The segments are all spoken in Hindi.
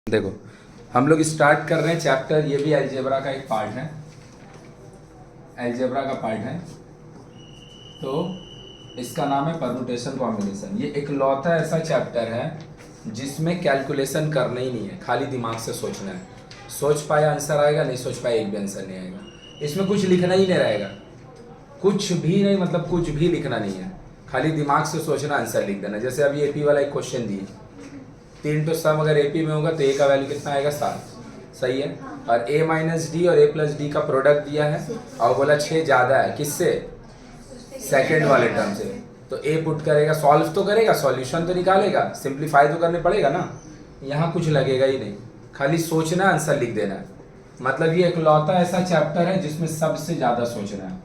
देखो, हम लोग स्टार्ट कर रहे हैं चैप्टर। ये भी अलजेब्रा का एक पार्ट है, अलजेब्रा का पार्ट है। तो इसका नाम है परमुटेशन कॉम्बिनेशन। ये इकलौता ऐसा चैप्टर है जिसमें कैलकुलेशन करना ही नहीं है, खाली दिमाग से सोचना है। सोच पाए आंसर आएगा, नहीं सोच पाए एक भी आंसर नहीं आएगा। इसमें कुछ लिखना ही नहीं रहेगा, कुछ भी नहीं, मतलब कुछ भी लिखना नहीं है, खाली दिमाग से सोचना, आंसर लिख देना। जैसे अभी एपी वाला एक क्वेश्चन दिए, 3 तो सम अगर एपी में होगा तो ए का वैल्यू कितना आएगा 7, सही है। और a माइनस डी और a प्लस डी का प्रोडक्ट दिया है और बोला 6 ज़्यादा है किससे, सेकेंड वाले टर्म से। तो a पुट करेगा, सॉल्व तो करेगा, सॉल्यूशन तो निकालेगा, सिंप्लीफाई तो करने पड़ेगा ना। यहाँ कुछ लगेगा ही नहीं, खाली सोचना, आंसर लिख देना। मतलब ये इकलौता ऐसा चैप्टर है जिसमें सबसे ज़्यादा सोचना है,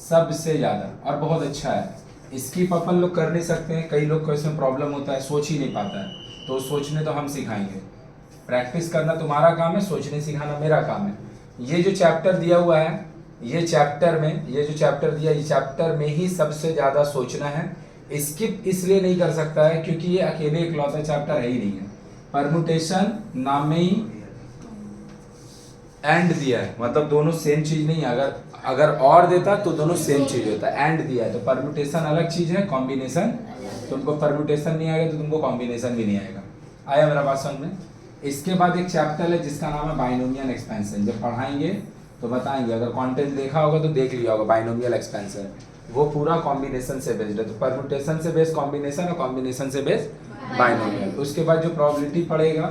सबसे ज़्यादा, और बहुत अच्छा है। स्किप अपन लोग कर नहीं सकते हैं, कई लोग को इसमें प्रॉब्लम होता है, सोच ही नहीं पाता है, तो सोचने तो हम सिखाएंगे। प्रैक्टिस करना तुम्हारा काम है, सोचने सिखाना मेरा काम है। ये जो चैप्टर दिया हुआ है, ये चैप्टर में, ये जो चैप्टर दिया, ये चैप्टर में ही सबसे ज़्यादा सोचना है। स्किप इसलिए नहीं कर सकता है क्योंकि ये अकेले इकलौता चैप्टर है ही नहीं है। परमुटेशन नाम में ही एंड दिया है, मतलब दोनों सेम चीज़ नहीं है। अगर और देता तो दोनों सेम चीज़ होता है, एंड दिया है तो परमुटेशन अलग चीज़ है, कॉम्बिनेशन। तुमको परमुटेशन नहीं आएगा तो तुमको कॉम्बिनेशन भी नहीं आएगा। आया मेरा बात समझ में। इसके बाद एक चैप्टर है जिसका नाम है बाइनोमियल एक्सपेंशन। जब पढ़ाएंगे तो बताएंगे, अगर कंटेंट देखा होगा तो देख लिया होगा। बाइनोमियल एक्सपेंशन वो पूरा कॉम्बिनेशन से बेस्ड है, तो परमुटेशन से बेस्ड कॉम्बिनेशन और कॉम्बिनेशन से बेस्ड बाइनोमियल। उसके बाद जो प्रोबेबिलिटी पढ़ेगा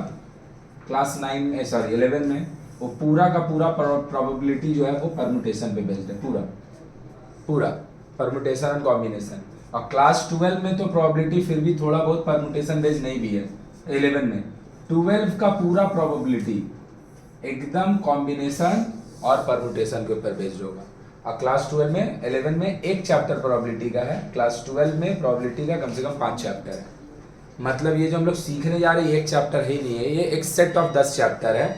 क्लास 11 में, वो पूरा का पूरा प्रोबेबिलिटी जो है वो परमुटेशन पे बेस्ड है, पूरा पूरा परमुटेशन एंड कॉम्बिनेशन। और क्लास 12 में तो प्रोबेबिलिटी फिर भी थोड़ा बहुत परमुटेशन बेस्ड नहीं भी है। 11 में 12 का पूरा प्रोबेबिलिटी एकदम कॉम्बिनेशन और परमुटेशन के ऊपर बेस्ड होगा। और क्लास 12 में, 11 में एक चैप्टर प्रोबेबिलिटी का है, क्लास 12 में प्रोबेबिलिटी का कम से कम 5 चैप्टर है। मतलब ये जो हम लोग सीखने जा रहे हैं एक चैप्टर ही नहीं है, ये एक सेट ऑफ 10 चैप्टर है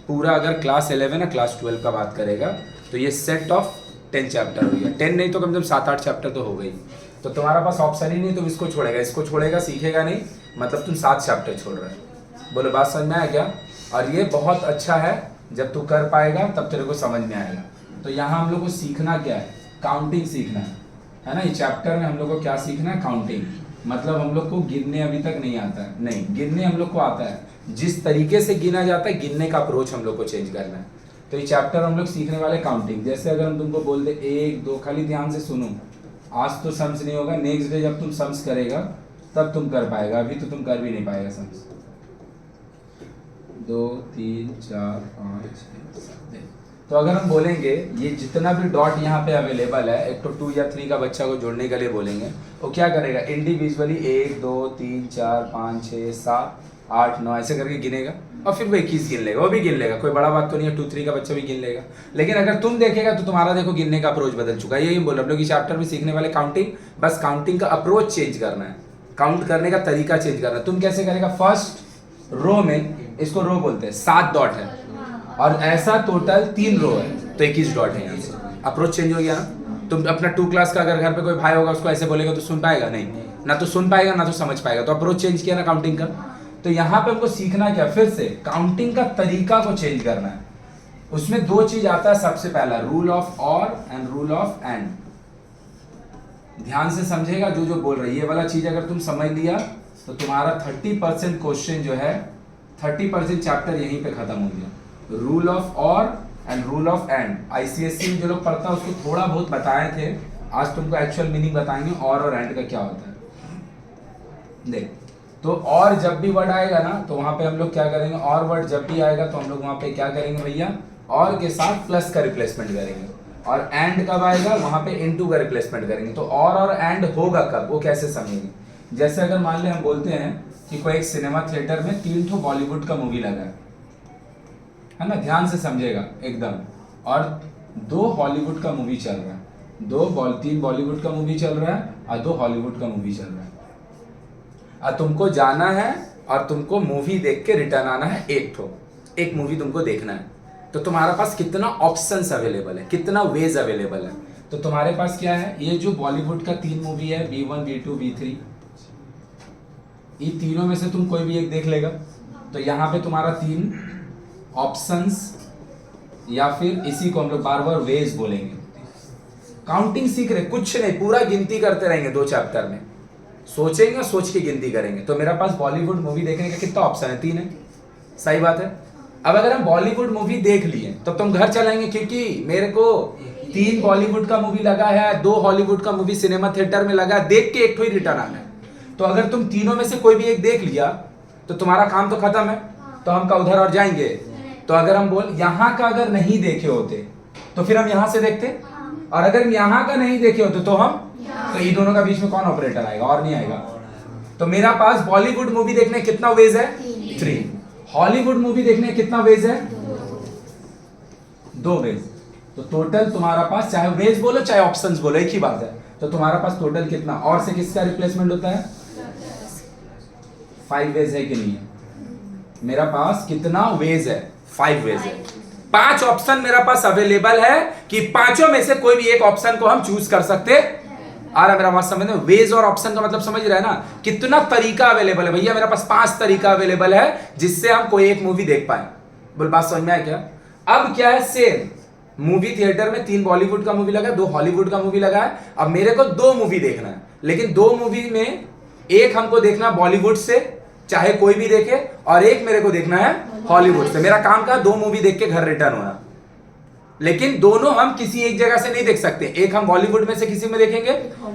पूरा। अगर क्लास 11 या क्लास 12 का बात करेगा तो ये सेट ऑफ 10 चैप्टर हो गया। 10 नहीं तो कम से कम 7-8 चैप्टर तो हो गई। तो तुम्हारा पास ऑप्शन ही नहीं, तुम इसको छोड़ेगा, इसको छोड़ेगा, सीखेगा नहीं, मतलब तुम 7 चैप्टर छोड़ रहे हो। बोलो बात समझ में आया क्या। और ये बहुत अच्छा है, जब तू कर पाएगा तब तेरे को समझ में आएगा। तो यहाँ हम लोग को सीखना क्या है, काउंटिंग सीखना है ना। ये चैप्टर में हम लोग को क्या सीखना है, काउंटिंग। मतलब हम लोग को गिनने अभी तक नहीं आता है, नहीं गिनने हम लोग को आता है, जिस तरीके से गिना जाता है गिनने का अप्रोच हम लोग को चेंज करना है। तो ये चैप्टर हम लोग सीखने वाले काउंटिंग। जैसे अगर हम तुमको बोल दे 1 2, खाली ध्यान से सुनो, आज तो सम्स नहीं होगा, नेक्स्ट डे जब तुम सम्स करेगा तब तुम कर पाएगा, अभी तो तुम कर भी नहीं पाएगा सम्स। 2 3 4 5 6 7। तो अगर हम बोलेंगे ये जितना भी डॉट यहाँ पे अवेलेबल है, एक तो 2 या 3 का बच्चा को जोड़ने के लिए बोलेंगे, वो क्या करेगा, इंडिविजुअली 1 2 3 4 5 6 7 8 9 ऐसे करके गिनेगा, और फिर वो 21 गिन लेगा, वो भी गिन लेगा, कोई बड़ा बात तो नहीं है, 2 3 का बच्चा भी गिन लेगा। लेकिन अगर तुम देखेगा तो तुम्हारा देखो गिनने का अप्रोच बदल चुका है। यही बोल हम लोग इस चैप्टर में सीखने वाले काउंटिंग, बस काउंटिंग का अप्रोच चेंज करना है, काउंट करने का तरीका चेंज करना है। तुम कैसे करेगा, फर्स्ट रो में, इसको रो बोलते हैं, 7 डॉट है और ऐसा टोटल 3 रो है तो 21 डॉट है। यहाँ से अप्रोच चेंज हो गया ना। तुम अपना 2 क्लास का अगर घर पे कोई भाई होगा उसको ऐसे बोलेगा तो सुन पाएगा नहीं, ना तो सुन पाएगा ना तो समझ पाएगा। तो अप्रोच चेंज किया ना काउंटिंग का। तो यहाँ पे हमको सीखना क्या, फिर से काउंटिंग का तरीका को चेंज करना है। उसमें 2 चीज आता है, सबसे पहला रूल ऑफ और एंड रूल ऑफ एंड। ध्यान से समझेगा जो जो बोल रही है, ये वाला चीज अगर तुम समझ लिया तो तुम्हारा 30% क्वेश्चन जो है, 30% चैप्टर यहीं पे खत्म हो गया। रूल ऑफ और and rule of and. ICSC में जो लोग पढ़ता है उसको थोड़ा बहुत बताए थे, आज तुमको एक्चुअल मीनिंग बताएंगे और एंड का क्या होता है। देख, तो और जब भी वर्ड आएगा ना तो वहां पे हम लोग क्या करेंगे, और वर्ड जब भी आएगा तो हम लोग वहां पे क्या करेंगे भैया, और के साथ प्लस का रिप्लेसमेंट करेंगे। और एंड कब आएगा, वहां पे इनटू का रिप्लेसमेंट करेंगे। तो और एंड होगा कब, वो कैसे समझेंगे। जैसे अगर मान ले हम बोलते हैं कि कोई एक सिनेमा थिएटर में 3 ठो बॉलीवुड का मूवी लगा है ना, ध्यान से समझेगा एकदम, और 2 हॉलीवुड का मूवी चल रहा है, 3 बॉलीवुड का मूवी चल रहा है और 2 हॉलीवुड का मूवी चल रहा है। और तुमको जाना है और तुमको मूवी देख के रिटर्न आना है, एक मूवी तुमको देखना है। तो तुम्हारे पास कितना ऑप्शंस अवेलेबल है, कितना वेज अवेलेबल है। तो तुम्हारे पास क्या है, ये जो बॉलीवुड का 3 मूवी है, B1 B2 B3, ये तीनों में से तुम कोई भी एक देख लेगा। तो यहाँ पे तुम्हारा 3 ऑप्शंस, या फिर इसी को हम लोग बार बार वेज बोलेंगे। काउंटिंग सीख रहे, कुछ नहीं, पूरा गिनती करते रहेंगे 2 चैप्टर में, सोचेंगे, सोच के गिनती करेंगे। तो मेरा पास बॉलीवुड मूवी देखने का कितना ऑप्शन है? 3 है, सही बात है। अब अगर हम बॉलीवुड मूवी देख लिए तो तुम घर चलाएंगे, क्योंकि मेरे को 3 बॉलीवुड का मूवी लगा है, 2 हॉलीवुड का मूवी सिनेमा थिएटर में लगा, देख के एक तो ही रिटर्न आना है। तो अगर तुम तीनों में से कोई भी एक देख लिया तो तुम्हारा काम तो खत्म है, तो हम का उधर और जाएंगे। तो अगर हम बोल यहाँ का अगर नहीं देखे होते तो फिर हम यहाँ से देखते, और अगर यहाँ का नहीं देखे होते तो हम, तो ये दोनों का बीच में कौन ऑपरेटर आएगा? और नहीं आएगा। तो मेरा पास बॉलीवुड मूवी देखने कितना वेज है? 3। हॉलीवुड मूवी देखने कितना वेज है? 2 वेज। तो टोटल तुम्हारा पास, चाहे वेज बोलो चाहे ऑप्शंस बोलो, एक ही बात है। तो तुम्हारा पास टोटल कितना, और से किसका रिप्लेसमेंट होता है? 5 वेज है कि नहीं है? मेरा पास कितना वेज है? 5 वेज है। 5 ऑप्शन मेरा पास अवेलेबल है कि पांचों में से कोई भी एक ऑप्शन को हम चूज कर सकते। आ रहा मेरा बात समझ में? वेज और ऑप्शन का मतलब समझ रहा है ना? कितना तरीका अवेलेबल है भैया? मेरा पास 5 तरीका अवेलेबल है जिससे हम कोई एक मूवी देख पाए। बोल बात समझ में आया क्या? अब क्या है, सेम मूवी थिएटर में 3 बॉलीवुड का मूवी लगा है, 2 हॉलीवुड का मूवी लगा है। अब मेरे को 2 मूवी देखना है, लेकिन 2 मूवी में एक हमको देखना बॉलीवुड से, चाहे कोई भी देखे, और एक मेरे को देखना है हॉलीवुड से। मेरा काम का 2 मूवी देख के घर रिटर्न होना, लेकिन दोनों हम किसी एक जगह से नहीं देख सकते। एक हम बॉलीवुड में से किसी में देखेंगे,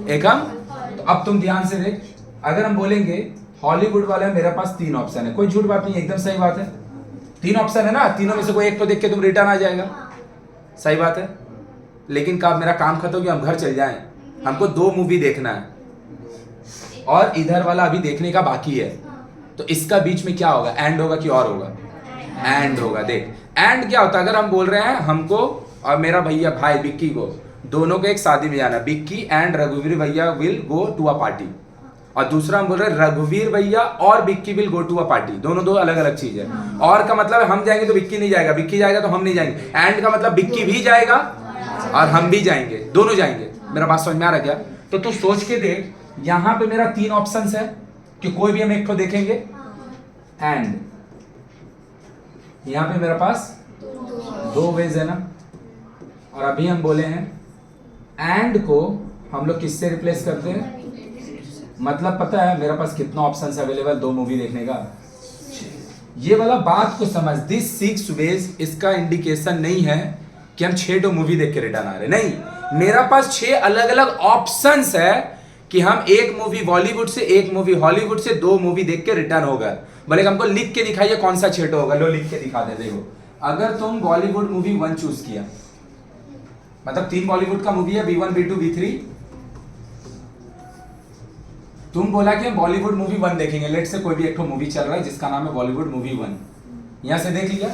एक हम। तो अब तुम ध्यान से देख, अगर हम बोलेंगे हॉलीवुड वाले में मेरे पास 3 ऑप्शन है, कोई झूठ बात नहीं, एकदम सही बात है। 3 ऑप्शन है ना, तीनों में से कोई एक तो देख के तुम रिटर्न आ जाएगा, सही बात है। लेकिन कब मेरा काम खत्म हो गया, हम घर चल जाएं, हमको 2 मूवी देखना है और इधर वाला अभी देखने का बाकी है। तो इसका बीच में क्या होगा? एंड होगा कि और होगा? एंड होगा। देख एंड क्या होता है, अगर हम बोल रहे हैं हमको और मेरा भैया भाई बिक्की को, दोनों को एक शादी में जाना, बिक्की एंड रघुवीर भैया will go to a party, और दूसरा हम बोल रहे हैं रघुवीर भैया और Bikki will go to a party. दोनों 2 अलग अलग चीज है। और का मतलब हम जाएंगे तो बिक्की नहीं जाएगा, बिक्की जाएगा तो हम नहीं जाएंगे। एंड का मतलब बिक्की भी जाएगा और हम भी जाएंगे, दोनों जाएंगे। मेरा बात समझ में आ रहा क्या? तो तू सोच के देख, यहां पे मेरा 3 ऑप्शन है कि कोई भी हम एक को देखेंगे, एंड यहां पे मेरा पास 2 वेज है ना। और अभी हम बोले हैं एंड को हम लोग किससे रिप्लेस करते हैं? मतलब पता है मेरे पास कितना ऑप्शन अवेलेबल 2 मूवी देखने का? ये वाला बात को समझ। दिस 6 वेज इसका इंडिकेशन नहीं है कि हम 6 मूवी देख के रिटर्न आ रहे, नहीं। मेरा पास 6 अलग अलग ऑप्शंस है कि हम एक मूवी बॉलीवुड से, एक मूवी हॉलीवुड से, 2 मूवी देख के रिटर्न होगा। बोले हमको लिख के दिखाइए कौन सा 6 होगा। लो लिख के दिखा दे। देखो, अगर तुम बॉलीवुड मूवी 1 चूज किया, मतलब 3 बॉलीवुड का मूवी है, B1 B2 B3, तुम बोला कि हम बॉलीवुड मूवी 1 देखेंगे। लेट से कोई भी एक मूवी चल रहा है जिसका नाम है बॉलीवुड मूवी 1, यहां से देख लिया।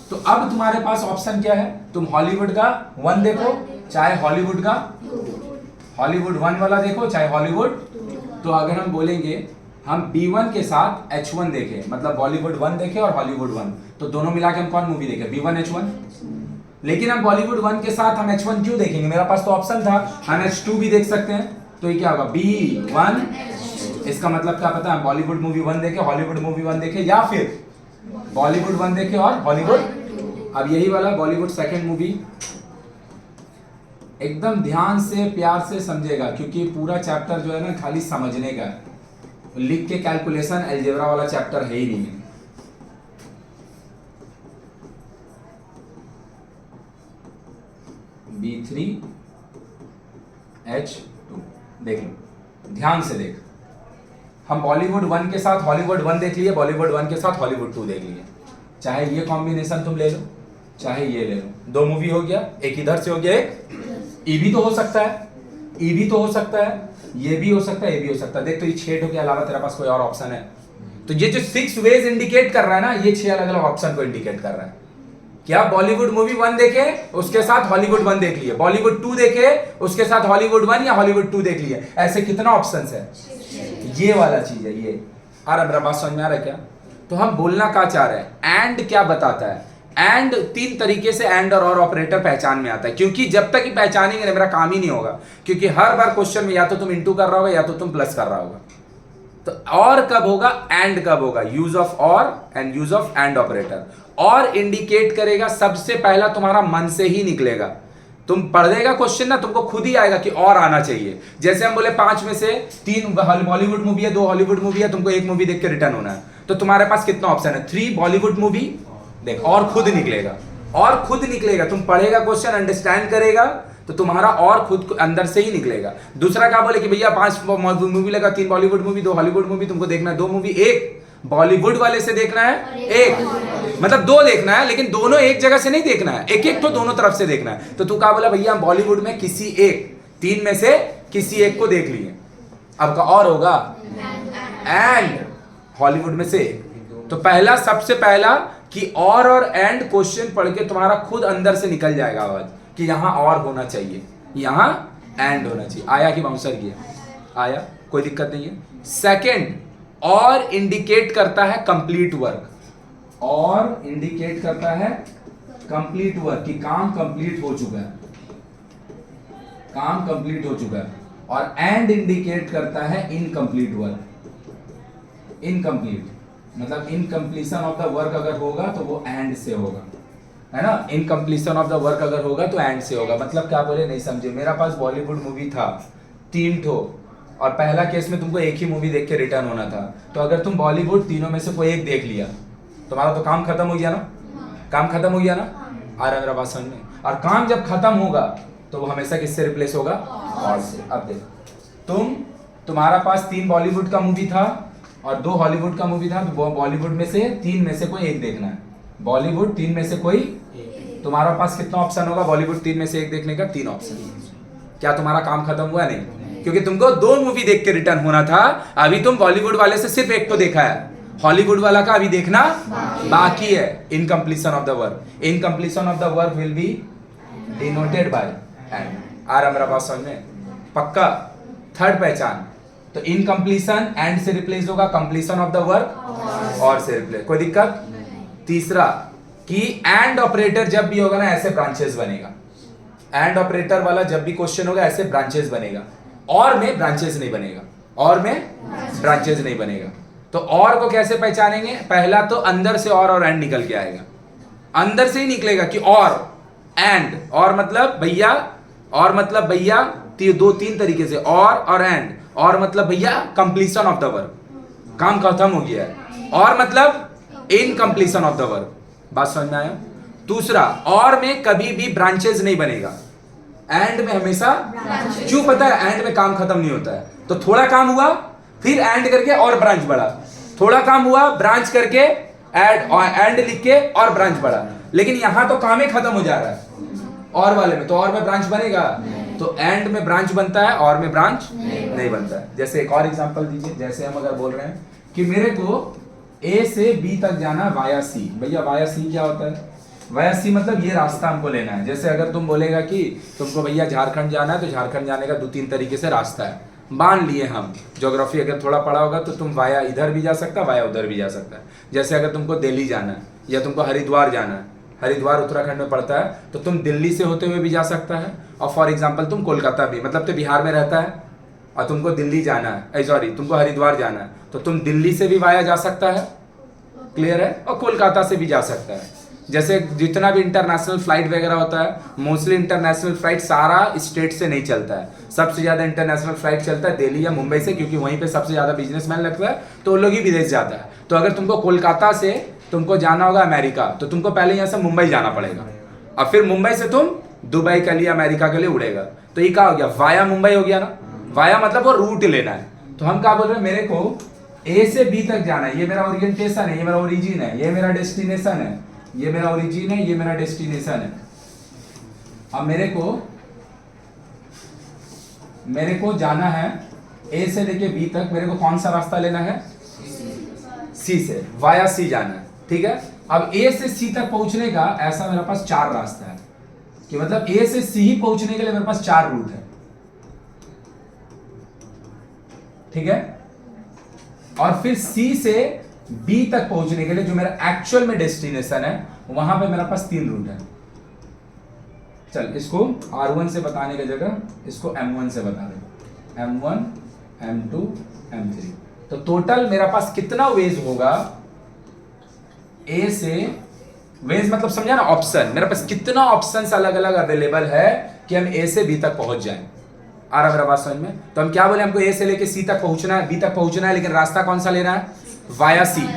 तो अब तुम्हारे पास ऑप्शन क्या है? तुम हॉलीवुड का 1 देखो, चाहे हॉलीवुड का हॉलीवुड 1 वाला देखो, चाहे हॉलीवुड। तो अगर हम बोलेंगे हम B1 के साथ H1 देखें, मतलब बॉलीवुड 1 देखें और हॉलीवुड 1, तो दोनों मिला के हम कौन मूवी देखें? B1 H1। लेकिन हम बॉलीवुड 1 के साथ हम H1 क्यों देखेंगे? मेरा पास तो ऑप्शन था, हम H2 भी देख सकते हैं। तो ये क्या होगा? B1। इसका मतलब क्या पता है? बॉलीवुड मूवी 1 देखे, हॉलीवुड मूवी 1 देखे, या फिर बॉलीवुड 1 देखे और हॉलीवुड। अब यही वाला बॉलीवुड सेकंड मूवी एकदम ध्यान से प्यार से समझेगा, क्योंकि पूरा चैप्टर जो है ना खाली समझने का है, लिख के कैलकुलेशन अलजेब्रा वाला चैप्टर है ही नहीं है। B3 H2 देख लो, ध्यान से देख। हम बॉलीवुड 1 के साथ हॉलीवुड 1 देख लिए, बॉलीवुड 1 के साथ हॉलीवुड 2 देख लिए। चाहे ये कॉम्बिनेशन तुम ले लो, चाहे ये ले लो, 2 मूवी हो गया। एक इधर से हो गया, एक ई भी तो हो सकता है, ई भी तो हो सकता है, ये भी हो सकता है, ये भी हो सकता है। देख, तो ये 6 के अलावा तेरा पास कोई और ऑप्शन है? तो ये जो 6 वेज इंडिकेट कर रहा है ना, ये 6 अलग अलग ऑप्शन को इंडिकेट कर रहा है। क्या बॉलीवुड मूवी 1 देखे, उसके साथ हॉलीवुड 1 देख लिए, बॉलीवुड 2 देखे, उसके साथ हॉलीवुड 1 या हॉलीवुड 2 देख लिए। ऐसे कितना ऑप्शन है? ये वाला चीज है ये। आ रहा मेरा बात समझ में आ रहा है क्या? तो हम बोलना क्या चाह रहे हैं? एंड क्या बताता है? एंड 3 तरीके से एंड और ऑपरेटर पहचान में आता है, क्योंकि जब तक ही पहचानेंगे ना मेरा काम ही नहीं होगा। क्योंकि हर बार क्वेश्चन में या तो तुम इंटू कर रहा होगा या तो तुम प्लस कर रहा होगा। तो और कब होगा, एंड कब होगा, यूज ऑफ और and use of and operator. और इंडिकेट करेगा सबसे पहला तुम्हारा मन से ही निकलेगा। तुम पढ़ देगा क्वेश्चन ना, तुमको खुद ही आएगा कि और आना चाहिए। जैसे हम बोले 5 में से 3 बॉलीवुड मूवी है, 2 हॉलीवुड मूवी है, तुमको एक मूवी देख के रिटर्न होना है, तो तुम्हारे पास कितना ऑप्शन है, 3 बॉलीवुड मूवी, देख और खुद निकलेगा, और खुद निकलेगा। तुम पढ़ेगा क्वेश्चन, अंडरस्टैंड करेगा, तो तुम्हारा और खुद अंदर से ही निकलेगा। दूसरा क्या बोले कि भैया 5 मूवी लगा, 3 बॉलीवुड मूवी, 2 हॉलीवुड मूवी, तुमको देखना है 2 मूवी, एक बॉलीवुड वाले से देखना है, एक मतलब 2 देखना है, लेकिन दोनों एक जगह से नहीं देखना है, एक एक तो दोनों तरफ से देखना है। तो तू क्या बोला, भैया बॉलीवुड में किसी एक, 3 में से किसी एक को देख लिए। अब का और होगा एंड हॉलीवुड में से। तो पहला, सबसे पहला कि और एंड क्वेश्चन पढ़ के तुम्हारा खुद अंदर से निकल जाएगा आवाज कि यहां और होना चाहिए, यहां एंड होना चाहिए। आया कि बाउंसर किया, आया, कोई दिक्कत नहीं है। सेकंड, और इंडिकेट करता है कंप्लीट वर्क, और इंडिकेट करता है कंप्लीट वर्क कि काम कंप्लीट हो चुका है, काम कंप्लीट हो चुका है। और एंड इंडिकेट करता है इनकम्प्लीट वर्क, इनकम्प्लीट मतलब इनकम्प्लीशन ऑफ द वर्क अगर होगा तो वो एंड से होगा, है ना। इनकम्प्लीशन ऑफ द वर्क अगर होगा तो एंड से होगा। मतलब क्या बोले, नहीं समझे। मेरा पास बॉलीवुड मूवी था 3 ठो, और पहला केस में तुमको एक ही मूवी देख के रिटर्न होना था। तो अगर तुम बॉलीवुड तीनों में से कोई एक देख लिया, तुम्हारा तो काम खत्म हो गया ना, काम खत्म हो गया ना। आ रहा है मेरा बात समझ में। और काम जब खत्म होगा तो वो हमेशा किससे रिप्लेस होगा, और से। अब देखो, तुम्हारा पास 3 बॉलीवुड का मूवी था और 2 हॉलीवुड का मूवी था, तो बॉलीवुड में से 3 में से कोई एक देखना है, बॉलीवुड 3 में से कोई। तुम्हारा पास कितना ऑप्शन होगा बॉलीवुड 3 में से एक देखने का, 3 ऑप्शन। क्या तुम्हारा काम खत्म हुआ? नहीं, क्योंकि तुमको 2 मूवी देख के रिटर्न होना था। अभी तुम बॉलीवुड वाले से सिर्फ एक को देखा है, हॉलीवुड वाला का अभी देखना बाकी है। Incompletion of the work, incompletion of the work will be denoted by and. आ रहा मेरा बात समझ में, पक्का। थर्ड पहचान, तो इनकम्प्लीशन एंड से रिप्लेस होगा, कंप्लीशन ऑफ द वर्क और से रिप्लेस, कोई दिक्कत। तीसरा कि एंड ऑपरेटर जब भी होगा ना ऐसे ब्रांचेस बनेगा, एंड ऑपरेटर वाला जब भी क्वेश्चन होगा ऐसे ब्रांचेस बनेगा, और में ब्रांचेस नहीं बनेगा, और में ब्रांचेस नहीं बनेगा। तो और को कैसे पहचानेंगे? पहला तो अंदर से और एंड निकल के आएगा, अंदर से ही निकलेगा कि और एंड, और मतलब भैया, और मतलब भैया 2-3 तरीके से, और एंड। और मतलब भैया कंप्लीशन ऑफ द वर्क, काम खत्म हो गया है, और मतलब इनकम्प्लीशन ऑफ द वर्क। बात समझ में आया? दूसरा, और में कभी भी ब्रांचेस नहीं बनेगा, एंड में हमेशा। क्यों पता है? एंड में काम खत्म नहीं होता है। तो थोड़ा काम हुआ, फिर एंड करके और ब्रांच बढ़ा, थोड़ा काम हुआ, ब्रांच करके एंड लिख के और ब्रांच बढ़ा। लेकिन यहां तो काम ही खत्म हो जा रहा है और वाले में, तो और में ब्रांच बनेगा। तो एंड में ब्रांच बनता है, और में ब्रांच नहीं बनता है। जैसे एक और एग्जांपल दीजिए, जैसे हम अगर बोल रहे हैं कि मेरे को ए से बी तक जाना वाया सी। भैया वाया सी क्या होता है? वाया सी मतलब ये रास्ता हमको लेना है। जैसे अगर तुम बोलेगा कि तुमको भैया झारखंड जाना है, तो झारखंड जाने का 2-3 तरीके से रास्ता है। मान लिए हम ज्योग्राफी अगर थोड़ा पढ़ा होगा तो तुम वाया इधर भी जा सकता है, वाया उधर भी जा सकता है। जैसे अगर तुमको दिल्ली जाना है या तुमको हरिद्वार जाना है, हरिद्वार उत्तराखंड में पड़ता है, तो तुम दिल्ली से होते हुए भी जा सकता है। और फॉर एग्जांपल तुम कोलकाता भी, मतलब तो बिहार में रहता है और तुमको दिल्ली जाना है, सॉरी तुमको हरिद्वार जाना है, तो तुम दिल्ली से भी वाया जा सकता है, क्लियर है, और कोलकाता से भी जा सकता है। जैसे जितना भी इंटरनेशनल फ्लाइट वगैरह होता है, मोस्टली इंटरनेशनल फ्लाइट सारा स्टेट से नहीं चलता है। सबसे ज़्यादा इंटरनेशनल फ्लाइट चलता है दिल्ली या मुंबई से, क्योंकि वहीं पे सबसे ज़्यादा बिजनेसमैन लगता है, तो वो लोग ही विदेश जाता है। तो अगर तुमको कोलकाता से तुमको जाना होगा अमेरिका, तो तुमको पहले यहाँ से मुंबई जाना पड़ेगा, और फिर मुंबई से तुम दुबई के लिए, अमेरिका के लिए उड़ेगा। तो ये क्या हो गया? वाया मुंबई हो गया ना। वाया मतलब वो रूट लेना है। तो हम क्या बोल रहे हैं, मेरे को ए से बी तक जाना है, ये मेरा ओरिएंटेशन है, ये मेरा ओरिजिन है, ये मेरा डेस्टिनेशन है, ये मेरा ओरिजिन है, ये मेरा डेस्टिनेशन है। अब मेरे को जाना है ए से लेके बी तक, मेरे को कौन सा रास्ता लेना है? सी से, वाया सी जाना है, ठीक है। अब ए से सी तक पहुंचने का ऐसा मेरे पास 4 रास्ता है, कि मतलब ए से सी ही पहुंचने के लिए मेरे पास 4 रूट है, ठीक है। और फिर सी से बी तक पहुंचने के लिए जो मेरा एक्चुअल में डेस्टिनेशन है, वहां पे मेरे पास 3 रूट है। चल इसको R1 से बताने की जगह इसको M1 से बता दे, M1 M2 M3, तो टोटल मेरा पास कितना वेज होगा ए से, वेज मतलब समझा ना, ऑप्शन, मेरे पास कितना ऑप्शंस अलग अलग अवेलेबल है कि हम ए से बी तक पहुंच जाएं। आ रहा मेरा बात समझ में? तो हम क्या बोले, हमको ए से लेके सी तक पहुंचना है, बी तक पहुंचना है, लेकिन रास्ता कौन सा लेना है? वाया सी।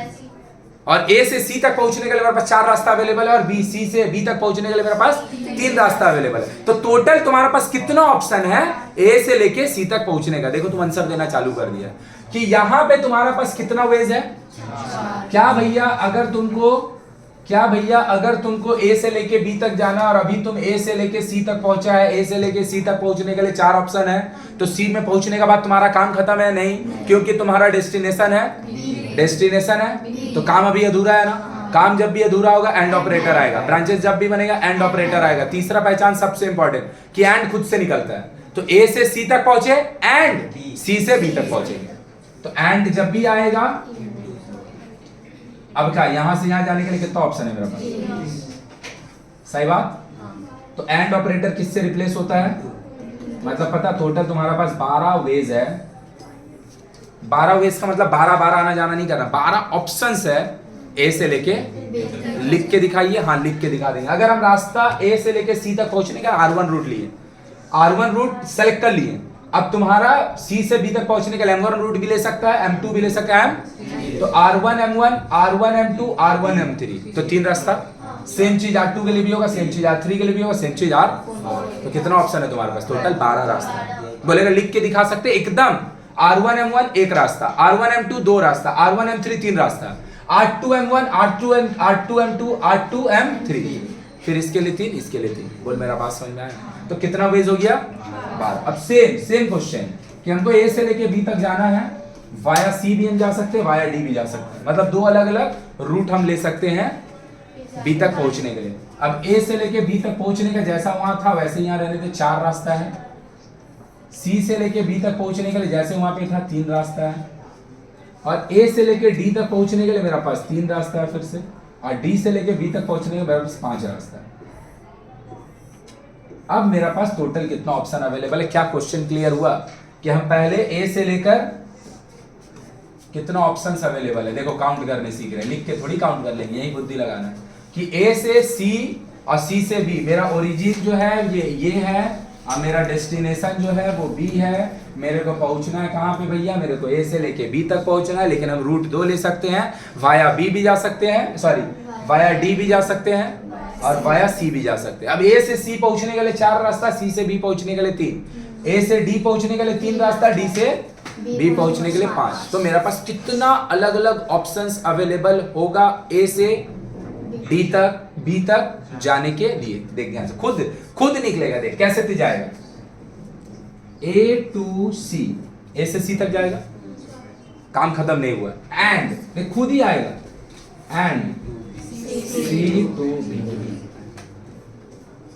और ए से सी तक पहुंचने के लिए मेरे पास 4 रास्ता अवेलेबल है, और बी सी से बी तक पहुंचने के लिए मेरे पास 3 रास्ता अवेलेबल है। तो टोटल तुम्हारे पास कितना ऑप्शन है ए से लेके सी तक पहुंचने का? देखो तुम आंसर देना चालू कर दिया कि यहां पे तुम्हारे पास कितना वेज है? क्या भैया अगर तुमको ए से लेके बी तक जाना और अभी तुम ए से लेके सी तक पहुंचा है, ए से लेके सी तक पहुंचने के लिए 4 ऑप्शन है, तो सी में पहुंचने के बाद तुम्हारा काम खत्म है? नहीं, क्योंकि तुम्हारा डेस्टिनेशन है, तो काम अभी अधूरा है ना। काम जब भी अधूरा होगा एंड ऑपरेटर आएगा, ब्रांचेस जब भी बनेगा एंड ऑपरेटर आएगा। तीसरा पहचान सबसे इंपॉर्टेंट कि एंड खुद से निकलता है, तो ए से सी तक पहुंचे एंड सी से बी तक पहुंचेंगे। तो एंड जब भी आएगा, अब क्या यहां से यहां जाने के लिए कितना ऑप्शन है मेरे पास? सही बात। तो एंड ऑपरेटर किससे रिप्लेस होता है? मतलब पता, टोटल तुम्हारा पास 12 वेज है। 12 वेज का मतलब 12 आना जाना नहीं करना, 12 ऑप्शंस है ए से लेके। लिख के दिखाइए। हाँ, लिख के दिखा देंगे। अगर हम रास्ता ए से लेके सी तक पहुंचने का R1 रूट लिए, R1 रूट सेलेक्ट कर लिए, अब तुम्हारा सी से बी तक पहुंचने के लिए M1 रूट भी ले सकता है, M2 भी ले सकता है, तो R1 M1, R1 M2, R1 M3, तो 3 रास्ता। सेम चीज R2 के लिए भी होगा, सेम चीज R3 के लिए भी होगा, सेम चीज तो कितना ऑप्शन है तुम्हारे पास? टोटल 12 रास्ता। बोलेगा लिख के दिखा सकते एकदम। R1 M1 1 रास्ता, R1 M2 2 रास्ता, R1 M3 3 रास्ता, R2 M1, R2 M2, R2 M3, फिर इसके लिए 3, इसके लिए 3। बोल मेरा बात समझ में आया? तो कितना वेज हो गया? 12। अब सेम क्वेश्चन कि हमको ए से लेके बी तक जाना है, वाया सी भी हम जा सकते हैं, वाया डी भी जा सकते हैं, मतलब 2 अलग अलग रूट हम ले सकते हैं बी तक पहुंचने के लिए। अब ए से लेके बी तक पहुंचने का जैसा वहां था वैसे यहां रहने थे, 4 रास्ता है। सी से लेके बी तक पहुंचने के लिए जैसे वहां पे था 3 रास्ता है, और ए से लेके डी तक पहुंचने के लिए मेरा पास 3 रास्ता है फिर से, और डी से लेके बी तक पहुंचने के लिए मेरे पास 5 रास्ता है। अब मेरा पास टोटल कितना ऑप्शन अवेलेबल है? क्या क्वेश्चन क्लियर हुआ कि हम पहले ए से लेकर कितना ऑप्शंस अवेलेबल है? देखो काउंट करने सीख रहे हैं, लिख के थोड़ी काउंट कर लेंगे, यही बुद्धि लगाना है कि ए से सी और सी से बी, मेरा ओरिजिन जो है ये है, और मेरा डेस्टिनेशन जो है वो बी है। मेरे को पहुंचना है कहाँ पे भैया? मेरे को ए से लेके बी तक पहुंचना है, लेकिन हम रूट 2 ले सकते हैं, वाया बी भी जा सकते हैं, सॉरी वाया डी भी जा सकते हैं, और वाया सी भी जा सकते हैं। अब ए से सी पहुंचने के लिए 4 रास्ता, सी से बी पहुंचने के लिए 3, ए से डी पहुंचने के लिए 3 रास्ता, डी से बी पहुंचने के लिए 5। तो मेरे पास कितना अलग अलग ऑप्शंस अवेलेबल होगा ए से डी तक, बी तक जाने के लिए? देख ध्यान से, खुद निकलेगा। देख कैसे तो जाएगा, ए टू सी, ए से सी तक जाएगा, काम खत्म नहीं हुआ। एंड देख खुद ही आएगा, एंड सी टू बी,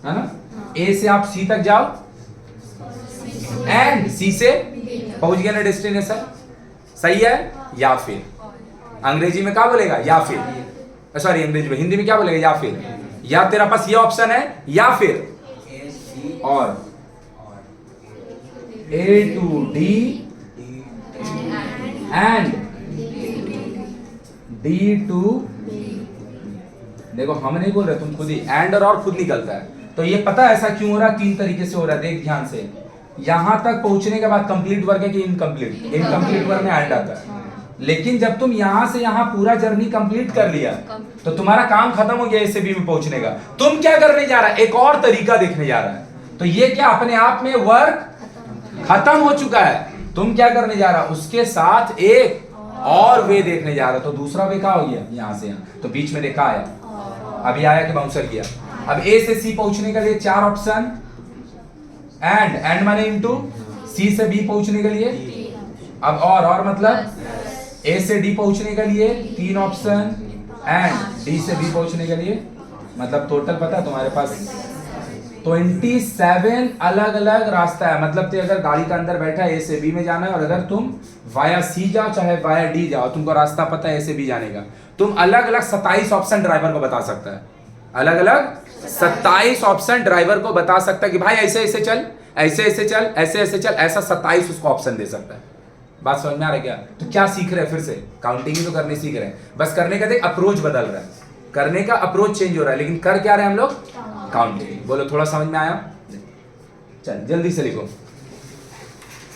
है ना? ए से आप सी तक जाओ एंड सी से पहुंच गया ना डेस्टिनेशन, सही है? या फिर अंग्रेजी में क्या बोलेगा? या फिर, सॉरी अंग्रेजी में, हिंदी में क्या बोलेगा? या फिर। या तेरा पास ये ऑप्शन है, या फिर और A to D and D to, देखो हम नहीं बोल रहे, तुम खुद ही एंड और खुद निकलता है। तो ये पता है ऐसा क्यों हो रहा है? 3 तरीके से हो रहा है, देख ध्यान से। यहां तक पहुंचने के बाद कंप्लीट वर्क है कि इनकम्प्लीट? इनकम्प्लीट वर्क में एंड आता है, लेकिन जब तुम यहां से यहां पूरा जर्नी कंप्लीट कर लिया तो तुम्हारा काम खत्म हो गया ए से बी में पहुंचने का। तुम क्या करने जा रहा है? एक और तरीका देखने जा रहा है। तो ये क्या अपने आप में वर्क खत्म हो चुका है। तुम क्या करने जा रहा है? उसके साथ एक और वे देखने जा रहा है। तो दूसरा वे क्या हो गया? यहां से यहां, तो बीच में देखा आया, अभी आया कि बाउंसर किया। अब ए से सी पहुंचने के लिए 4 ऑप्शन, एंड माने इनटू, सी से बी पहुंचने के लिए, अब और मतलब ए से डी पहुंचने के लिए 3 ऑप्शन, एंड डी से बी पहुंचने के लिए, मतलब टोटल पता है तुम्हारे पास 27 अलग अलग रास्ता है। मतलब तो अगर गाड़ी का अंदर बैठा है ए से बी में जाना है, और अगर तुम वाया सी जाओ चाहे वाया डी जाओ, तुमको रास्ता पता है ए से बी जाने का, तुम अलग अलग 27 ऑप्शन ड्राइवर को बता सकता है। अलग अलग 27 ऑप्शन ड्राइवर को बता सकता है कि भाई ऐसे ऐसे चल, ऐसे ऐसे चल, ऐसे ऐसे चल, ऐसा 27 उसको ऑप्शन दे सकता है। बात समझ में आ रहा है क्या? तो क्या सीख रहे हैं? फिर से काउंटिंग ही तो करने सीख रहे हैं, बस करने का देख अप्रोच बदल रहा है, करने का अप्रोच चेंज हो रहा है, लेकिन कर क्या रहे हैं हम लोग? काउंटिंग। बोलो थोड़ा समझ में आया? चल जल्दी से लिखो,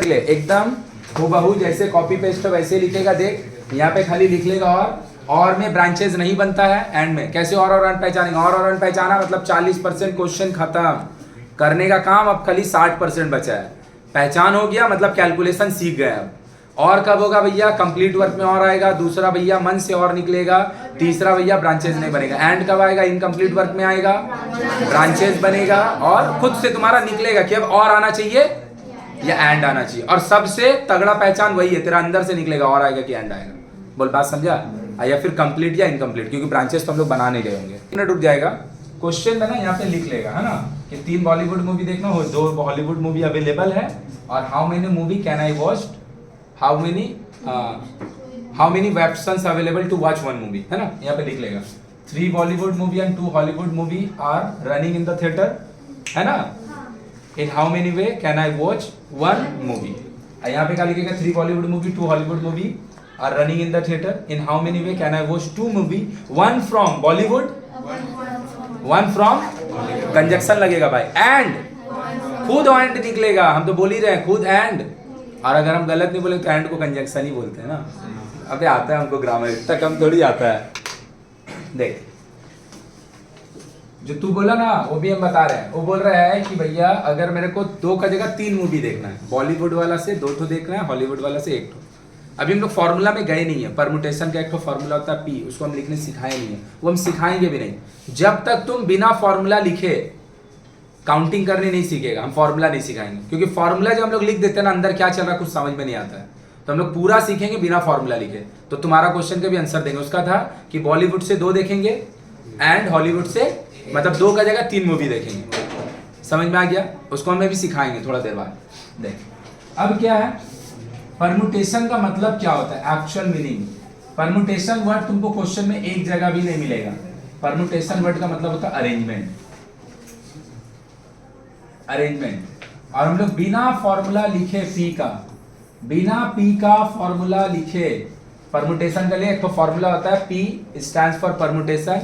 एकदम हूबहू जैसे कॉपी पेस्ट वैसे लिखेगा। देख यहाँ पे खाली लिख लेगा और में ब्रांचेस नहीं बनता है एंड में। कैसे और अन पहचानेंगे? और अन पहचाना मतलब 40% क्वेश्चन खत्म, करने का काम अब खाली 60% बचा है। पहचान हो गया मतलब कैलकुलेशन सीख गए अब। और कब होगा भैया? कंप्लीट वर्क में और आएगा, दूसरा भैया मन से और निकलेगा, तीसरा भैया ब्रांचेस नहीं बनेगा। एंड कब आएगा? इनकम्प्लीट वर्क में आएगा, ब्रांचेस बनेगा और खुद से तुम्हारा निकलेगा कि अब और आना चाहिए या एंड आना चाहिए। और सबसे तगड़ा पहचान वही है, तेरा अंदर से निकलेगा और आएगा कि एंड आएगा। बोल बात समझा? या फिर कंप्लीट या इनकम्प्लीट, क्योंकि ब्रांचेस तो हम लोग बना नहीं गए होंगे। मिनट रुक जाएगा, क्वेश्चन में ना यहाँ पे लिख लेगा, है ना, कि 3 बॉलीवुड मूवी देखना हो, 2 हॉलीवुड मूवी अवेलेबल है, और how many movie can I watch, how many websites available to watch 1 movie, है ना, यहाँ पे लिख लेगा। 3 Bollywood movie and 2 Hollywood movie are running in the theatre, है ना, in how many way can I watch 1 movie. यहाँ पे क्या लिखेगा? 3 Bollywood movie 2 Hollywood movie are running in the theatre, in how many way can I watch 2 movie, 1 from Bollywood 1 from, conjunction लगेगा भाई, एंड खुद एंड निकलेगा, हम तो बोल ही रहे हैं खुद एंड। और अगर हम गलत नहीं बोले तो एंड को कंजक्शन ही बोलते हैं ना। अबे आता है हमको ग्रामर, इतना कम थोड़ी आता है। देख जो तू बोला ना वो भी हम बता रहे हैं। वो बोल रहा है कि भैया अगर मेरे को 2 का जगह 3 मूवी देखना है, बॉलीवुड वाला से 2 ठो देखना है, हॉलीवुड वाला से 1 ठो। अभी हम लोग फॉर्मूला में गए नहीं है, परमुटेशन का एक तो फॉर्मूला होता है पी, उसको हम लिखने सिखाए नहीं है, वो हम सिखाएंगे भी नहीं। जब तक तुम बिना फॉर्मूला लिखे काउंटिंग करने नहीं सीखेगा, हम फॉर्मूला नहीं सिखाएंगे, क्योंकि फॉर्मूला जब हम लोग लिख देते हैं ना, अंदर क्या चल रहा है कुछ समझ में नहीं आता है। तो हम लोग पूरा सीखेंगे बिना फॉर्मूला लिखे। तो तुम्हारा क्वेश्चन का भी आंसर देंगे। उसका था कि बॉलीवुड से 2 देखेंगे एंड हॉलीवुड से, मतलब 2 का जगह 3 मूवी देखेंगे। समझ में आ गया? उसको हमें भी सिखाएंगे थोड़ा देर बाद। देख अब क्या है, परमुटेशन का मतलब क्या होता है, एक्चुअल मीनिंग। परमुटेशन वर्ड तुमको क्वेश्चन में एक जगह भी नहीं मिलेगा। परमुटेशन वर्ड का मतलब होता है अरेंजमेंट, अरेंजमेंट। और हम लोग बिना फॉर्मूला लिखे पी का, बिना पी का फॉर्मूला लिखे परमुटेशन के लिए एक तो फॉर्मूला होता है P stands for permutation,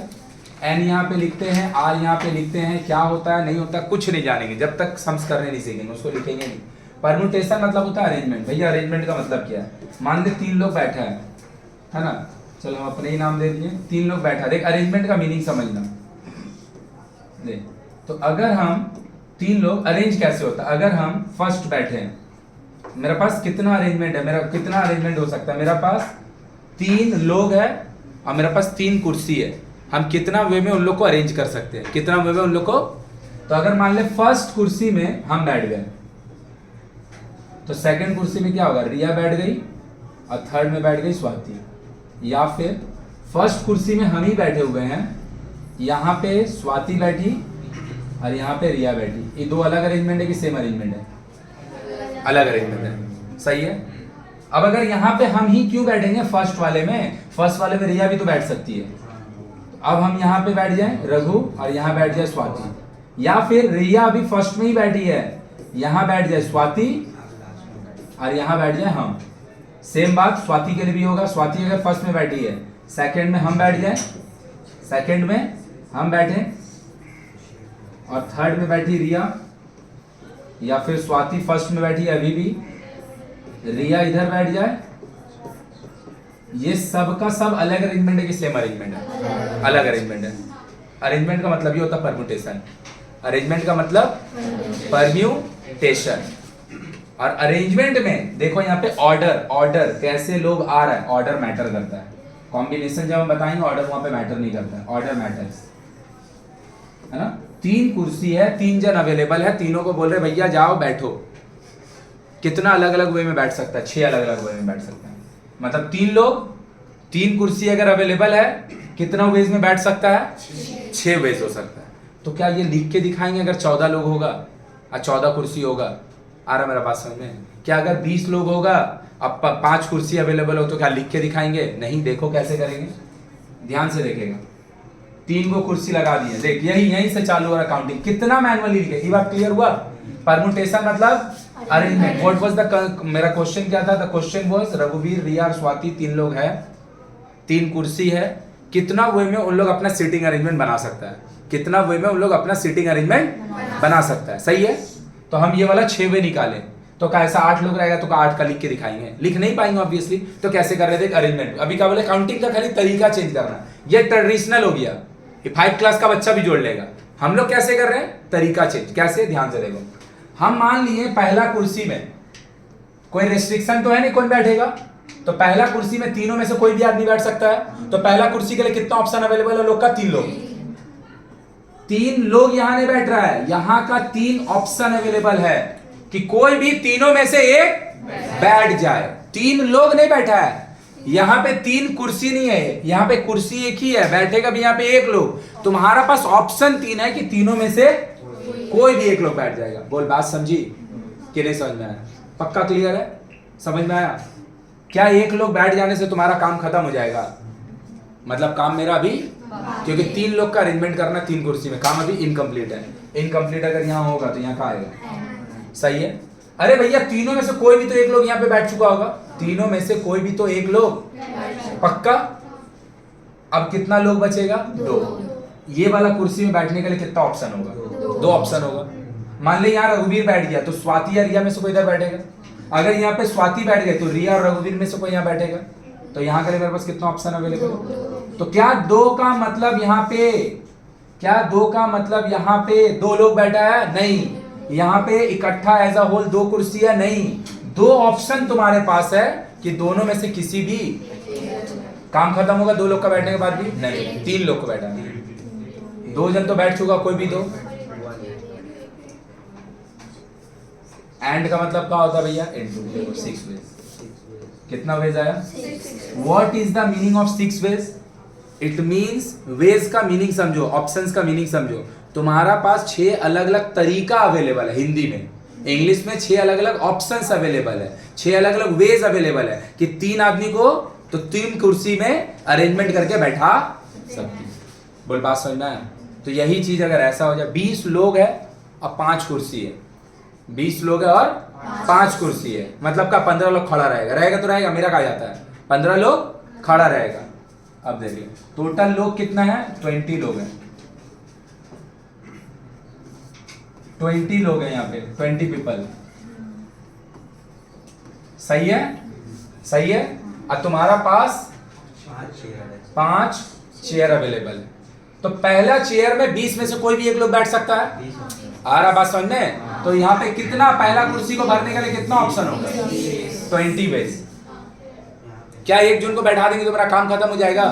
N यहाँ पे लिखते हैं, आर यहाँ पे लिखते हैं, क्या होता है नहीं होता कुछ नहीं जानेंगे जब तक सम्स करने नहीं सीखेंगे, उसको लिखेंगे नहीं। परमुटेशन मतलब होता है अरेंजमेंट। भैया अरेंजमेंट का मतलब क्या है? मान ले 3 लोग बैठे हैं, है ना, चलो हम अपने ही नाम दे दिए, 3 लोग बैठा। देख अरेंजमेंट का मीनिंग समझना। देख तो अगर हम 3 लोग, अरेंज कैसे होता है? अगर हम फर्स्ट बैठे हैं, मेरे पास कितना अरेंजमेंट है, मेरा कितना अरेंजमेंट हो सकता है? मेरा पास 3 लोग है और मेरे पास 3 कुर्सी है। हम कितना वे में उन लोग को अरेंज कर सकते हैं, कितना वे में उन लोग को। तो अगर मान ले फर्स्ट कुर्सी में हम बैठ गए, तो सेकंड कुर्सी में क्या होगा? रिया बैठ गई और थर्ड में बैठ गई स्वाति। या फिर फर्स्ट कुर्सी में हम ही बैठे हुए हैं, यहाँ पे स्वाति बैठी और यहाँ पे रिया बैठी। ये 2 अलग अरेंजमेंट है कि सेम अरेंजमेंट है? अलग अरेंजमेंट है, सही है। अब अगर यहाँ पे हम ही क्यों बैठेंगे फर्स्ट वाले में? फर्स्ट वाले में रिया भी तो बैठ सकती है। अब हम यहाँ पे बैठ जाए रघु और यहाँ बैठ जाए स्वाति, या फिर रिया अभी फर्स्ट में ही बैठी है, यहाँ बैठ जाए स्वाति और यहाँ बैठ जाए हम। सेम बात स्वाति के लिए भी होगा। स्वाति अगर फर्स्ट में बैठी है, सेकंड में हम बैठ जाए, सेकंड में हम बैठे और थर्ड में बैठी रिया, या फिर स्वाति फर्स्ट में बैठी है अभी भी, रिया इधर बैठ जाए। ये सब का सब अलग अरेंजमेंट है कि सेम अरेंजमेंट है? अलग अरेंजमेंट है। अरेंजमेंट का मतलब ये होता है परम्यूटेशन। अरेंजमेंट का मतलब परम्यूटेशन। और अरेंजमेंट में देखो यहाँ पे ऑर्डर, ऑर्डर कैसे लोग आ रहा है, ऑर्डर मैटर करता है। कॉम्बिनेशन जब हम बताएंगे ऑर्डर वहां पे मैटर नहीं करता है, ऑर्डर मैटर्स, है ना। 3 कुर्सी है, 3 जन अवेलेबल है, तीनों को बोल रहे भैया जाओ बैठो। कितना अलग अलग वे में बैठ सकता है? 6 अलग अलग वे में बैठ सकता है। मतलब 3 लोग, 3 कुर्सी अगर अवेलेबल है, कितना वेज में बैठ सकता है? 6 वेज हो सकता है। तो क्या ये लिख के दिखाएंगे अगर 14 लोग होगा और 14 कुर्सी होगा? आ रहा मेरा बात समझ में? क्या अगर 20 लोग होगा, अब 5 कुर्सी अवेलेबल हो, तो क्या लिख के दिखाएंगे? नहीं। देखो कैसे करेंगे, ध्यान से देखेगा। 3 को कुर्सी लगा दी है, देख यही यहीं से चालू हो रहा काउंटिंग। कितना मैनुअली लिखे, ये बात क्लियर हुआ? परमुटेशन मतलब अरेंजमेंट। व्हाट वाज द, मेरा क्वेश्चन क्या था? द क्वेश्चन वाज रघुवीर, रिया और स्वाति 3 लोग है, 3 कुर्सी है, कितना वे में उन लोग अपना सीटिंग अरेंजमेंट बना सकता है, कितना वे में उन लोग अपना सीटिंग अरेंजमेंट बना सकता है। सही है, तो हम ये वाला 6 वे निकाले, तो कैसा 8 लोग रहेगा तो का 8 का लिख के दिखाएंगे, लिख नहीं पाएंगे ऑब्वियसली, तो कैसे कर रहे थे अरेंजमेंट। अभी क्या बोले, काउंटिंग का खाली तरीका चेंज करना, ये ट्रेडिशनल हो गया, ये 5 क्लास का बच्चा भी जोड़ लेगा। हम लोग कैसे कर रहे हैं, तरीका चेंज, कैसे, ध्यान से देखो। हम मान लिए पहला कुर्सी में कोई रेस्ट्रिक्शन तो है नहीं, कौन बैठेगा, तो पहला कुर्सी में तीनों में से कोई भी आदमी बैठ सकता है, तो पहला कुर्सी के लिए कितना ऑप्शन अवेलेबल है लोग का, 3 लोग। 3 लोग यहां नहीं बैठ रहा है, यहां का 3 ऑप्शन अवेलेबल है कि कोई भी तीनों में से एक बैठ जाए। 3 लोग नहीं बैठा है, यहां पे 3 कुर्सी नहीं है, यहां पे कुर्सी एक ही है, बैठेगा भी यहां पे एक लोग। तुम्हारा पास ऑप्शन 3 है कि तीनों में से कोई भी एक लोग बैठ जाएगा। बोल, बात समझी कि नहीं समझ में आया? पक्का क्लियर है, समझ में आया? क्या एक लोग बैठ जाने से तुम्हारा काम खत्म हो जाएगा? मतलब काम मेरा अभी, क्योंकि 3 लोग का अरेंजमेंट करना 3 कुर्सी में, काम अभी इनकम्प्लीट है। इनकम्प्लीट अगर यहां होगा तो यहां का आएगा। सही है? अरे भैया तीनों में से कोई भी तो एक लोग यहां पे बैठ चुका होगा, तीनों में से कोई भी तो एक लोग, पक्का। अब कितना लोग बचेगा, 2। ये वाला कुर्सी में बैठने के लिए कितना ऑप्शन होगा, 2 ऑप्शन होगा। मान ले यहाँ रघुवीर बैठ गया तो स्वाति या रिया में से कोई इधर बैठेगा, अगर यहाँ पे स्वाति बैठ गए तो रिया और रघुवीर में से कोई यहाँ बैठेगा, तो यहाँ के लिए मेरे पास कितना ऑप्शन अवेलेबल। तो क्या 2 का मतलब यहाँ पे, क्या 2 का मतलब यहाँ पे 2 लोग बैठा है? नहीं, यहाँ पे इकट्ठा एज अ होल 2 कुर्सी है, नहीं। 2 ऑप्शन तुम्हारे पास है कि दोनों में से किसी भी, काम खत्म होगा 2 लोग का बैठने के बाद भी, नहीं 3 लोग को बैठा है, 2 जन तो बैठ चुका, कोई भी 2। एंड का मतलब क्या होता है भैया, इनटू 6 वेज। कितना वेज आया? What is the meaning of 6 ways? It means, ways का मीनिंग समझो, ऑप्शंस का मीनिंग समझो। तुम्हारा पास 6 अलग अलग तरीका अवेलेबल है हिंदी में, इंग्लिश में 6 अलग अलग ऑप्शंस अवेलेबल है, 6 अलग अलग वेज अवेलेबल है कि 3 आदमी को तो 3 कुर्सी में अरेंजमेंट करके बैठा सकती। बोल, बात समझना है? तो यही चीज अगर ऐसा हो जाए, 20 लोग है और 5 कुर्सी है, 20 लोग है और 5 कुर्सी है, मतलब का 15 लोग खड़ा रहेगा, रहेगा तो रहेगा, मेरा कहा जाता है 15 लोग खड़ा रहेगा। अब देखिए टोटल लोग कितना है, 20 लोग हैं, 20 लोग हैं यहाँ पे, 20 पीपल। सही है, सही है। अब तुम्हारा पास 5 चेयर अवेलेबल है, तो पहला चेयर में 20 में से कोई भी एक लोग बैठ सकता है। आ रहा बात समझ में? तो यहाँ पे कितना, पहला कुर्सी को भरने के लिए कितना ऑप्शन होगा, 20 वेज। क्या एक जन को बैठा देंगे तो मेरा काम खत्म हो जाएगा?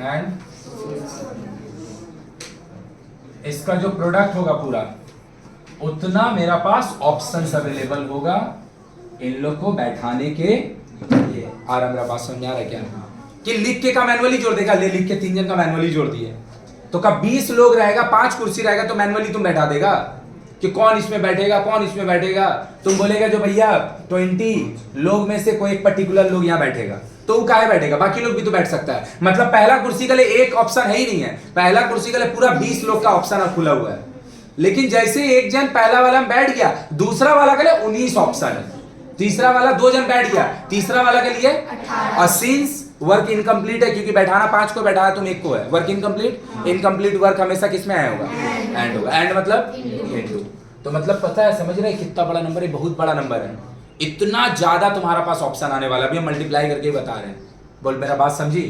एंड इसका जो प्रोडक्ट होगा पूरा, उतना मेरा पास ऑप्शंस अवेलेबल होगा इन लोग को बैठाने के लिए। आ रहा मेरा बात समझ आ रहा है क्या? कि लिख के का मैनुअली जोड़ देगा, ले लिख के 3 जन का मैनुअली जोड़ दिए, तो कब 20 लोग रहेगा, 5 कुर्सी रहेगा, तो मैनुअली तुम बैठा देगा कि कौन इसमें बैठेगा, कौन इसमें बैठेगा। तुम बोलेगा जो भैया 20 लोग में से कोई एक पर्टिकुलर लोग यहाँ बैठेगा, तो वो काहे बैठेगा, बाकी लोग भी तो बैठ सकता है। मतलब पहला कुर्सी के लिए एक ऑप्शन है ही नहीं है, पहला कुर्सी के लिए पूरा 20 लोग का ऑप्शन खुला हुआ है। लेकिन जैसे एक जन पहला वाला में बैठ गया, दूसरा वाला के लिए 19 ऑप्शन है, तीसरा वाला 2 जन बैठ गया, तीसरा वाला के लिए, और सिंस वर्क इनकम्प्लीट है क्योंकि बैठाना 5 को, बैठाना तुम 1 को है, वर्क इनकम्प्लीट। इनकम्प्लीट वर्क हमेशा किसमें आया होगा, एंड होगा। एंड मतलब इनटू, तो मतलब पता है, समझ रहे कितना बड़ा नंबर है, बहुत बड़ा नंबर है। इतना ज्यादा तुम्हारा पास ऑप्शन आने वाला, अभी हम मल्टीप्लाई करके बता रहे हैं। बोल, मेरा बात समझी?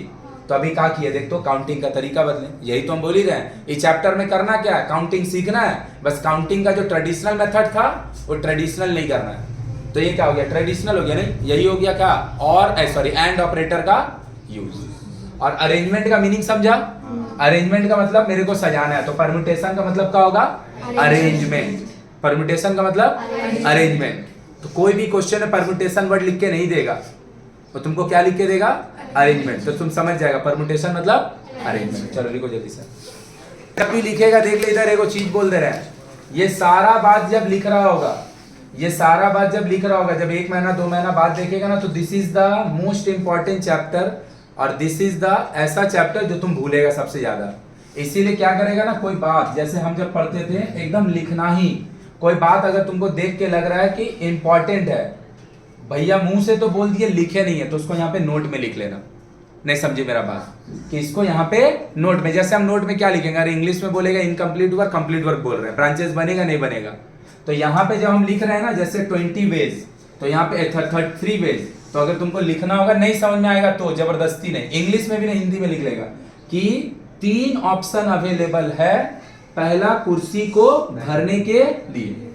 तो अभी क्या किया देख, तो काउंटिंग का तरीका बदले, यही तो हम बोल ही रहे हैं। इस चैप्टर में करना क्या है, काउंटिंग सीखना है बस। काउंटिंग का जो ट्रेडिशनल मेथड था वो ट्रेडिशनल नहीं करना है। तो ये क्या हो गया, ट्रेडिशनल हो गया, नहीं यही हो गया क्या, और सॉरी एंड ऑपरेटर का यूज। और अरेंजमेंट का मीनिंग समझा? अरेंजमेंट का मतलब मेरे को सजाना है, तो परम्यूटेशन का मतलब क्या होगा, अरेंजमेंट। परम्यूटेशन का मतलब अरेंजमेंट। तो कोई भी क्वेश्चन में परम्यूटेशन वर्ड लिख के नहीं देगा, तो तुमको क्या लिख के देगा, अरेंजमेंट। तो तुम समझ जाएगा परम्यूटेशन मतलब अरेंजमेंट। चलो लिखो जल्दी से, जब भी लिखेगा देख ले, इधर एक चीज बोल दे रहा है, ये सारा बात जब लिख रहा होगा, ये सारा बात जब लिख रहा होगा, जब 1 महीना 2 महीना बाद देखेगा ना, तो this is the most important chapter और दिस इज द ऐसा चैप्टर जो तुम भूलेगा सबसे ज्यादा। इसीलिए क्या करेगा ना, कोई बात जैसे हम जब पढ़ते थे एकदम लिखना ही, कोई बात अगर तुमको देख के लग रहा है कि इंपॉर्टेंट है, भैया मुंह से तो बोल दिए लिखे नहीं है, तो उसको यहाँ पे नोट में लिख लेना। नहीं समझे मेरा बात, कि इसको यहाँ पे नोट में, जैसे हम नोट में क्या लिखेंगे, अरे इंग्लिश में बोलेगा इनकम्प्लीट वर्क, कंप्लीट वर्क बोल रहे हैं, ब्रांचेस बनेगा नहीं बनेगा, तो यहाँ पे जब हम लिख रहे हैं ना जैसे 20 वेज, तो यहाँ पे 33 वेज, तो अगर तुमको लिखना होगा, नहीं समझ में आएगा तो जबरदस्ती नहीं, इंग्लिश में भी नहीं हिंदी में लिख लेगा कि 3 ऑप्शन अवेलेबल है पहला कुर्सी को भरने के लिए।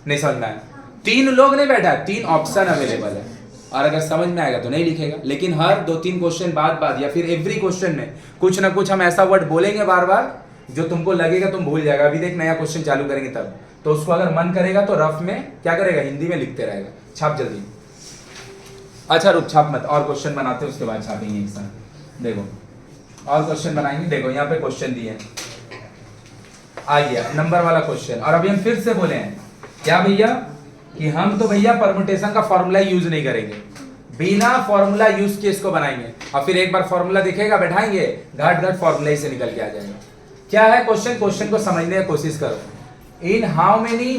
नहीं समझ में आया, 3 लोग नहीं बैठा, 3 ऑप्शन अवेलेबल है, और अगर समझ में आएगा तो नहीं लिखेगा। लेकिन हर 2-3 क्वेश्चन बाद या फिर एवरी क्वेश्चन में कुछ ना कुछ हम ऐसा वर्ड बोलेंगे बार बार जो तुमको लगेगा तुम भूल जाएगा। अभी देख नया क्वेश्चन चालू करेंगे तब, तो उसको अगर मन करेगा तो रफ में क्या करेगा, हिंदी में लिखते रहेगा। छाप जल्दी, अच्छा रुक छाप मत, और क्वेश्चन बनाते हैं उसके बाद छापेंगे एक साथ। देखो और क्वेश्चन बनाएंगे, देखो यहाँ पे क्वेश्चन दिए हैं, आ गया नंबर वाला क्वेश्चन। और अभी हम फिर से बोले हैं क्या भैया, कि हम तो भैया परमुटेशन का फॉर्मूला यूज नहीं करेंगे, बिना फॉर्मूला यूज के इसको बनाएंगे, और फिर एक बार फॉर्मूला दिखेगा बैठाएंगे, घट घट फॉर्मूला ही से निकल के आ जाएगा। क्या है क्वेश्चन, क्वेश्चन को समझने की कोशिश करो। इन how many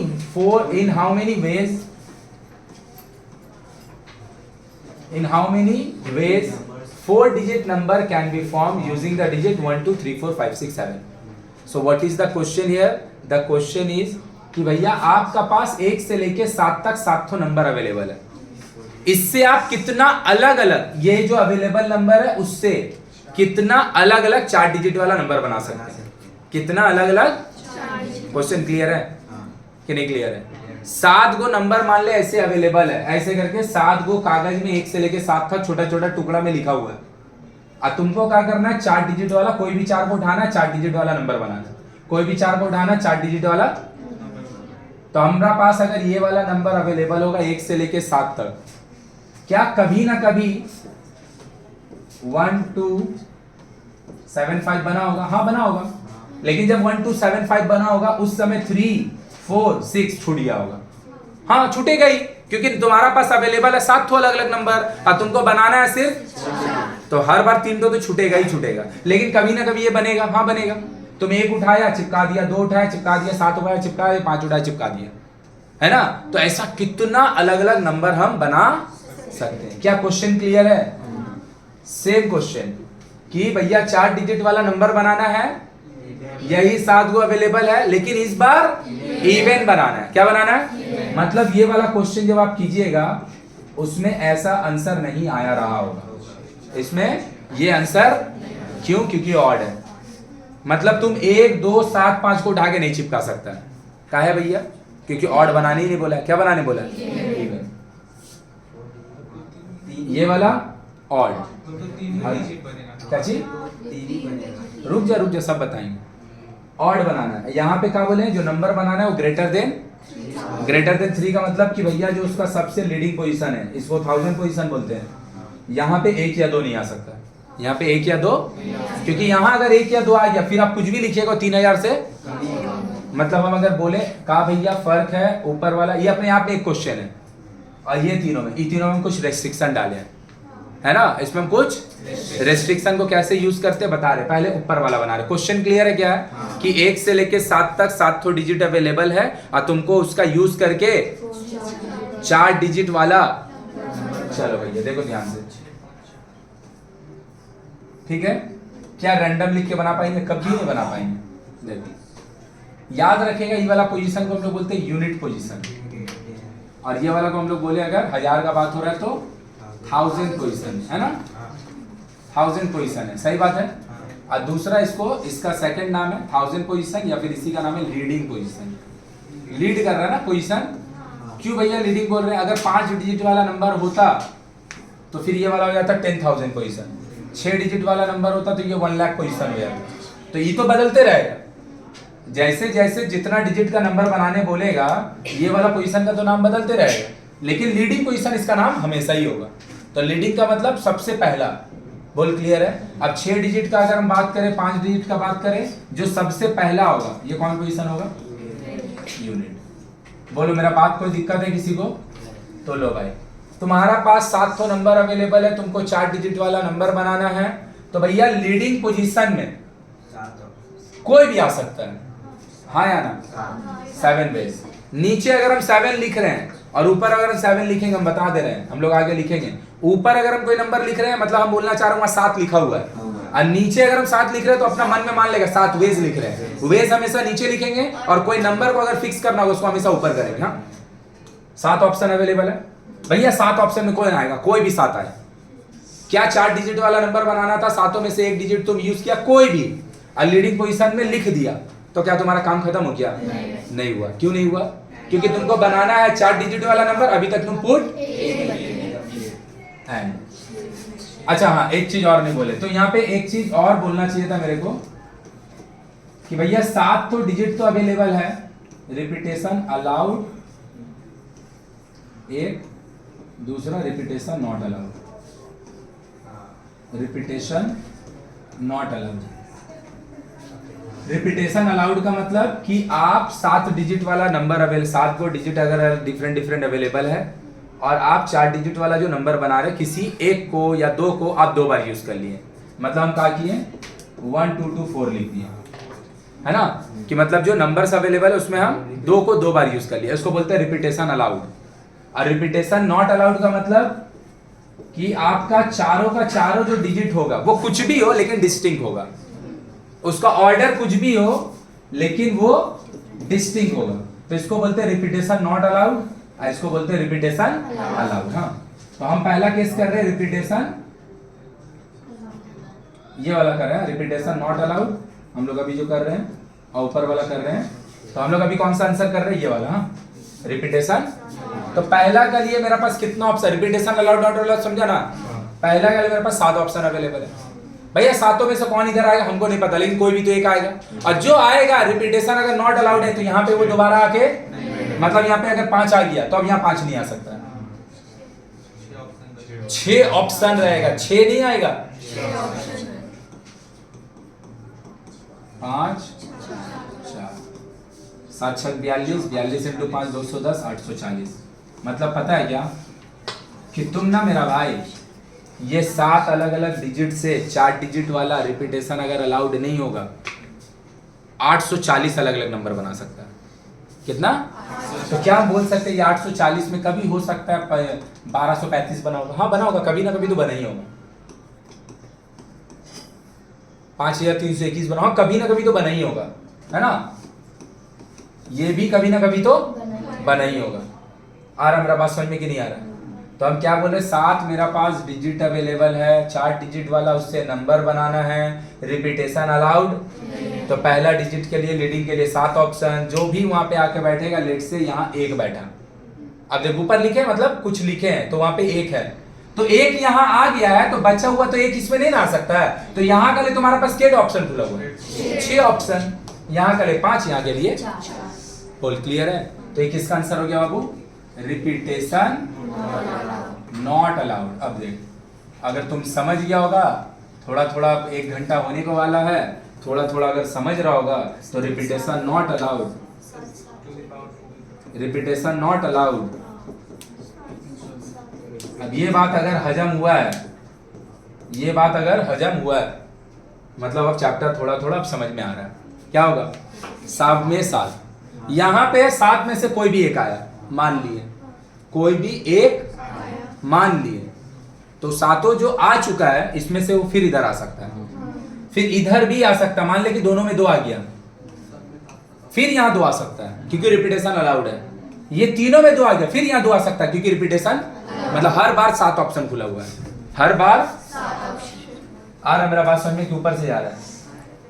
ways 4 digit number can be formed using the digit 1 2 3 4 5 6 7। so what is the question here, the question is कि भैया आपका पास 1 से लेके 7 तक 7 नंबर अवेलेबल है, इससे आप कितना अलग अलग, ये जो अवेलेबल नंबर है उससे कितना अलग अलग 4 डिजिट वाला नंबर बना सकते हैं, कितना अलग अलग। क्वेश्चन क्लियर है कि नहीं क्लियर है? 7 गो नंबर मान ले ऐसे अवेलेबल है, ऐसे करके 7 गो कागज में 1 से लेके 7 तक छोटा छोटा टुकड़ा में लिखा हुआ है, और तुमको क्या करना है, 4 डिजिट वाला, कोई भी 4 को उठाना है, 4 डिजिट वाला नंबर बनाना, कोई भी 4 को उठाना, 4 डिजिट वाला। तो हमारा पास अगर ये वाला नंबर अवेलेबल होगा 1 से लेके 7 तक, क्या कभी ना कभी 1 2 7 5 बना होगा? हाँ बना होगा, लेकिन जब 1 2 7 5 बना होगा उस समय 3 4 6 छूट गया होगा। हाँ छूटेगा ही, क्योंकि तुम्हारा पास अवेलेबल है 7 अलग अलग नंबर, और तुमको बनाना है सिर्फ, तो हर बार 3 तो छूटेगा ही छूटेगा, लेकिन कभी ना कभी ये बनेगा। हाँ बनेगा, तुम 1 उठाया चिपका दिया, 2 उठाया चिपका दिया, 7 उठाया चिपका दिया, 5 उठाया चिपका दिया, है ना? तो ऐसा कितना अलग अलग नंबर हम बना सकते हैं। क्या क्वेश्चन क्लियर है? सेम क्वेश्चन कि भैया 4 डिजिट वाला नंबर बनाना है, यही 7 गो अवेलेबल है, लेकिन इस बार इवन बनाना है। क्या बनाना है? मतलब ये वाला क्वेश्चन जब आप कीजिएगा उसमें ऐसा आंसर नहीं आया रहा होगा, इसमें ये आंसर क्यों? क्योंकि ऑड है। मतलब तुम 1 2 7 5 को उठा के नहीं चिपका सकता है। क्या है भैया? क्योंकि ऑड बनाने ही नहीं बोला। क्या बनाने बोला? इवन। ये वाला ऑड, क्या चीज? रुक जा सब बताएंगे। ऑड बनाना है, यहाँ पे क्या बोले, जो नंबर बनाना है वो ग्रेटर देन 3 का मतलब कि भैया जो उसका सबसे लीडिंग पोजीशन है, इसको 1000 पोजीशन बोलते हैं, यहाँ पे 1 या 2 नहीं आ सकता, यहाँ पे 1 या 2, क्योंकि यहाँ अगर 1 या 2 आ गया फिर आप कुछ भी लिखिएगा 3000 से। मतलब हम अगर बोले का भैया फर्क है ऊपर वाला, ये अपने आप में एक क्वेश्चन है, और ये तीनों में कुछ रेस्ट्रिक्शन डाले हैं, है ना? इसमें हम कुछ रेस्ट्रिक्शन को कैसे यूज करते बता रहे, पहले ऊपर वाला बना रहे। क्वेश्चन क्लियर है क्या है? कि 1 से लेके 7 तक 7 डिजिट अवेलेबल है, और तुमको उसका यूज करके 4 डिजिट वाला, चलो भैया देखो ध्यान से, ठीक है? क्या रैंडम लिख के बना पाएंगे? कभी नहीं बना पाएंगे। देखो याद रखेगा, ये वाला पोजीशन को हम लोग बोलते हैं यूनिट पोजीशन, और ये वाला को हम लोग बोले अगर 1000 का बात हो रहा है तो 1000 पोजीशन, है ना? 1000 पोजीशन है, सही बात है। और दूसरा इसका सेकंड नाम है 1000 पोजीशन, या फिर इसी का नाम है लीडिंग पोजीशन। लीड कर रहा है ना पोजीशन। क्यों भैया लीडिंग बोल रहे हैं? अगर 5 डिजिट वाला नंबर होता तो फिर ये वाला हो जाता 10,000 पोजीशन, 6 डिजिट वाला नंबर होता तो ये 1 लाख पोजीशन हो जाता। तो ये तो बदलते रहेगा, जैसे जैसे जितना डिजिट का नंबर बनाने बोलेगा ये वाला पोजीशन का तो नाम बदलते रहेगा, लेकिन लीडिंग पोजीशन इसका नाम हमेशा ही होगा। तो लीडिंग का मतलब सबसे पहला, बोल क्लियर है? अब 6 डिजिट का अगर हम बात करें, 5 डिजिट का बात करें, जो सबसे पहला होगा ये कौन पोजीशन होगा? यूनिट। बोलो मेरा बात कोई दिक्कत है किसी को? तो लो भाई तुम्हारा पास 7 तो नंबर अवेलेबल है, तुमको 4 डिजिट वाला नंबर बनाना है, तो भैया लीडिंग पोजीशन में कोई भी आ सकता है, हाँ या ना? 7 बेस। नीचे अगर हम 7 लिख रहे हैं और ऊपर अगर हम 7 लिखेंगे, हम बता दे रहे हैं, हम लोग आगे लिखेंगे, ऊपर अगर हम कोई नंबर लिख रहे हैं मतलब हम बोलना चाह रहे हैं 7 लिखा हुआ है, और नीचे अगर हम 7 लिख रहे हैं तो अपना मन में मान लेगा 7 वेज लिख रहे हैं, वेज हमेशा नीचे लिखेंगे, और कोई नंबर को अगर फिक्स करना होगा उसको हमेशा ऊपर करेंगे। हाँ, 7 ऑप्शन अवेलेबल है भैया, 7 ऑप्शन में कोई ना आएगा, कोई भी 7 आए। क्या 4 डिजिट वाला नंबर बनाना था, 7 में से 1 डिजिट तुम यूज किया, कोई भी, और लीडिंग पोजीशन में लिख दिया, तो क्या तुम्हारा काम खत्म हो गया? नहीं हुआ। क्यों नहीं हुआ? क्योंकि तुमको बनाना है 4 डिजिट वाला नंबर, अभी तक तुम पुट एंड। अच्छा हाँ, एक चीज और नहीं बोले, तो यहाँ पे एक चीज और बोलना चाहिए था मेरे को कि भैया 7 तो डिजिट तो अवेलेबल है, रिपीटेशन अलाउड, एक दूसरा repetition not allowed, repetition not allowed. Repetition allowed का मतलब कि आप 7 डिजिट वाला नंबर अवेलेबल, 7 को डिजिट अगर डिफरेंट अवेलेबल है और आप 4 डिजिट वाला जो नंबर बना रहे किसी एक को या 2 को आप 2 बार यूज कर लिए, मतलब हम क्या किए 1 2 2 4 लिख दिए, है ना, कि मतलब जो नंबर्स अवेलेबल है उसमें हम 2 को 2 बार यूज कर लिए, इसको बोलते हैं रिपीटेशन अलाउड। और रिपीटेशन नॉट अलाउड का मतलब कि आपका चारों का चारों जो डिजिट होगा वो कुछ भी हो लेकिन डिस्टिंक्ट होगा, उसका ऑर्डर कुछ भी हो लेकिन वो डिस्टिंक्ट होगा, तो इसको बोलते हैं रिपीटेशन नॉट अलाउड, और इसको बोलते हैं रिपीटेशन अलाउड। हाँ, तो हम पहला केस कर रहे हैं रिपीटेशन, ये वाला कर रहे हैं रिपीटेशन नॉट अलाउड हम लोग अभी जो कर रहे हैं, और ऊपर वाला कर रहे हैं, तो हम लोग अभी कौन सा आंसर कर रहे हैं, ये वाला। हाँ, रिपीटेशन। तो पहला के लिए मेरे पास कितना option, repetition allowed not allowed, समझा ना? पहला के लिए मेरे पास 7 ऑप्शन अवेलेबल है भैया, 7 में से कौन इधर आएगा हमको नहीं पता, लेकिन कोई भी तो एक आएगा, और जो आएगा रिपीटेशन अगर नॉट अलाउड है तो यहाँ पे वो दोबारा आके, मतलब यहाँ पे अगर 5 आ गया तो अब यहाँ 5 नहीं आ सकता, 6 ऑप्शन रहेगा, 6 नहीं आएगा, 5 4 7 6 42, 42 इंटू 5 210, 840। मतलब पता है क्या कि तुम ना मेरा भाई ये 7 अलग अलग डिजिट से 4 डिजिट वाला रिपीटेशन अगर अलाउड नहीं होगा 840 अलग अलग नंबर बना सकता है। कितना? तो क्या हम बोल सकते हैं ये 840 में कभी हो सकता है 1235 बना होगा? हाँ बना होगा, कभी ना कभी तो बना ही होगा। 5321 बना होगा, कभी ना कभी तो बना ही होगा, है ना? ये भी कभी ना कभी तो बना ही होगा। आ रहा मेरा बात समझ में कि नहीं आ रहा? तो हम क्या बोले, 7 मेरा पास डिजिट अवेलेबल है, 4 डिजिट वाला उससे नंबर बनाना है, रिपीटेशन अलाउड, तो पहला डिजिट के लिए लीडिंग के लिए 7 ऑप्शन, जो भी वहां पे आके बैठेगा, लेट से यहाँ 1 बैठा, अब जब ऊपर लिखे मतलब कुछ लिखे हैं तो वहां पे 1 है, तो 1 यहाँ आ गया है, तो बचा हुआ तो 1 इसमें नहीं ना आ सकता है, तो यहाँ का लिए तुम्हारे पास कितने ऑप्शन खुला हुआ है? 6 ऑप्शन, यहाँ का लिए 5, यहाँ के लिए बोल क्लियर है? तो ये किसका आंसर हो गया बाबू? Repetition not allowed. अब देख, अगर तुम समझ गया होगा, थोड़ा थोड़ा 1 घंटा होने को वाला है, थोड़ा थोड़ा अगर समझ रहा होगा तो repetition not allowed, repetition not allowed. अब ये बात अगर हजम हुआ है, ये बात अगर हजम हुआ है, मतलब अब चैप्टर थोड़ा थोड़ा अब समझ में आ रहा है, क्या होगा? 7 में 7, यहां पे 7 में से कोई भी एक आया, मान लिए, कोई भी एक मान लिए, तो 7 जो आ चुका है इसमें से वो फिर इधर आ सकता है, फिर इधर भी आ सकता है, मान ले कि दोनों में 2 आ गया, फिर यहाँ 2 आ सकता है क्योंकि रिपीटेशन अलाउड है, ये तीनों में 2 आ गया, फिर यहाँ 2 आ सकता है क्योंकि रिपीटेशन, मतलब हर बार 7 ऑप्शन खुला हुआ है, हर बार। आ रहा मेरा बात समझ में कि ऊपर से जा रहा है?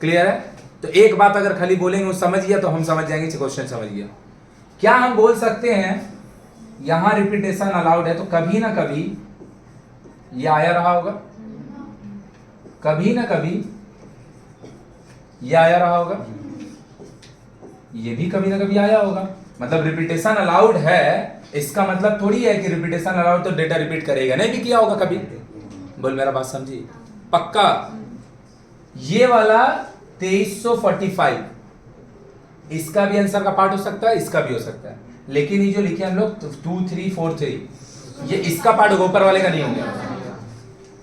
क्लियर है? तो एक बात अगर खाली बोलेंगे वो समझ गया तो हम समझ जाएंगे क्वेश्चन समझ गया। क्या हम बोल सकते हैं यहां रिपीटेशन अलाउड है तो कभी ना कभी ये आया रहा होगा, कभी ना कभी ये आया रहा होगा, ये भी कभी ना कभी आया होगा, मतलब रिपीटेशन अलाउड है, इसका मतलब थोड़ी है कि रिपीटेशन अलाउड तो डेटा रिपीट करेगा, नहीं भी किया होगा कभी। बोल मेरा बात समझी? पक्का। ये वाला 2345 इसका भी आंसर का पार्ट हो सकता है, इसका भी हो सकता है, लेकिन ये जो लिखे हम लोग 2343 ये इसका पार्ट होगा, ऊपर वाले का नहीं होगा।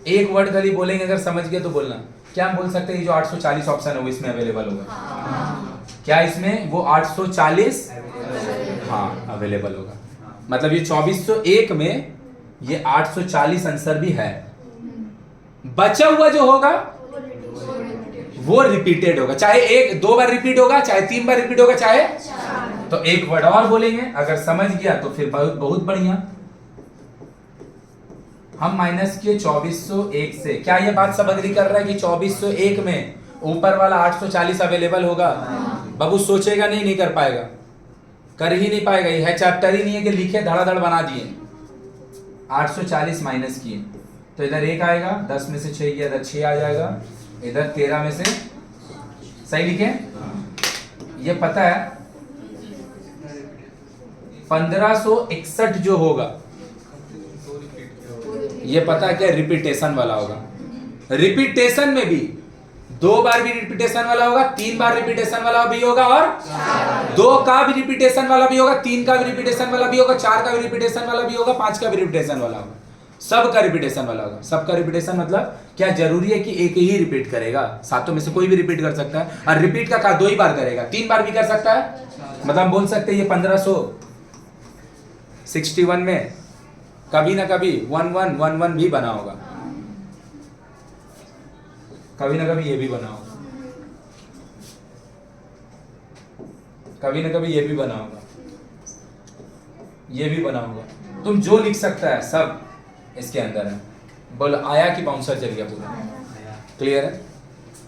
एक वर्ड खाली बोलेंगे, अगर समझ गए तो बोलना। क्या हम बोल सकते हैं ये जो 840 ऑप्शन है वो इसमें अवेलेबल होगा? क्या इसमें वो 840 हाँ अवेलेबल होगा? मतलब ये 2401 में ये 840 आंसर भी है। बचा हुआ जो होगा वो रिपीटेड होगा, चाहे एक दो बार रिपीट होगा, चाहे 3 बार रिपीट होगा, चाहे तो एक वर्ड और बोलेंगे। अगर समझ गया तो फिर बहुत बहुत बढ़िया। हम माइनस किए 2401 से, क्या ये बात सब अग्री कर रहा है कि 2401 में ऊपर वाला 840 अवेलेबल होगा? बाबू सोचेगा नहीं कर पाएगा, कर ही नहीं पाएगा। ये है चैप्टर ही नहीं है कि लिखे धड़ाधड़ बना दिए। 840 माइनस किए तो इधर 1 आएगा, 10 में से 6 गया, इधर 6 आ जाएगा, इधर 13 में से, सही लिखे? ये पता है 1561 जो होगा ये पता है क्या रिपीटेशन वाला होगा। रिपीटेशन में भी 2 बार भी रिपीटेशन वाला होगा, 3 बार रिपीटेशन वाला भी होगा, और 2 का भी रिपीटेशन वाला भी होगा, 3 का भी रिपीटेशन वाला भी होगा, 4 का भी रिपीटेशन वाला भी होगा, 5 का भी रिपीटेशन वाला होगा, सबका रिपीटेशन वाला होगा। सबका रिपीटेशन मतलब क्या जरूरी है कि एक ही रिपीट करेगा? सातों में से कोई भी रिपीट कर सकता है। और रिपीट का 2 ही बार करेगा, 3 बार भी कर सकता है। मतलब हम बोल सकते हैं ये 1561 में कभी ना कभी 1111 भी बना होगा, कभी ना कभी ये भी बना होगा, कभी ना कभी ये भी बना होगा, ये भी बना होगा। तुम जो लिख सकता है सब इसके अंदर है। बोल आया कि बाउंसर चल गया पूरा? क्लियर है?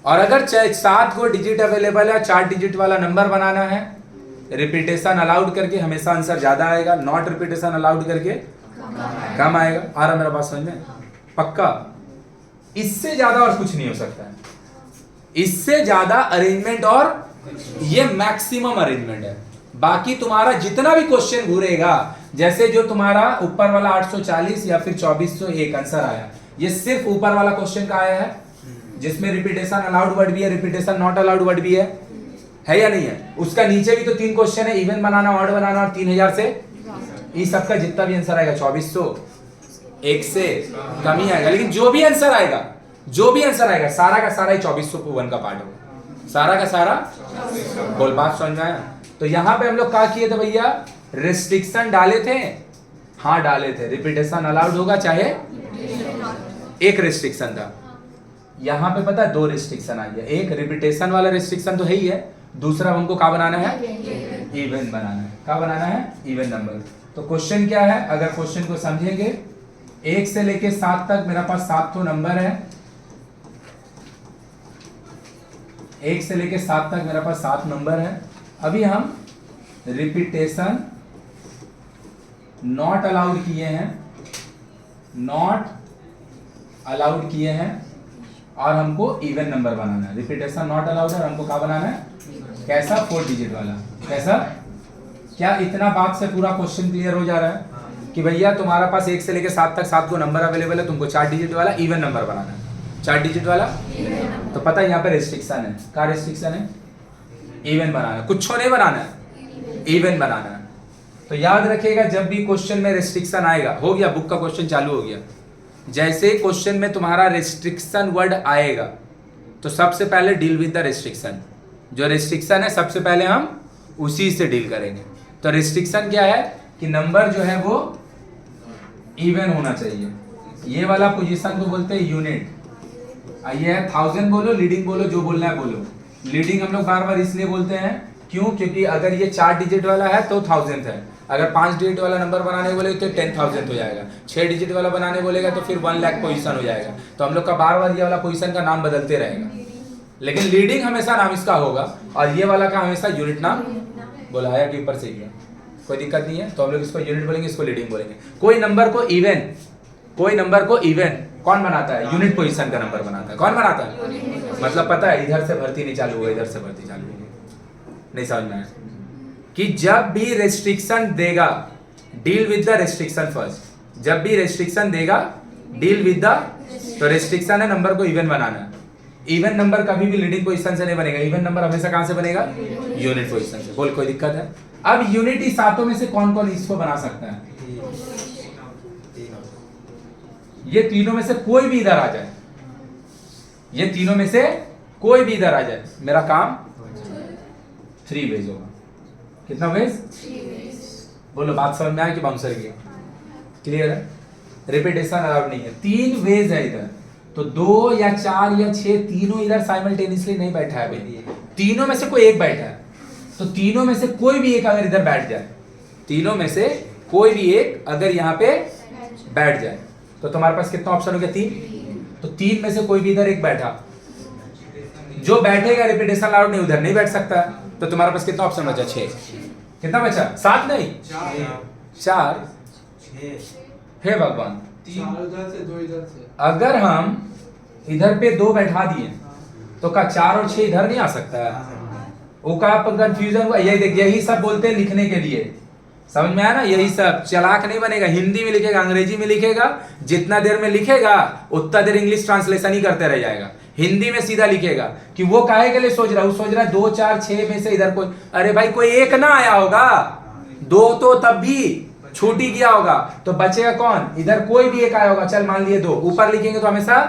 और अगर 7 को डिजिट अवेलेबल है, 4 डिजिट वाला नंबर बनाना है, रिपीटेशन अलाउड करके हमेशा आंसर ज्यादा आएगा, नॉट रिपीटेशन अलाउड करके कम आएगा। आ रहा मेरा बात समझ में? पक्का? इससे ज्यादा और कुछ नहीं हो सकता है। इससे ज्यादा अरेंजमेंट, और ये मैक्सिमम अरेंजमेंट है। बाकी तुम्हारा जितना भी क्वेश्चन घूरेगा, जैसे जो तुम्हारा ऊपर वाला 840 या फिर 2401 आंसर आया, ये सिर्फ ऊपर वाला क्वेश्चन का आया है, जिसमें रिपीटेशन अलाउड वर्ड भी है, रिपीटेशन नॉट अलाउड वर्ड भी है या नहीं है? उसका नीचे भी तो 3 क्वेश्चन है, इवन बनाना, ऑड बनाना, और 3000 से। इस सबका जितना भी आंसर आएगा 2401 से कम ही आएगा। लेकिन जो भी आंसर आएगा, जो भी आंसर आएगा, सारा का सारा ही 2401 का पार्ट होगा, सारा का सारा। बोल बात समझ में आया? तो यहां पे हम लोग क्या किए थे भैया? रिस्ट्रिक्शन डाले थे। हाँ डाले थे, रिपीटेशन अलाउड होगा चाहे एक रिस्ट्रिक्शन था। यहां पे पता है 2 रिस्ट्रिक्शन आई है। एक रिपीटेशन वाला रिस्ट्रिक्शन तो है ही है, दूसरा हमको क्या बनाना है? इवन बनाना है। क्या बनाना है? Even number. तो क्वेश्चन क्या है? अगर क्वेश्चन को समझेंगे, 1 से लेके 7 तक मेरा पास 7 तो नंबर है। 1 से लेके 7 तक मेरा पास 7 नंबर है। अभी हम रिपीटेशन नॉट अलाउड किए हैं, नॉट अलाउड किए हैं, और हमको इवन नंबर बनाना है। रिपीटेशन नॉट अलाउड है और हमको क्या बनाना है? कैसा? 4 डिजिट वाला। कैसा? क्या इतना बात से पूरा क्वेश्चन क्लियर हो जा रहा है कि भैया तुम्हारा पास 1 से लेके 7 तक 7 को नंबर अवेलेबल है, तुमको 4 डिजिट वाला इवन नंबर बनाना है। 4 डिजिट वाला तो पता है यहाँ पे रिस्ट्रिक्शन है। क्या रिस्ट्रिक्शन है? इवन बनाना है, कुछ नहीं बनाना है, इवन बनाना है। तो याद रखिएगा, जब भी क्वेश्चन में रिस्ट्रिक्शन आएगा, हो गया बुक का क्वेश्चन चालू हो गया, जैसे क्वेश्चन में तुम्हारा रिस्ट्रिक्शन वर्ड आएगा तो सबसे पहले डील विद द रिस्ट्रिक्शन। जो रिस्ट्रिक्शन है सबसे पहले हम उसी से डील करेंगे। तो रिस्ट्रिक्शन क्या है कि नंबर जो है वो इवन होना चाहिए। ये वाला पोजीशन को बोलते हैं यूनिट। ये है 1000 बोलो, लीडिंग बोलो, जो बोलना है बोलो। लीडिंग हम लोग बार बार इसलिए बोलते हैं क्यों? क्योंकि अगर ये 4 डिजिट वाला है तो 1000 है, अगर 5 डिजिट वाला नंबर बनाने बोलेगा तो 10,000 हो जाएगा, 6 डिजिट वाला बनाने बोलेगा तो फिर 1 लाख पोजीशन हो जाएगा। तो हम लोग का बार बार ये वाला पोजीशन का नाम बदलते रहेगा, लेकिन लीडिंग हमेशा नाम इसका होगा और ये वाला का हमेशा यूनिट नाम बुलाया के ऊपर से ही है, कोई दिक्कत नहीं है। तो हम लोग इसको यूनिट बोलेंगे, इसको लीडिंग बोलेंगे। कोई नंबर को इवन, कोई नंबर को इवन कौन बनाता है? यूनिट पोजीशन का नंबर बनाता है। कौन बनाता है? मतलब पता है इधर से भर्ती नहीं चालू हुआ, इधर से भर्ती चालू हुई, नहीं समझ में आया? कि जब भी रेस्ट्रिक्शन देगा deal with the restriction first. जब भी रेस्ट्रिक्शन देगा डील विद द, तो रेस्ट्रिक्शन है नंबर को इवन बनाना है। इवन नंबर कभी भी लीडिंग पोजीशन से नहीं बनेगा, इवन नंबर हमेशा कहां से बनेगा? यूनिट पोजीशन से। बोल कोई दिक्कत है? अब यूनिट ही सातों में से कौन कौन इसको बना सकता है? ये तीनों में से कोई भी इधर आ जाए, ये तीनों में से कोई भी इधर आ जाए, मेरा काम 3 वेज होगा। कितना वेज? बोलो, बात समझ में आया कि बाउंसर की? क्लियर है? रिपीटेशन अलाउड नहीं है। 3 वेज है इधर, तो 2 या 4 या 6 तीनों इधर साइमल्टेनियसली नहीं बैठा है भाई, तीनों में से कोई एक बैठा है। तो तीनों में से कोई भी एक अगर इधर बैठ जाए, तीनों में से कोई भी एक अगर यहाँ पे बैठ जाए, तो तुम्हारे पास कितना ऑप्शन हो गया? 3। तो 3 में से कोई भी इधर एक बैठा, जो बैठेगा रिपीटेशन अलाउड नहीं, उधर नहीं बैठ सकता, तो तुम्हारे पास कितना ऑप्शन बचा? 6। कितना बचा? 7 नहीं, 4। हे भगवान, 3 उधर से 2 इधर से। अगर हम इधर पे 2 बैठा दिए तो क्या 4 और 6 इधर नहीं आ सकता है? वो का कंफ्यूजन हुआ? यही देख, यही सब बोलते हैं लिखने के लिए, समझ में आया ना? यही सब चालाक नहीं बनेगा, हिंदी में लिखेगा, अंग्रेजी में लिखेगा, जितना देर में लिखेगा उतना देर इंग्लिश ट्रांसलेशन ही करते रह जाएगा। हिंदी में सीधा लिखेगा कि वो काहे के लिए सोच रहा है, वो सोच रहा है 2 4 6 में से इधर कोई, अरे भाई कोई एक ना आया होगा, 2 तो तब भी छूट ही गया होगा, तो बचेगा कौन? इधर कोई भी एक आया होगा। चल मान लिए 2, ऊपर लिखेंगे तो हमेशा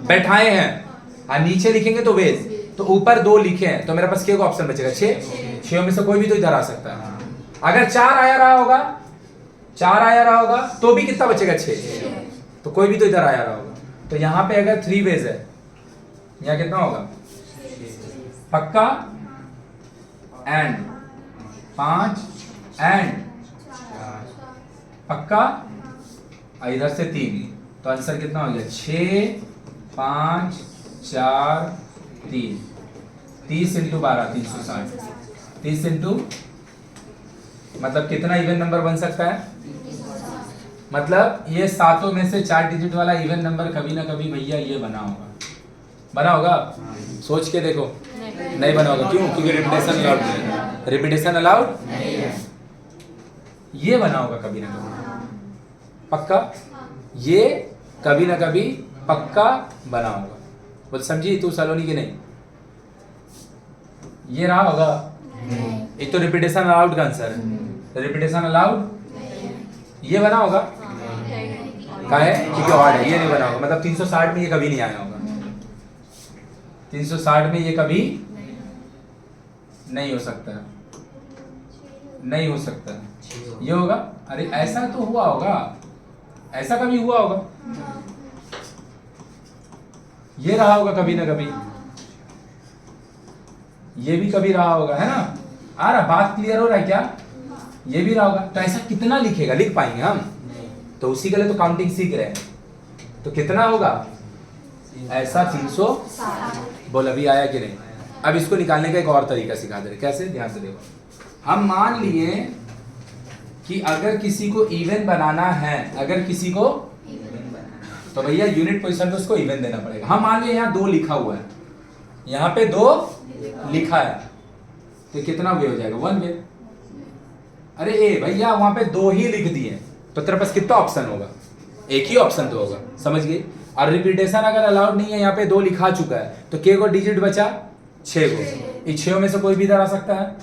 बैठाए हैं, और नीचे लिखेंगे तो वेज, तो ऊपर 2 लिखे हैं, तो मेरे पास क्या ऑप्शन बचेगा? 6। 6 में से कोई भी तो इधर आ सकता है। अगर 4 आया रहा होगा, 4 आया रहा होगा, तो भी कितना बचेगा? 6। तो कोई भी तो इधर आया रहा होगा। तो यहाँ पे अगर 3 वेज है, यहाँ कितना होगा? पक्का एंड 5 एंड पक्का, इधर से 3, तो आंसर कितना हो गया? 6 5 4 3, 30 इंटू 12 360, 30 इंटू मतलब कितना इवन नंबर बन सकता है? मतलब ये सातों में से 4 डिजिट वाला इवन नंबर कभी ना कभी भैया ये बना होगा। बना होगा? सोच के देखो। नहीं बना होगा। क्यों? क्योंकि रिपीटेशन अलाउड नहीं है। रिपीटेशन अलाउड नहीं है। ये बना होगा कभी ना कभी, पक्का ये कभी ना कभी पक्का बना होगा। बोल समझी तू सलोनी की? नहीं ये रहा होगा। एक तो रिपीटेशन अलाउड का आंसर है। रिपीटेशन अलाउड ये बना होगा का है क्योंकि ऑड है, ये नहीं बना होगा। मतलब 360 में ये कभी नहीं आया होगा। 360 में ये कभी नहीं हो सकता, नहीं हो सकता। ये होगा? अरे ऐसा तो हुआ होगा, ऐसा कभी हुआ होगा, ये रहा होगा कभी ना कभी, ये भी कभी रहा होगा, है ना? आ रहा बात क्लियर हो रहा है क्या? ये भी रहा होगा। तो ऐसा कितना लिखेगा? लिख पाएंगे हम? तो उसी के लिए तो काउंटिंग सीख रहे हैं। तो कितना होगा ऐसा? 360। बोल अभी आया कि नहीं? अब इसको निकालने का एक और तरीका सिखा दे रहे। कैसे? ध्यान से देखो। हम मान लिए कि अगर किसी को इवन बनाना है, अगर किसी को, तो भैया यूनिट पोजीशन पे उसको इवन देना पड़ेगा। हम मान लिए यहाँ 2 लिखा हुआ है, यहाँ पे 2 लिखा है, तो कितना वे हो जाएगा? 1 वे। अरे ए भैया वहां पे 2 ही लिख दिए, तो तेरे पास कितना ऑप्शन होगा? एक ही ऑप्शन तो होगा। समझ गए? और रिपीटेशन अगर अलाउड नहीं है, यहाँ पे 2 लिखा चुका है, तो के को डिजिट बचा? 6 को। इस 6 में से कोई भी इधर आ सकता है।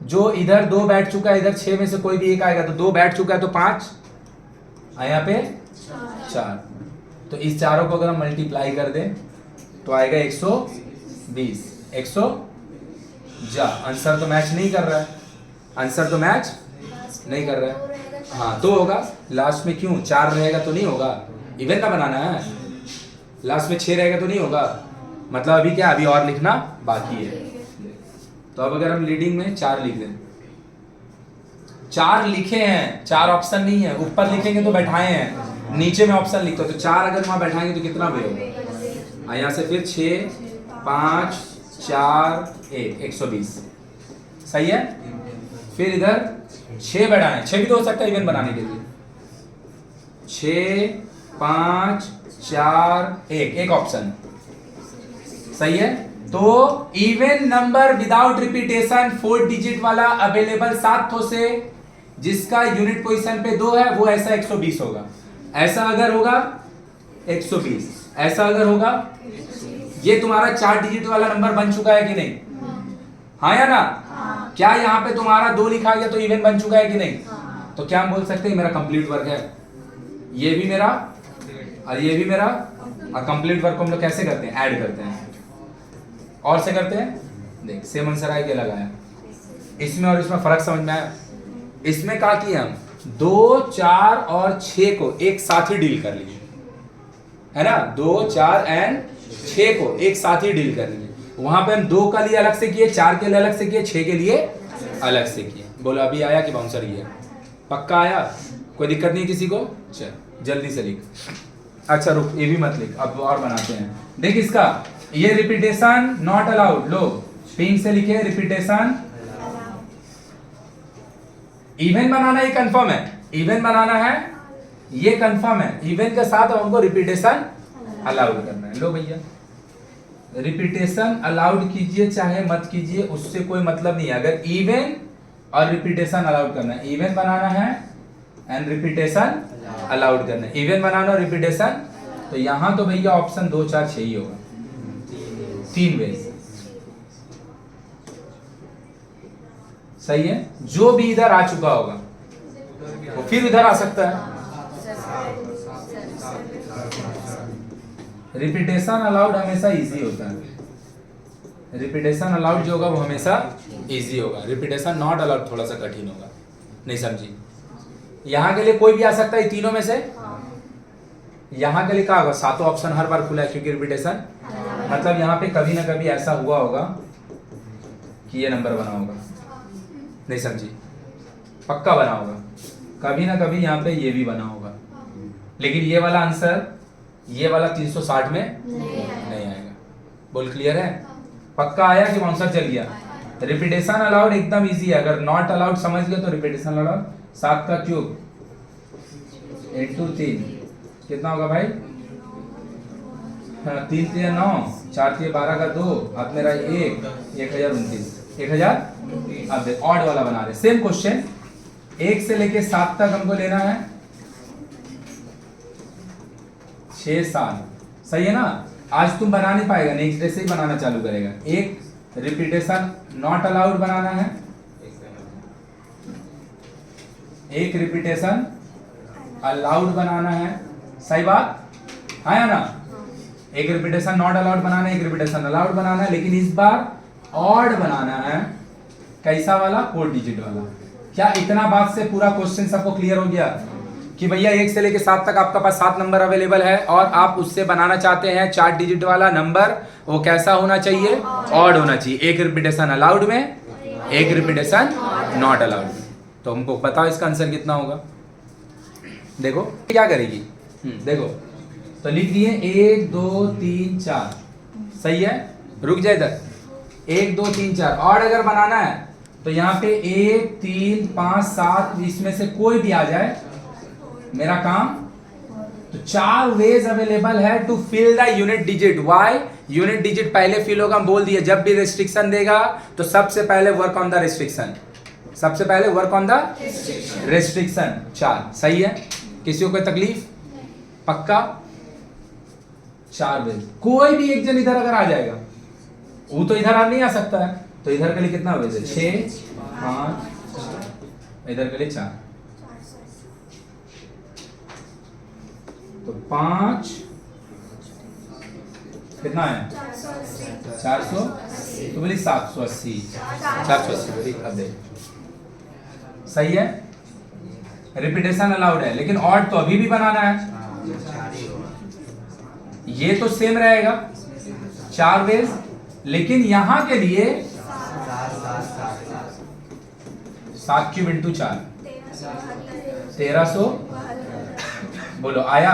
जो इधर 2 बैठ चुका है, इधर 6 में से कोई भी एक आएगा, तो 2 बैठ चुका है तो 5, यहाँ पे 4। तो इस चारों को अगर हम मल्टीप्लाई कर दें तो आएगा 120। 100 जा। आंसर तो मैच नहीं कर रहा है, आंसर तो मैच नहीं कर रहा है। हाँ तो होगा लास्ट में। क्यों? 4 रहेगा तो नहीं होगा, इवन ना बनाना है। लास्ट में 6 रहेगा तो नहीं होगा, मतलब अभी क्या, अभी और लिखना बाकी है। तो अब अगर हम लीडिंग में 4 लिख दें, 4 लिखे हैं, 4 ऑप्शन नहीं है। ऊपर लिखेंगे तो बैठाए हैं, नीचे में ऑप्शन लिखते हो, तो 4 अगर वहां बैठाएंगे तो कितना भी होगा? यहाँ से फिर 6 5 4 1 120। सही है? फिर इधर 6 बैठाएं, 6 भी तो हो सकता है इवन बनाने के लिए। 6 5 4 1 एक ऑप्शन। सही है? तो even number without repetition 4 digit वाला अवेलेबल 7 थो से, जिसका यूनिट पोजीशन पे 2 है, वो ऐसा 120 होगा। ऐसा अगर होगा 120, ऐसा अगर होगा, ये तुम्हारा 4 डिजिट वाला नंबर बन चुका है कि नहीं? हाँ या ना? क्या यहाँ पे तुम्हारा 2 लिखा गया तो इवन बन चुका है कि नहीं? तो क्या हम बोल सकते हैं मेरा कंप्लीट वर्क है, ये भी मेरा और ये भी मेरा कंप्लीट वर्क को हम लोग कैसे करते हैं, ऐड करते हैं और से करते हैं। देख सेम आंसर आया, क्या लगाया, इसमें और इसमें फर्क समझ में आया। इसमें क्या किया हम 2, 4 और 6 को एक साथ ही डील कर लिए, है ना, 2, 4 एंड 6 को एक साथ ही डील कर लिए। वहां पे हम 2 के लिए अलग से किए, 4 के लिए अलग से किए, 6 के लिए अलग से किए। बोलो अभी आया कि बाउंसर किया, पक्का आया, कोई दिक्कत नहीं किसी को। चल जल्दी से लिख। अच्छा रुक, ये भी मत लिख, अब और बनाते हैं। देख इसका ये repetition not allowed, low pink से लिखे रिपीटेशन। इवन बनाना ये कंफर्म है, इवन बनाना है ये कंफर्म है। इवन के साथ हमको रिपीटेशन अलाउड करना है। लो भैया रिपीटेशन अलाउड कीजिए चाहे मत कीजिए, उससे कोई मतलब नहीं है। अगर इवन और रिपीटेशन अलाउड करना है, इवन बनाना है एंड रिपीटेशन अलाउड करना है, इवन बनाना और रिपीटेशन, तो यहां तो भैया ऑप्शन 2, 4, 6 ही होगा, 3 वेज। सही है, जो भी इधर आ चुका होगा वो फिर इधर आ सकता है। रिपीटेशन अलाउड हमेशा इजी होता है, रिपीटेशन अलाउड जो होगा वो हमेशा इजी होगा, रिपीटेशन नॉट अलाउड थोड़ा सा कठिन होगा। नहीं समझी, यहां के लिए कोई भी आ सकता है तीनों में से। यहां के लिए क्या होगा, 7 ऑप्शन हर बार खुला है क्योंकि रिपीटेशन, मतलब यहां पे कभी ना कभी ऐसा हुआ होगा कि ये नंबर बना होगा। नहीं समझी, पक्का बना होगा, कभी ना कभी यहाँ पे ये भी बना होगा, लेकिन ये वाला आंसर ये वाला 360 में नहीं आएगा। बोल क्लियर है, पक्का आया कि आंसर चल गया। रिपीटेशन अलाउड एकदम इजी है, अगर नॉट अलाउड समझ गए तो रिपीटेशन अलाउड 7 का क्यूब इंटू 3 कितना होगा भाई, 3 3 9, 4 3 12 का 2, अब मेरा 1 1029 1000। अब देख ऑड वाला बना रहे, सेम क्वेश्चन 1 से लेके 7 तक हमको लेना है, 6 7, सही है ना। आज तुम बना नहीं पाएगा, नेक्स्ट डे से ही बनाना चालू करेगा। एक रिपीटेशन नॉट अलाउड बनाना है, एक रिपीटेशन अलाउड बनाना है, सही बात है या ना। एक रिपीटेशन नॉट अलाउड बनाना है, एक रिपीटेशन अलाउड बनाना है, लेकिन इस बार ऑड बनाना है। कैसा वाला, 4 डिजिट वाला। क्या इतना बात से पूरा क्वेश्चन सबको क्लियर हो गया कि भैया 1 से लेके 7 तक आपका पास 7 नंबर अवेलेबल है और आप उससे बनाना चाहते हैं 4 डिजिट वाला नंबर, वो कैसा होना चाहिए, ऑड होना चाहिए। एक रिपीटेशन अलाउड में, एक रिपीटेशन नॉट अलाउड में। तो हमको बताओ इसका आंसर कितना होगा। देखो क्या करेगी, देखो तो लिख दिए 1 2 3 4, सही है। रुक जाए इधर, 1 2 3 4। और अगर बनाना है तो यहाँ पे 1 3 5 7 इसमें से कोई भी आ जाए मेरा काम। तो 4 वेज अवेलेबल है to fill the unit digit. Why, unit digit पहले फिल होगा, हम बोल दिए जब भी रेस्ट्रिक्शन देगा तो सबसे पहले वर्क ऑन द रेस्ट्रिक्शन, सबसे पहले वर्क ऑन द रेस्ट्रिक्शन। 4 सही है, किसी को कोई तकलीफ, पक्का 4 वेज। कोई भी एक जन इधर अगर आ जाएगा, वो तो इधर आ नहीं आ सकता है, तो इधर के लिए कितना वेज है, 6 5, इधर के लिए 4, तो 5 कितना है 400, तो बोली 780, 480 बोली। अब देख सही है, रिपीटेशन अलाउड है, लेकिन ऑड तो अभी भी बनाना है। ये तो सेम रहेगा 4 वेज, लेकिन यहां के लिए 7 क्यूब इंटू 4 1300। बोलो आया,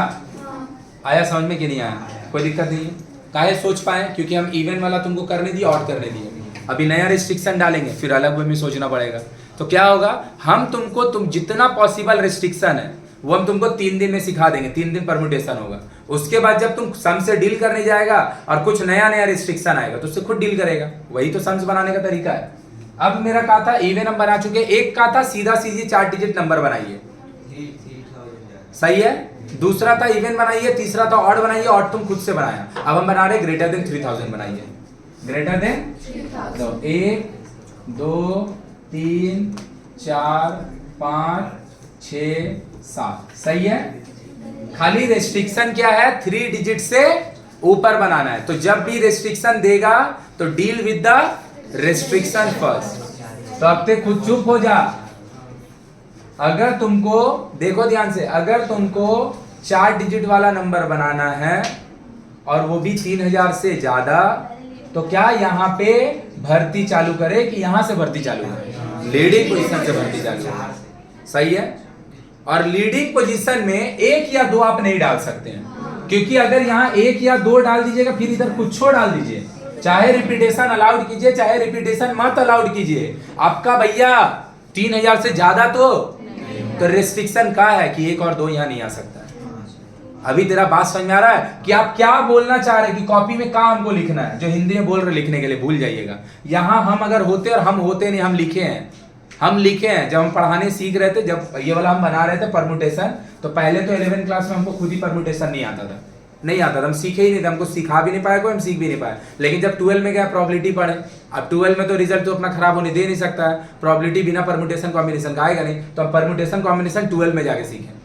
आया समझ में कि नहीं आया, कोई दिक्कत नहीं है। काहे सोच पाए, क्योंकि हम इवन वाला तुमको करने दिए, ऑड करने दिए। अभी नया रिस्ट्रिक्शन डालेंगे, फिर अलग वे में सोचना पड़ेगा। तो क्या होगा, हम तुमको तुम जितना पॉसिबल रिस्ट्रिक्शन है वो हम तुमको 3 दिन में सिखा देंगे। 3 दिन परम्यूटेशन होगा, उसके बाद जब तुम सम से डील करने जाएगा और कुछ नया नया रिस्ट्रिक्शन आएगा तो उससे खुद डील करेगा। वही तो सम्स बनाने का तरीका है। अब मेरा कहा था इवन हम बना चुके, एक का था सीधा सीधी 4 डिजिट नंबर बनाइए, सही है। दूसरा था इवन बनाइए, तीसरा था ऑड बनाइए, ऑड तुम खुद से बनाया। अब हम बना रहे ग्रेटर देन 3000 बनाइए, ग्रेटर देन 3000। 1 2 3 4 5 6 7, सही है। खाली रेस्ट्रिक्शन क्या है, 3 डिजिट से ऊपर बनाना है। तो जब भी रेस्ट्रिक्शन देगा तो deal with the restriction first. तो अब ते खुद चुप हो जा। अगर तुमको, देखो ध्यान से, अगर तुमको 4 डिजिट वाला नंबर बनाना है और वो भी 3000 से ज्यादा, तो क्या यहाँ पे भर्ती चालू करे कि यहां से भर्ती चालू करे? लीडिंग पोजीशन से भर्ती चालू करे। सही है। और लीडिंग पोजीशन में 1 या 2 आप नहीं डाल सकते हैं, क्योंकि अगर यहाँ 1 या 2 डाल दीजिएगा फिर इधर कुछ डाल दीजिए, चाहे रिपीटेशन अलाउड कीजिए चाहे रिपीटेशन मत अलाउड कीजिए, आपका भैया 3000 से ज्यादा तो रेस्ट्रिक्शन का है कि 1 और 2 यहाँ नहीं आ सकता। अभी तेरा बात समझ में आ रहा है कि आप क्या बोलना चाह रहे हैं, कि कॉपी में क्या हमको लिखना है, जो हिंदी में बोल रहे लिखने के लिए भूल जाइएगा। यहाँ हम अगर होते और हम होते नहीं, हम लिखे हैं जब हम पढ़ाने सीख रहे थे, जब ये वाला हम बना रहे थे परमुटेशन, तो पहले तो 11th क्लास में हमको खुद ही परमुटेशन नहीं आता था, हम सीखे ही नहीं थे, हमको सिखा भी नहीं पाया कोई, हम सीख भी नहीं पाए। लेकिन जब 12 में गया प्रोबेबिलिटी पढ़े, अब 12 में तो रिजल्ट तो अपना खराब होने दे नहीं सकता है, प्रोबेबिलिटी बिना परमुटेशन कॉम्बिनेशन का आएगा नहीं, तो हम परमुटेशन कॉम्बिनेशन 12 में जाके सीखे।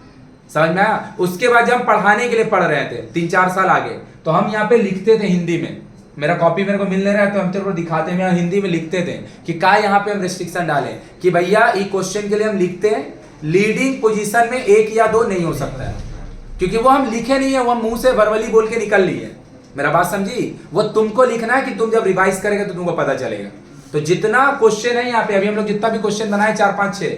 समझ में आया? उसके बाद जब हम पढ़ाने के लिए पढ़ रहे थे 3-4 साल आगे, तो हम यहाँ पे लिखते थे हिंदी में, मेरा कॉपी मेरे को मिल नहीं रहा है तो हम तेरे को दिखाते हैं, हिंदी में लिखते थे कि क्या यहाँ पे हम रेस्ट्रिक्शन डालें कि भैया ये क्वेश्चन के लिए हम लिखते हैं लीडिंग पोजीशन में 1 या 2 नहीं हो सकता है, क्योंकि वो हम लिखे नहीं है, वो हम मुंह से वर्बली बोल के निकल लिए। मेरा बात समझी? वो तुमको लिखना है कि तुम जब रिवाइज करेगा तो तुमको पता चलेगा। तो जितना क्वेश्चन है यहाँ पे, अभी हम लोग जितना भी क्वेश्चन बनाए 4-5-6,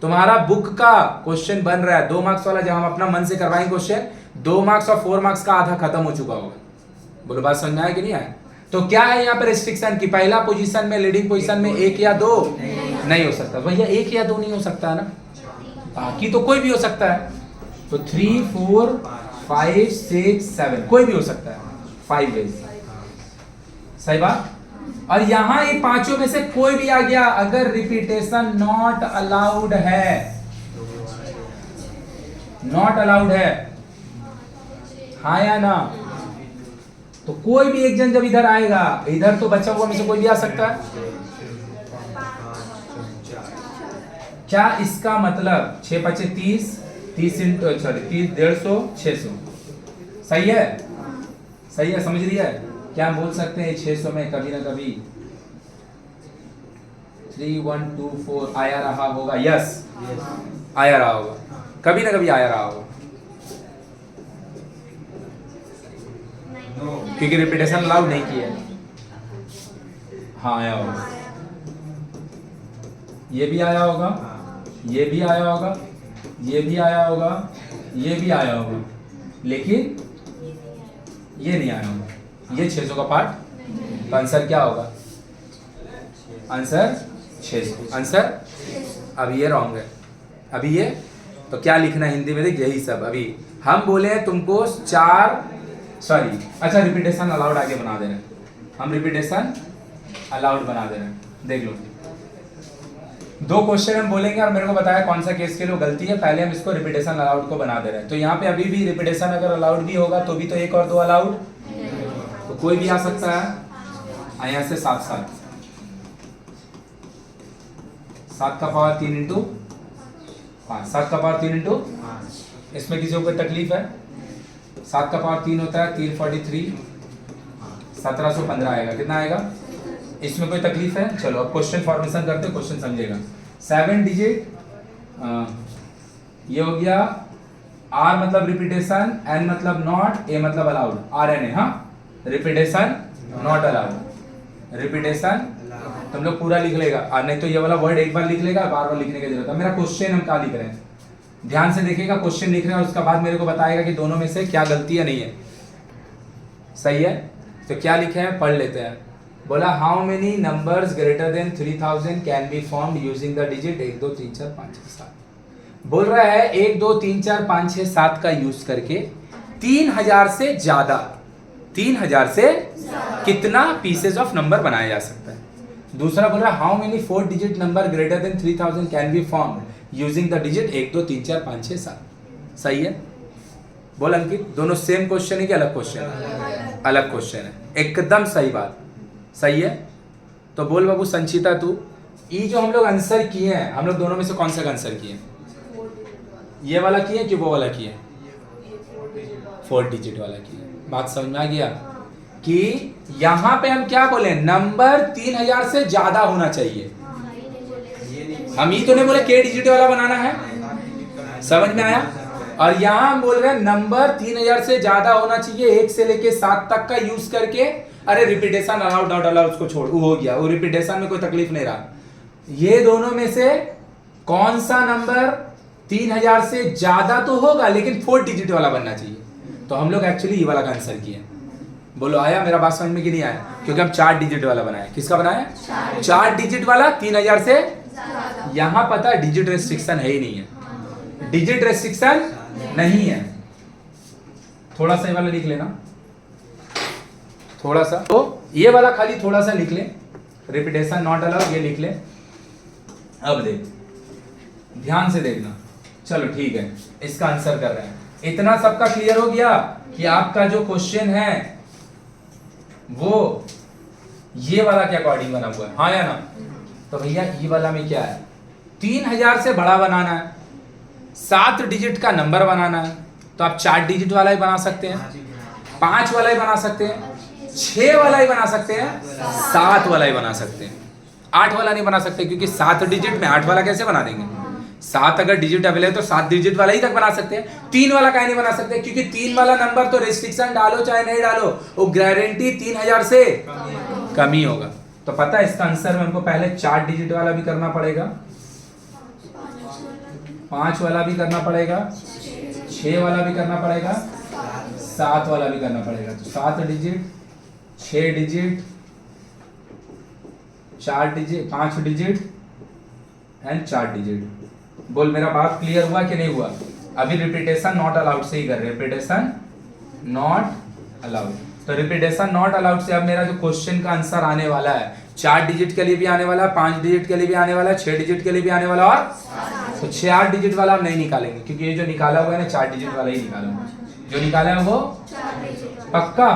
तुम्हारा बुक का क्वेश्चन बन रहा है 2 मार्क्स वाला, जब हम अपना मन से करवाएंगे क्वेश्चन 2 मार्क्स और 4 मार्क्स का आधा खत्म हो चुका होगा। बोलो बात समझ में आया कि नहीं आया? तो क्या है यहाँ पे रेस्ट्रिक्शन की पहला पोजीशन में, लीडिंग पोजीशन में 1 या 2 नहीं हो सकता। भैया 1 या 2 नहीं हो सकता है ना, बाकी तो कोई भी हो सकता है। तो 3, 4, 5, 6, 7 कोई भी हो सकता है, 5 वेज। सही बात। और यहां ये पांचों में से कोई भी आ गया, अगर रिपीटेशन नॉट अलाउड है, नॉट अलाउड है, हाँ या ना, तो कोई भी एक जन जब इधर आएगा, इधर तो बचा हुआ में से कोई भी आ सकता है। क्या इसका मतलब 6-5 30, 30 150, 600। सही है? सही है, समझ रही है? क्या हम बोल सकते हैं 600 में कभी ना कभी 3, 1, 2, 4 आया रहा होगा? यस, आया रहा होगा, कभी ना कभी आया रहा होगा, क्योंकि रिपीटेशन अलाउड नहीं किया। हाँ आया होगा, ये भी आया होगा, ये भी आया होगा, ये भी आया होगा, ये भी आया होगा, लेकिन ये नहीं आया होगा। ये 600 का पार्ट, तो आंसर क्या होगा? आंसर 600। आंसर अब ये रॉन्ग है, अभी ये तो क्या लिखना है हिंदी में? देख यही सब अभी हम बोले हैं तुमको 4 सॉरी, अच्छा रिपीटेशन अलाउड आगे बना दे रहे हैं हम, रिपीटेशन अलाउड बना दे रहे हैं। देख लो 2 क्वेश्चन हम बोलेंगे और मेरे को बताया कौन सा केस के लिए गलती है। पहले हम इसको रिपीटेशन अलाउड को बना दे रहे हैं। तो यहाँ पे अभी भी रिपीटेशन अगर अलाउड भी होगा तो भी तो 1 और 2 अलाउड, तो कोई भी आ सकता है। यहाँ से 7 का पावर 3 इंटू 5, 7 का पावर 3 इंटू, इसमें किसी को कोई तकलीफ है? 7 का पावर 3 होता है 3 43, 1715 आएगा। कितना आएगा? इसमें कोई तकलीफ है? चलो अब क्वेश्चन फॉर्मेशन करते, क्वेश्चन समझेगा। 7 डिजिट, ये हो गया, R मतलब रिपीटेशन, N मतलब नॉट, A मतलब अलाउड, RNA। हाँ, रिपीटेशन नॉट अलाउड, रिपीटेशन तुम लोग पूरा लिख लेगा, नहीं तो ये वाला वर्ड एक बार लिख लेगा, बार बार लिखने की जरूरत है। मेरा क्वेश्चन हम क्या लिख रहे हैं, ध्यान से देखिएगा, क्वेश्चन लिख रहे हैं और उसका बाद मेरे को बताएगा कि दोनों में से क्या गलती है नहीं है। सही है? तो क्या लिखे हैं पढ़ लेते हैं। बोला how many numbers greater than 3000 can be formed using the digit 1 2 3 4 5 6 7। बोल रहा है 1 2 3 4 5 6 7 का यूज करके 3000 से ज्यादा, 3000 से कितना पीसेज ऑफ नंबर बनाया जा सकता है। दूसरा बोल रहा है how many 4 digit number greater than 3000 can be formed using the digit 1 2 3 4 5 6 7। सही है? बोल अंकित, दोनों सेम क्वेश्चन है कि अलग क्वेश्चन है? अलग क्वेश्चन है, एकदम सही बात। सही है? तो बोल बाबू संचिता तू, ये जो हम लोग आंसर किए हैं, हम लोग दोनों में से कौन सा आंसर किए? ये वाला किए कि वो वाला किए? 4 डिजिट वाला किया। बात समझ में आ गया कि यहाँ पे हम क्या बोले, नंबर 3000 से ज्यादा होना चाहिए। हम ही तो नहीं बोले के डिजिट वाला बनाना है, समझ में आया। और यहाँ हम बोल रहे हैं नंबर 3000 से ज्यादा होना चाहिए 1 से लेके 7 तक का यूज करके। अरे रिपीटेशन अलाउड नॉट अलाउड उसको छोड़, वो हो गया, वो रिपीटेशन में कोई तकलीफ नहीं रहा। ये दोनों में से कौन सा नंबर 3000 से ज्यादा तो होगा लेकिन 4 डिजिट वाला बनना चाहिए। तो हम लोग एक्चुअली ये वाला का आंसर किए। बोलो आया मेरा बात समझ में कि नहीं आया? क्योंकि हम 4 डिजिट वाला बनाया। किसका बनाया? 4 डिजिट वाला 3000 से। यहां पता डिजिट रेस्ट्रिक्शन है ही नहीं है, डिजिट रेस्ट्रिक्शन नहीं है। थोड़ा सा ये वाला लिख लेना, थोड़ा सा, तो ये वाला खाली थोड़ा सा लिख ले, रिपीटेशन नॉट अलाउड, ये लिख ले। अब देख, ध्यान से देखना। चलो ठीक है, इसका आंसर कर रहे हैं। इतना सबका क्लियर हो गया कि आपका जो क्वेश्चन है वो ये वाला के अकॉर्डिंग बना हुआ है, हाँ या ना? तो भैया ये वाला में क्या है, 3000 से बड़ा बनाना है, 7 डिजिट का नंबर बनाना है, तो आप 4 डिजिट वाला ही बना सकते हैं, 5 वाला ही बना सकते हैं, 6 वाला ही बना सकते हैं, 7 वाला ही बना सकते हैं। 8 वाला नहीं बना सकते, क्योंकि 7 डिजिट में 8 वाला कैसे बना देंगे? 7 अगर डिजिट अवेलेबल है तो 7 डिजिट वाला ही तक बना सकते हैं। 3 वाला काहे नहीं बना सकते? क्योंकि 3 वाला नंबर तो रेस्ट्रिक्शन डालो चाहे नहीं डालो, वो गारंटी 3000 से कम ही होगा। तो पता है इसका आंसर में हमको पहले 4 डिजिट वाला भी करना पड़ेगा, 5 वाला भी करना पड़ेगा, 6 वाला भी करना पड़ेगा, 7 वाला भी करना पड़ेगा। तो 7 digit, 6 digit, 4 digit, 5 digit and 4 digit. बोल मेरा बात क्लियर हुआ कि नहीं हुआ? अभी रिपीटेशन नॉट अलाउड से ही कर रहे हैं, रिपीटेशन नॉट अलाउड। तो रिपीटेशन नॉट अलाउड से अब मेरा जो क्वेश्चन का आंसर आने वाला है, 4 डिजिट के लिए भी आने वाला है, 5 डिजिट के लिए भी आने वाला है, 6 डिजिट के लिए भी आने वाला, और तो 4 डिजिट वाला हम नहीं निकालेंगे, क्योंकि ये जो निकाला हुआ है ना 4 डिजिट वाला ही निकालूंगा। जो निकाला है वो पक्का।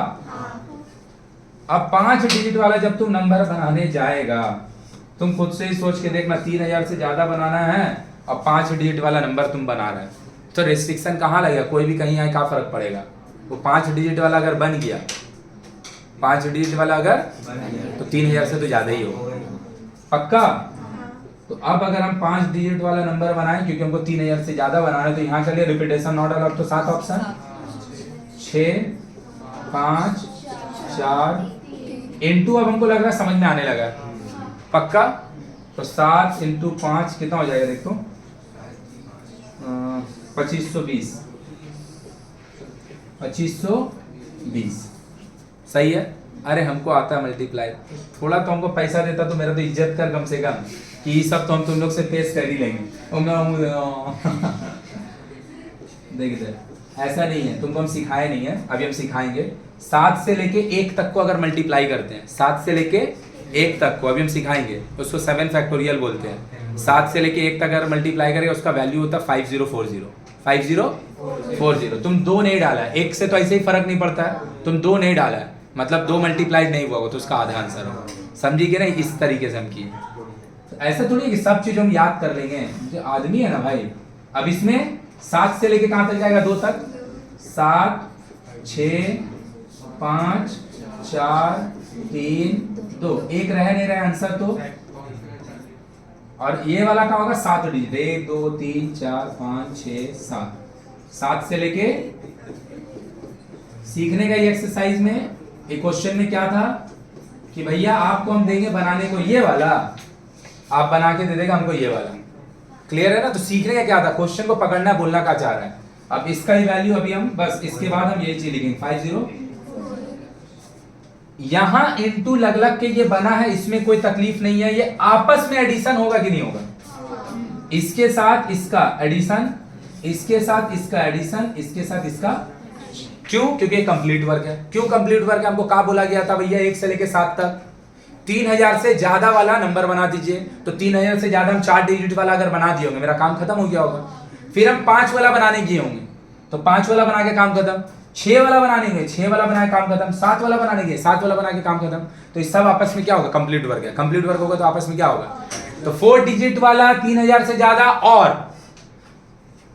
अब 5 डिजिट वाला जब तुम नंबर बनाने जाएगा, तुम खुद से ही सोच के देखना, 3000 से ज्यादा बनाना है और 5 डिजिट वाला नंबर तुम बना रहे हैं, तो रेस्ट्रिक्शन कहाँ लगेगा? कोई भी कहीं आए, क्या फर्क पड़ेगा? वो 5 डिजिट वाला अगर बन गया, 5 डिजिट वाला अगर, तो 3000 से तो ज्यादा ही होगा, पक्का। तो अब अगर हम 5 डिजिट वाला नंबर बनाएं, क्योंकि हमको 3000 से ज्यादा बनाना है, तो यहाँ के लिए रिपीटेशन नॉट अलाउड, तो 7 ऑप्शन, 6, 5, 4 इंटू, अब हमको लग रहा है समझ में आने लगा पक्का। तो 7 इंटू 5 कितना हो जाएगा देखो, 2520, 2520 सही है। अरे हमको आता है मल्टीप्लाई, थोड़ा तो हमको पैसा देता तो मेरा तो इज्जत कर कम से कम, कि ये सब तो हम तुम लोग से पेश कर ही लेंगे। देखिए ऐसा नहीं है, तुमको हम सिखाए नहीं है, अभी हम सिखाएंगे। 7 से लेके 1 तक को अगर मल्टीप्लाई करते हैं, 7 से लेके 1 तक को अभी हम सिखाएंगे, उसको 7 फैक्टोरियल बोलते हैं। 7 से लेके 1 तक अगर मल्टीप्लाई करेंगे, उसका वैल्यू होता है 5040, 5040। तुम 2 नहीं डाला है, 1 से तो ऐसे ही फर्क नहीं पड़ता है, तुम 2 नहीं डाला है, मतलब 2 मल्टीप्लाई नहीं हुआ होगा, तो उसका आधा आंसर होगा। समझिए ना, इस तरीके से हम किए। ऐसा थोड़ी है कि सब चीज हम याद कर लेंगे, जो आदमी है ना भाई। अब इसमें 7 से लेके कहां तक जाएगा? 2 तक, 7, 6, 5, 4, 3, 2, 1 रह नहीं रहा आंसर तो। और ये वाला क्या होगा? 7 डिजिट, 1, 2, 3, 4, 5, 6, 7। 7 से लेके, सीखने का ये एक्सरसाइज में, एक क्वेश्चन में क्या था कि भैया आपको हम देंगे बनाने को ये वाला, आप बना के दे देगा हमको ये वाला। क्लियर है ना? तो सीखने का क्या था? क्वेश्चन को पकड़ना, बोलना क्या चाह रहा है। अब इसका ही वैल्यू अभी हम, बस इसके बाद हम ये चीज लिखेंगे 50। यहां इनटू लग लग के ये बना है, इसमें कोई तकलीफ नहीं है। ये आपस में एडिशन होगा कि नहीं होगा? इसके साथ इसका एडिशन, इसके साथ इसका एडिशन, इसके साथ इसका। क्यों? क्योंकि कंप्लीट वर्क है। क्यों कंप्लीट वर्क है? हमको कहा बोला गया था भैया 1 से लेके 7 तक 3000 से ज्यादा वाला नंबर बना दीजिए। तो 3000 से ज्यादा हम 4 डिजिट वाला अगर बना दिए होंगे, मेरा काम खत्म हो गया होगा। फिर हम 5 वाला बनाने किए होंगे, तो 5 वाला बना के काम खत्म। 6 वाला बनाने गए, 6 वाला बना के काम खत्म। 7 वाला बनाने गए, 7 वाला बना के काम खत्म। तो इस सब आपस में क्या होगा? कंप्लीट वर्क है। कंप्लीट वर्क होगा तो आपस में क्या होगा? तो 4 डिजिट वाला 3000 से ज्यादा और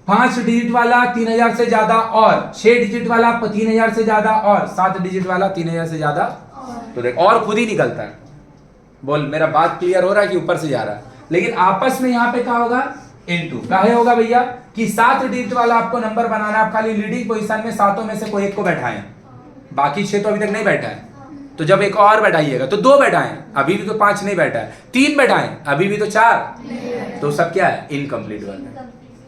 5 डिजिट वाला 3000 से ज्यादा और 6 डिजिट वाला 3000 से ज्यादा और 7 डिजिट वाला 3000 से ज्यादा, तो देख और खुद ही निकलता है। बोल मेरा बात क्लियर हो रहा है कि ऊपर से जा रहा है? लेकिन आपस में यहाँ पे क्या होगा, इनटू काहे होगा भैया कि 7 डिजिट वाला आपको नंबर बनाना है। आप खाली लीडिंग पोजीशन में 7 में से कोई एक को बैठाएं, बाकी 6 तो अभी तक नहीं बैठा है। तो जब एक और बैठाइएगा तो 2 बैठाएं, अभी भी तो 5 नहीं बैठा है। 3 बैठाएं, अभी भी तो 4, तो सब क्या है, इनकम्प्लीट वाला।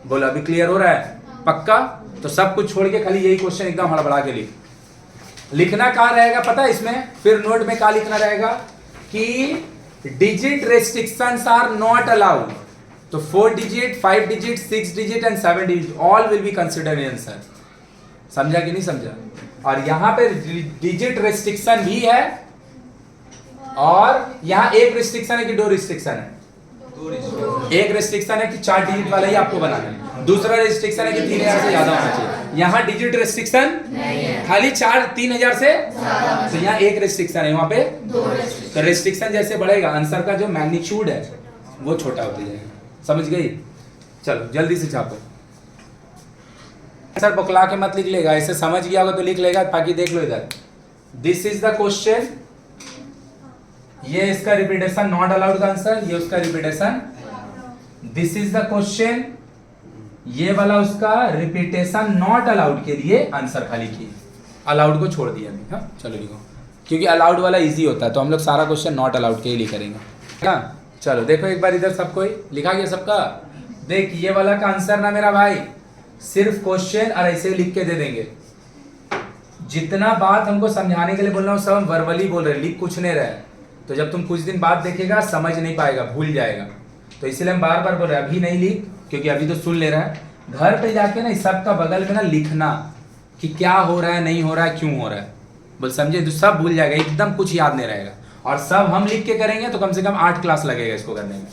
बोलो अभी क्लियर हो रहा है पक्का? तो सब कुछ छोड़ के खाली यही क्वेश्चन एकदम हड़बड़ा के लिखना कहाँ रहेगा पता है इसमें? फिर नोट में क्या लिखना रहेगा कि digit restrictions are not allowed. तो 4 digit, 5 digit, 6 digit and 7 digit all will be considered in answer. समझा कि नहीं समझा? और यहां पे डिजिट रेस्ट्रिक्शन भी है और यहां एक रेस्ट्रिक्शन है कि 2 रिस्ट्रिक्शन है? एक रेस्ट्रिक्शन है कि 4 डिजिट वाला ही आपको बनाना है, दूसरा रेस्ट्रिक्शन है कि 3000 से ज्यादा होना चाहिए। यहाँ डिजिट रेस्ट्रिक्शन खाली 3000 से, तो यहाँ एक रेस्ट्रिक्शन है, वहां पे 2 रेस्ट्रिक्शन। तो रेस्ट्रिक्शन जैसे बढ़ेगा आंसर का जो मैग्नीट्यूड है वो छोटा होता जाएगा। समझ गई? चलो जल्दी से छापो। सर बकला के मत लिख लेगा, ऐसे समझ गया होगा तो लिख लेगा, ताकि देख लो इधर। दिस इज द क्वेश्चन, ये इसका रिपीटेशन नॉट अलाउड का आंसर, ये उसका repetition. This is the question, ये वाला उसका रिपीटेशन नॉट अलाउड के लिए आंसर खाली किए, अलाउड को छोड़ दिया अभी। हाँ चलो लिखो, क्योंकि अलाउड वाला इजी होता है तो हम लोग सारा क्वेश्चन नॉट अलाउड के ही लिख करेंगे। हाँ चलो देखो एक बार इधर सबको लिखा गया सबका। देख ये वाला का आंसर ना मेरा भाई सिर्फ क्वेश्चन और ऐसे लिख के दे देंगे। जितना बात हमको समझाने के लिए बोल रहा हूँ सब हम वर्बली बोल रहे हैं, लिख कुछ नहीं रहे। तो जब तुम कुछ दिन बाद देखेगा समझ नहीं पाएगा, भूल जाएगा। तो इसीलिए हम बार बार बोल रहे हैं अभी नहीं लिख, क्योंकि अभी तो सुन ले रहा है। घर पे जाके ना सबका बगल में ना लिखना कि क्या हो रहा है, नहीं हो रहा है, क्यों हो रहा है, बोल समझे? तो सब भूल जाएगा, एकदम कुछ याद नहीं रहेगा। और सब हम लिख के करेंगे तो कम से कम 8 क्लास लगेगा इसको करने में।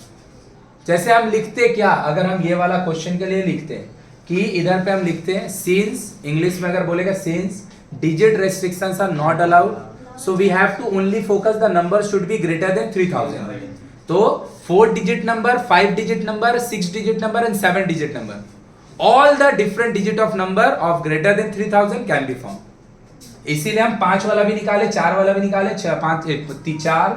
जैसे हम लिखते क्या, अगर हम ये वाला क्वेश्चन के लिए लिखते हैं कि इधर पे हम लिखते हैं सिंस, इंग्लिश में अगर बोलेगा since digit restrictions are not allowed, so we have to only focus the number should be greater than 3000. तो 4 digit number, 5 digit number, 6 digit number and 7 digit number, all the different digit of number of greater than 3000 can be found. इसीलिए हम 5 वाला भी निकाले, 4 वाला भी निकाले, 4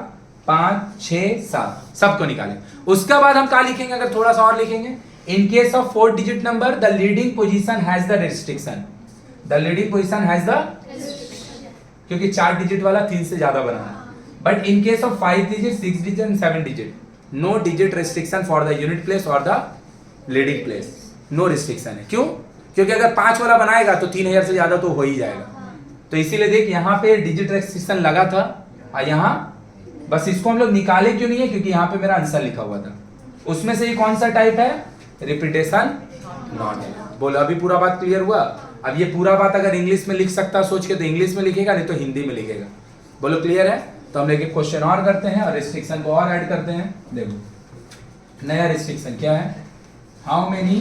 5 6 7 सबको निकाले। उसके बाद हम क्या लिखेंगे, अगर थोड़ा सा और लिखेंगे, in case of 4 digit number the leading position has the restriction, the leading position has the, क्योंकि 4 डिजिट वाला 3 से ज्यादा बनाना। But in case of 5 digit, 6 digit and 7 digit, no digit restriction for the unit place और the leading place, no restriction है। क्यों? क्योंकि अगर 5 वाला बनाएगा तो 3000 से ज्यादा तो हो ही जाएगा। तो इसीलिए देख यहाँ पे डिजिट रेस्ट्रिक्शन लगा था और यहाँ बस इसको हम लोग निकाले क्यों नहीं है, क्योंकि यहाँ पे मेरा आंसर लिखा हुआ था। उसमें से ये कौन सा टाइप है, रिपीटेशन नॉट। बोलो अभी पूरा बात क्लियर हुआ? अब ये पूरा बात अगर इंग्लिश में लिख सकता सोच के तो इंग्लिश में लिखेगा, नहीं तो हिंदी में लिखेगा। बोलो क्लियर है? तो हम एक क्वेश्चन और करते हैं और रिस्ट्रिक्शन को और ऐड करते हैं। देखो नया रिस्ट्रिक्शन क्या है, हाउ मेनी,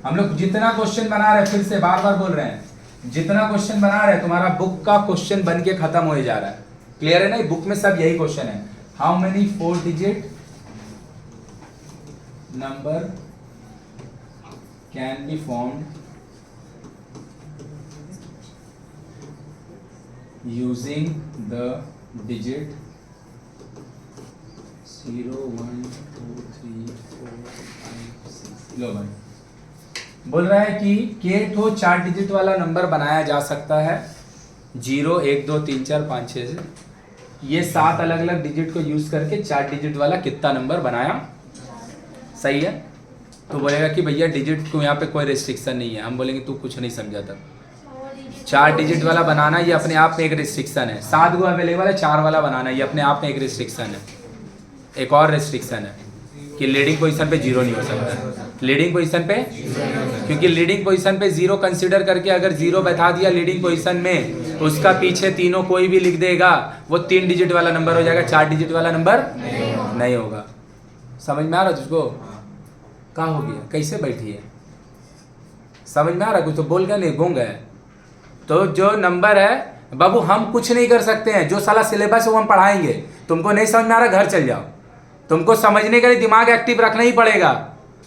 हम लोग जितना क्वेश्चन बना रहे हैं, फिर से बार बार बोल रहे हैं, जितना क्वेश्चन बना रहे हैं तुम्हारा बुक का क्वेश्चन बन के खत्म हो जा रहा है। क्लियर है ना? बुक में सब यही क्वेश्चन है। How many 4 digit number can be formed using the digit 0 1 2 3 4 5 6। लो भाई बोल रहा है कि के ठो 4 डिजिट वाला नंबर बनाया जा सकता है 0 1 2 3 4 5 6 से। ये 7 अलग अलग डिजिट को यूज करके 4 डिजिट वाला कितना नंबर बनाया, सही है? तो बोलेगा कि भैया डिजिट को यहाँ पे कोई रेस्ट्रिक्शन नहीं है। हम बोलेंगे तू कुछ नहीं समझा था, 4 डिजिट वाला बनाना ये अपने आप में एक रिस्ट्रिक्शन है। 7 गो अवेलेबल है, 4 वाला बनाना ये अपने आप में एक रिस्ट्रिक्शन है। एक और रिस्ट्रिक्शन है कि लीडिंग पोजीशन पे 0 नहीं हो सकता। लीडिंग पोजीशन पे, क्योंकि लीडिंग पोजीशन पे 0 कंसीडर करके अगर 0 बैठा दिया लीडिंग पोजीशन में तो उसका पीछे तीनों कोई भी लिख देगा, वो 3 डिजिट वाला नंबर हो जाएगा, 4 डिजिट वाला नंबर नहीं होगा। समझ में आ रहा तुझको? कहाँ हो गया, कैसे बैठी है, समझ में आ रहा? कुछ तो बोल गया नहीं, गूंग है। तो जो नंबर है बाबू हम कुछ नहीं कर सकते हैं, जो साला सिलेबस है वो हम पढ़ाएंगे। तुमको नहीं समझ में आ रहा घर चल जाओ, तुमको समझने के लिए दिमाग एक्टिव रखना ही पड़ेगा।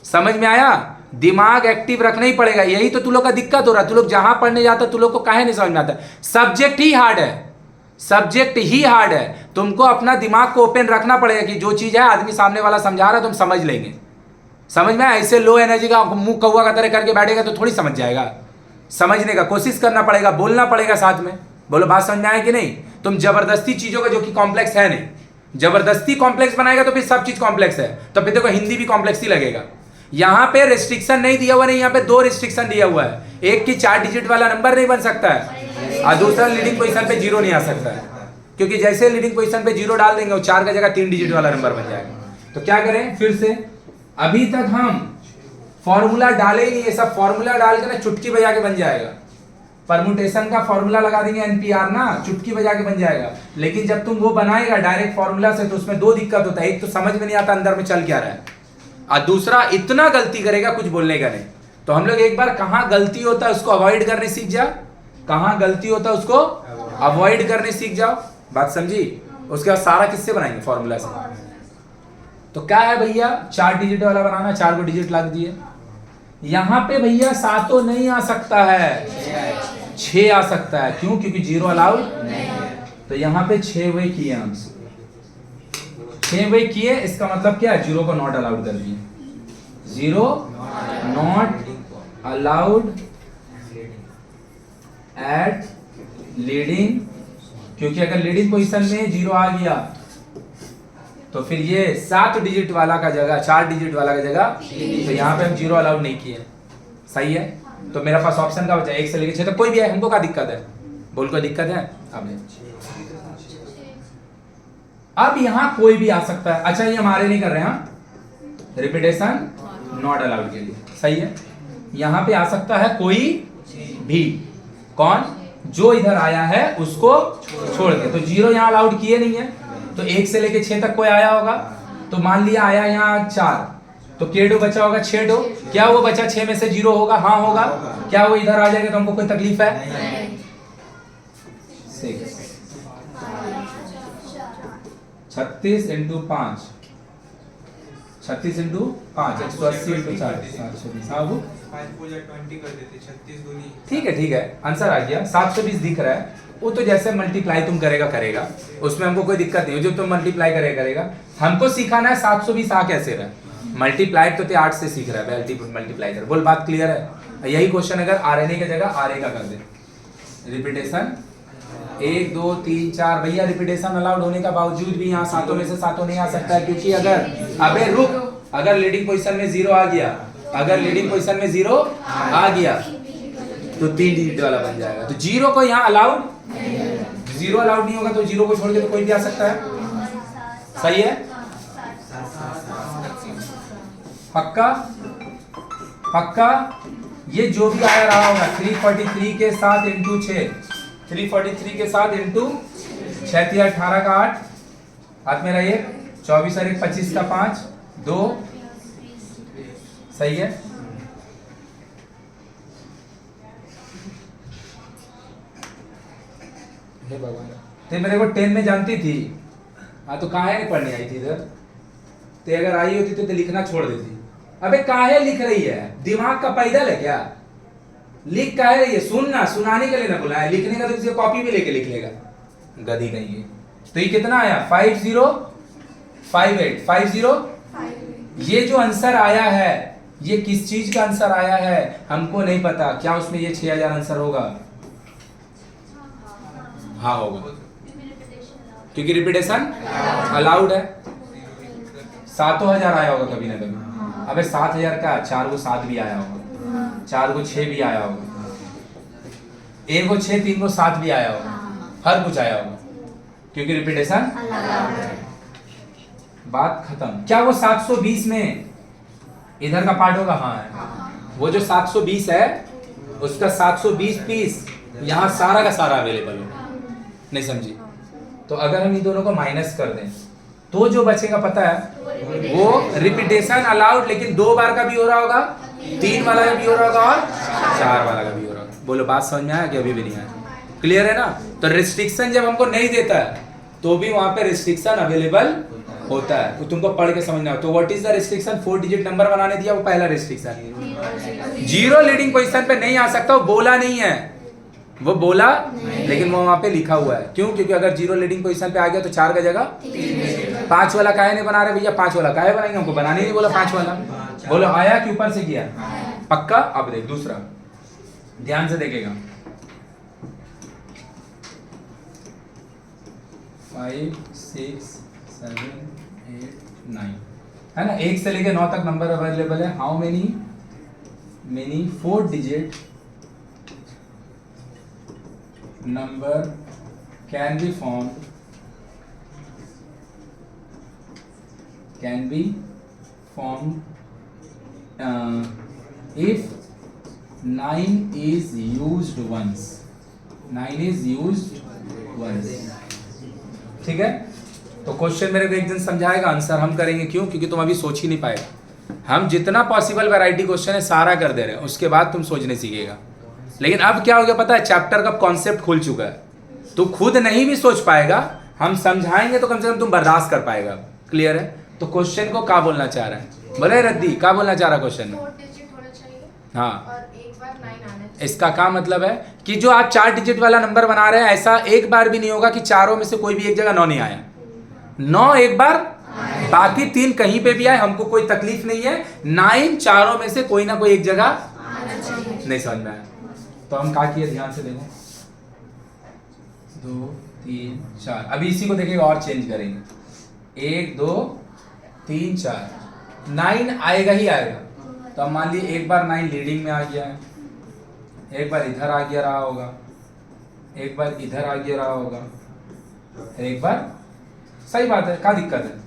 समझ में आया? दिमाग एक्टिव रखना ही पड़ेगा। यही तो तू लोग का दिक्कत हो रहा है। तू लोग जहां पढ़ने जाता तू लोग को काहे नहीं समझ में आता। सब्जेक्ट ही हार्ड है, सब्जेक्ट ही हार्ड है। तुमको अपना दिमाग को ओपन रखना पड़ेगा कि जो चीज है आदमी सामने वाला समझा रहा है तुम समझ लेंगे। समझ में? ऐसे लो एनर्जी का मुंह कौवा का तरह करके बैठेगा तो थोड़ी समझ जाएगा। समझने का कोशिश करना पड़ेगा, बोलना पड़ेगा साथ में। बोलो बात समझ में आए कि नहीं? तुम जबरदस्ती चीजों का जो कि कॉम्प्लेक्स है नहीं, जबरदस्ती कॉम्प्लेक्स बनाएगा तो फिर सब चीज कॉम्प्लेक्स है, तो फिर देखो हिंदी भी कॉम्प्लेक्स ही लगेगा। यहां पे रिस्ट्रिक्शन नहीं दिया हुआ, नहीं यहां पे 2 रिस्ट्रिक्शन दिया हुआ है। एक की 4 डिजिट वाला नंबर नहीं बन सकता है और दूसरा लीडिंग पोजीशन पे 0 नहीं आ सकता है, क्योंकि जैसे लीडिंग पोजीशन पे 0 डाल देंगे वो 4 का जगह 3 डिजिट वाला नंबर बन जाएगा। तो क्या करें फिर से, अभी तक हम फॉर्मूला डाले ही नहीं, ये सब फॉर्मूला डाल के ना चुटकी बजा के बन जाएगा। परम्यूटेशन का फॉर्मूला लगा देंगे एनपीआर ना, चुटकी बजा के बन जाएगा। लेकिन जब तुम वो बनाएगा डायरेक्ट फॉर्मूला से तो उसमें 2 दिक्कत होता है। एक तो समझ में नहीं आता अंदर में चल क्या रहा है, और दूसरा इतना गलती करेगा कुछ बोलने का नहीं। तो हम लोग एक बार कहां गलती होता है उसको अवॉइड करने सीख जाओ, कहां गलती होता है उसको अवॉइड करने सीख जाओ। बात समझी? उसके बाद सारा किससे बनाएंगे? फॉर्मूला से। तो क्या है भैया, 4 डिजिट वाला बनाना, 4 को डिजिट लग दिए। यहां पे भैया 7 नहीं आ सकता है, 6 आ सकता है। क्यों? क्योंकि 0 अलाउड नहीं है। तो यहां पे 6 वे किए हम, 6 वे किए। इसका मतलब क्या है? 0 को नॉट अलाउड कर दिए। 0 नॉट अलाउड एट लीडिंग, क्योंकि अगर लीडिंग पोजीशन में 0 आ गया तो फिर ये 7 डिजिट वाला का जगह 4 डिजिट वाला का जगह, तो यहाँ पे हम 0 अलाउड नहीं किए। सही है? तो मेरा पास ऑप्शन का बचा 1 से लेकर 6 तक। कोई भी है, हमको क्या दिक्कत है? बोल कोई दिक्कत है? अब यहाँ कोई भी आ सकता है। अच्छा ये हमारे नहीं कर रहे हैं, रिपीटेशन नॉट अलाउड के लिए। सही है? यहाँ पे आ सकता है कोई भी। कौन? जो इधर आया है उसको छोड़ के। तो 0 यहाँ अलाउड किए नहीं है, तो 1 से लेके 6 तक कोई आया होगा। तो मान लिया आया यहाँ 4, तो केडो बचा होगा 6 डो। क्या वो बचा 6 में से 0 होगा? हाँ होगा। क्या वो इधर आ जाएगा तो हमको कोई तकलीफ है? 36 इंटू 5, 36 इंटू 5, 180 इंटू 4, 720। हाँ वो ठीक है, ठीक है, आंसर आ गया। 720 दिख रहा है। वो तो जैसे मल्टीप्लाई तुम करेगा, उसमें हमको कोई दिक्कत नहीं है। जो तुम मल्टीप्लाई करेगा, हमको सिखाना है 720 आ कैसे रहा। मल्टीप्लाई तो 8 से सीख रहा है, मल्टीप्लाई कर। बोल बात क्लियर है? यही क्वेश्चन अगर आरएनए की जगह आरए का कर दे। रिपीटेशन 1 2 3 4, भैया रिपीटेशन अलाउड होने का बावजूद भी यहाँ 7 में से 7 नहीं आ सकता है, क्योंकि अबे रुक, अगर लीडिंग पोजीशन में 0 आ गया, अगर लीडिंग पोजीशन में 0 आ गया तो 3 डिजिट वाला बन जाएगा। तो 0 को यहाँ अलाउड, 0 अलाउड नहीं होगा तो 0 को छोड़ के तो कोई भी आ सकता है। सही है? पक्का? पक्का? ये जो भी आया रहा होगा 343 के साथ इंटू 6, 343 के साथ इंटू 6 18 का 8, हाथ में रहिए, 24 और 1 25 का 5 2। सही है? तो मेरे को 10 में जानती थी, हाँ तो काहे नहीं पढ़ने आई थी इधर? तो अगर आई होती तो लिखना छोड़ देती। अबे काहे लिख रही है? दिमाग का पैदल है क्या? लिख काहे रही है? सुनना, सुनाने के लिए ना बुलाया, लिखने का तो किसी कॉपी भी लेके लिख लेगा, गधी कहीं है। तो ये कितना आया? 5058 50। ये जो आंसर आया है ये किस चीज का आंसर आया है हमको नहीं पता। क्या उसमें ये 6000 आंसर होगा? हाँ होगा, क्योंकि रिपीटेशन अलाउड है। 7000 आया होगा कभी ना कभी। अबे 7000 का 4 को 7 भी आया होगा, 4 को 6 भी आया होगा, 1 को 6 3 को 7 भी आया होगा, हर कुछ आया होगा, क्योंकि रिपीटेशन अलाउड है। बात खत्म। क्या वो 720 में इधर का पार्ट होगा? हाँ है। वो जो 720 है उसका 720 पीस यहाँ सारा का सारा अवेलेबल होगा। नहीं समझी? तो अगर हम इन दोनों को माइनस कर दें तो जो बचेगा पता है, वो रिपीटेशन अलाउड, लेकिन 2 बार का भी हो रहा होगा, 3 वाला का भी हो रहा होगा और 4 वाला का भी हो रहा होगा। बोलो बात समझ में आया कि अभी भी नहीं आया? क्लियर है ना? तो रिस्ट्रिक्शन जब हमको नहीं देता है तो भी वहां पे रिस्ट्रिक्शन अवेलेबल होता है, तो तुमको पढ़ के समझना हो। तो what is the restriction? 4 digit number बनाने दिया, वो पहला रिस्ट्रिक्शन। जीरो लीडिंग पोजीशन पे नहीं आ सकता, वो बोला नहीं है, वो बोला लेकिन वो वहां पे लिखा हुआ है। क्यों? क्योंकि अगर जीरो लीडिंग पोजीशन पे आ गया तो 4 का जगह 5 वाला काहे नहीं बना रहे भैया? 5 वाला काहे बनाएंगे? हमको बनाने नहीं बोला 5 वाला। बोलो आया कि ऊपर से किया? पक्का? अब देख दूसरा, ध्यान से देखेगा। 5 6 7 8 9 है ना, 1 से लेके 9 तक नंबर अवेलेबल है। How many 4 digit number can be formed if 9 is used once। 9 is used once। ठीक है, तो क्वेश्चन मेरे को एक दिन समझाएगा, आंसर हम करेंगे। क्यों? क्योंकि तुम अभी सोच ही नहीं पाएगा। हम जितना पॉसिबल वैरायटी क्वेश्चन है सारा कर दे रहे हैं, उसके बाद तुम सोचने सीखेगा। लेकिन अब क्या हो गया पता है? चैप्टर का कॉन्सेप्ट खुल चुका है, तू खुद नहीं भी सोच पाएगा, हम समझाएंगे तो कम से कम तुम बर्दाश्त कर पाएगा। क्लियर है? तो क्वेश्चन को क्या बोलना चाह रहा है? बोले रद्दी, क्या बोलना चाह रहा है क्वेश्चन में? 4 डिजिट होना चाहिए हाँ, और एक बार 9 आना चाहिए। इसका क्या मतलब है कि जो आप 4 डिजिट वाला नंबर बना रहे हैं, ऐसा एक बार भी नहीं होगा कि चारों में से कोई भी एक जगह 9 नहीं आया। 9 एक बार, बाकी 3 कहीं पे भी आए, हमको कोई तकलीफ नहीं है। 9 चारों में से कोई ना कोई एक जगह नहीं समझ में आया। तो हम क्या किए, ध्यान से देखो, 2 3 4। अभी इसी को देखेगा और चेंज करेंगे। 1 2 3 4, 9 आएगा ही आएगा। तो अब मान लीजिए एक बार 9 लीडिंग में आ गया है, एक बार इधर आ गया रहा होगा, एक बार इधर आ गया रहा होगा, एक बार। सही बात है, क्या दिक्कत है?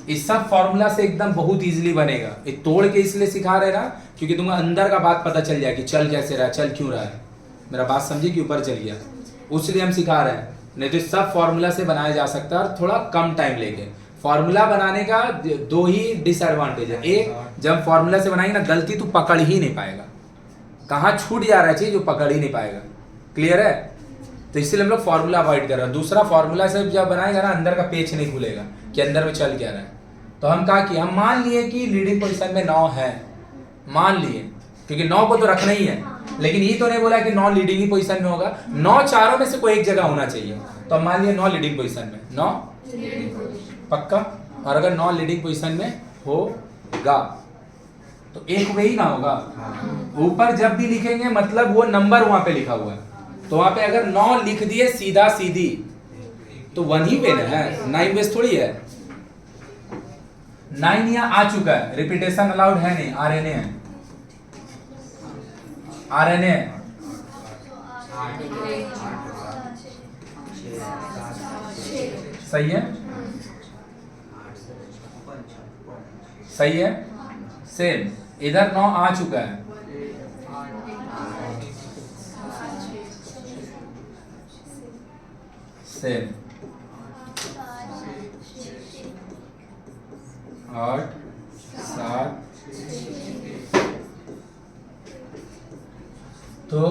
इस सब फॉर्मूला से एकदम बहुत इजीली बनेगा। ये तोड़ के इसलिए सिखा रहे ना क्योंकि तुम्हें अंदर का बात पता चल जाए कि चल कैसे रहा है, चल क्यों रहा है। मेरा बात समझे कि ऊपर चल गया, उसलिए हम सिखा रहे हैं। नहीं तो सब फॉर्मूला से बनाया जा सकता है और थोड़ा कम टाइम लेके। फॉर्मूला बनाने का 2 ही डिसएडवांटेज है। एक, जब फॉर्मूला से बनाएंगे ना, गलती तू पकड़ ही नहीं पाएगा, कहाँ छूट जा रहा है चीज, जो पकड़ ही नहीं पाएगा। क्लियर है? तो इसलिए हम लोग फॉर्मूला अवॉइड कर रहे हैं। दूसरा, फॉर्मूला से जब बनाएगा ना, अंदर का पेच नहीं खुलेगा कि अंदर में चल क्या रहा है। तो हम कहा कि हम मान लिए कि लीडिंग पोजीशन में 9 है, मान लिए, क्योंकि 9 को तो रखना ही है। लेकिन ये तो नहीं बोला कि 9 लीडिंग ही पोजीशन में होगा, 9 चारों में से कोई एक जगह होना चाहिए। तो हम मान लिए 9 लीडिंग पोजीशन में, 9 पक्का। और अगर 9 लीडिंग पोजीशन में होगा तो एक वही ना होगा। ऊपर जब भी लिखेंगे मतलब वो नंबर वहां पे लिखा हुआ है, तो वहां पे अगर 9 लिख दिए सीधा सीधी तो 1 ही पे है, 9 बेस थोड़ी है। 9 यहाँ आ चुका है, रिपीटेशन अलाउड है नहीं, आरएनए है, आरएनए सही है, सही है। सेम इधर 9 आ चुका है, सेम 8 7। तो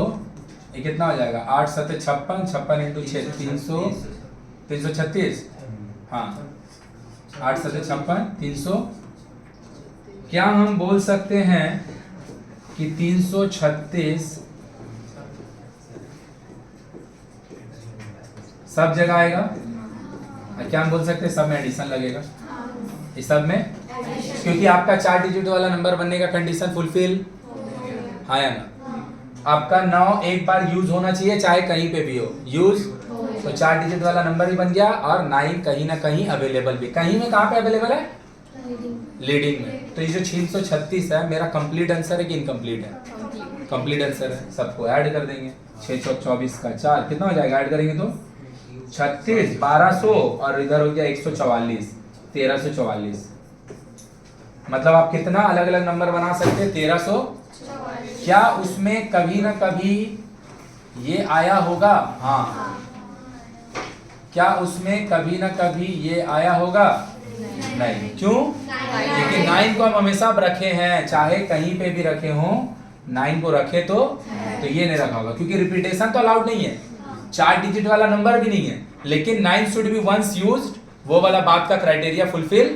ये कितना हो जाएगा? 8 7 56, 56 इंटू 6 336। हाँ, 8 7 56 300। क्या हम बोल सकते हैं कि 336 सब जगह आएगा? क्या हम बोल सकते हैं सब में एडिशन लगेगा? इस सब में, क्योंकि आपका 4 डिजिट वाला नंबर बनने का कंडीशन फुलफिल हाँ या ना? आपका 9 एक बार यूज होना चाहिए, चाहे कहीं पे भी हो यूज, तो 4 डिजिट वाला नंबर ही बन गया। और 9 कहीं ना कहीं अवेलेबल भी, कहीं में कहाँ पे अवेलेबल है? लीडिंग में। तो ये जो 336 है मेरा कंप्लीट आंसर है कि इनकम्प्लीट है? कंप्लीट आंसर है। सबको ऐड कर देंगे, 6 चौक 24 का 4 कितना हो जाएगा? ऐड करेंगे तो 36 1200 और इधर हो गया 144 1344। मतलब आप कितना अलग अलग नंबर बना सकते हैं? 1300। क्या उसमें कभी ना कभी ये आया होगा? हाँ। क्या उसमें कभी ना कभी ये आया होगा? नहीं। क्यों? क्योंकि 9 को हम हमेशा रखे हैं, चाहे कहीं पे भी रखे हो, 9 को रखे तो ये नहीं रखा होगा, क्योंकि रिपीटेशन तो अलाउड नहीं है, 4 डिजिट वाला नंबर भी नहीं है। लेकिन 9 शुड बी वंस यूज्ड, वो वाला बात का क्राइटेरिया फुलफिल,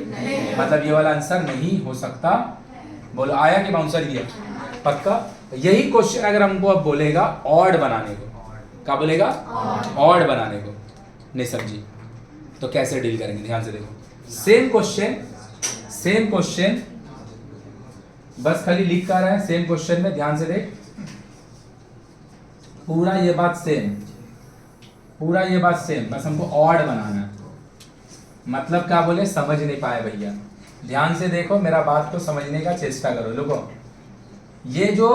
मतलब ये वाला आंसर नहीं हो सकता। बोलो आया कि बाउंसर किया? पक्का? यही क्वेश्चन अगर हमको अब बोलेगा ऑड बनाने को, क्या बोलेगा? ऑड बनाने को, नहीं समझी तो कैसे डील करेंगे? ध्यान से देखो, सेम क्वेश्चन बस खाली लिख कर रहा है सेम क्वेश्चन में, ध्यान से देख, पूरा ये बात सेम, बस हमको ऑड बनाना है। मतलब क्या बोले, समझ नहीं पाए भैया, ध्यान से देखो, मेरा बात को समझने का चेष्टा करो। देखो ये जो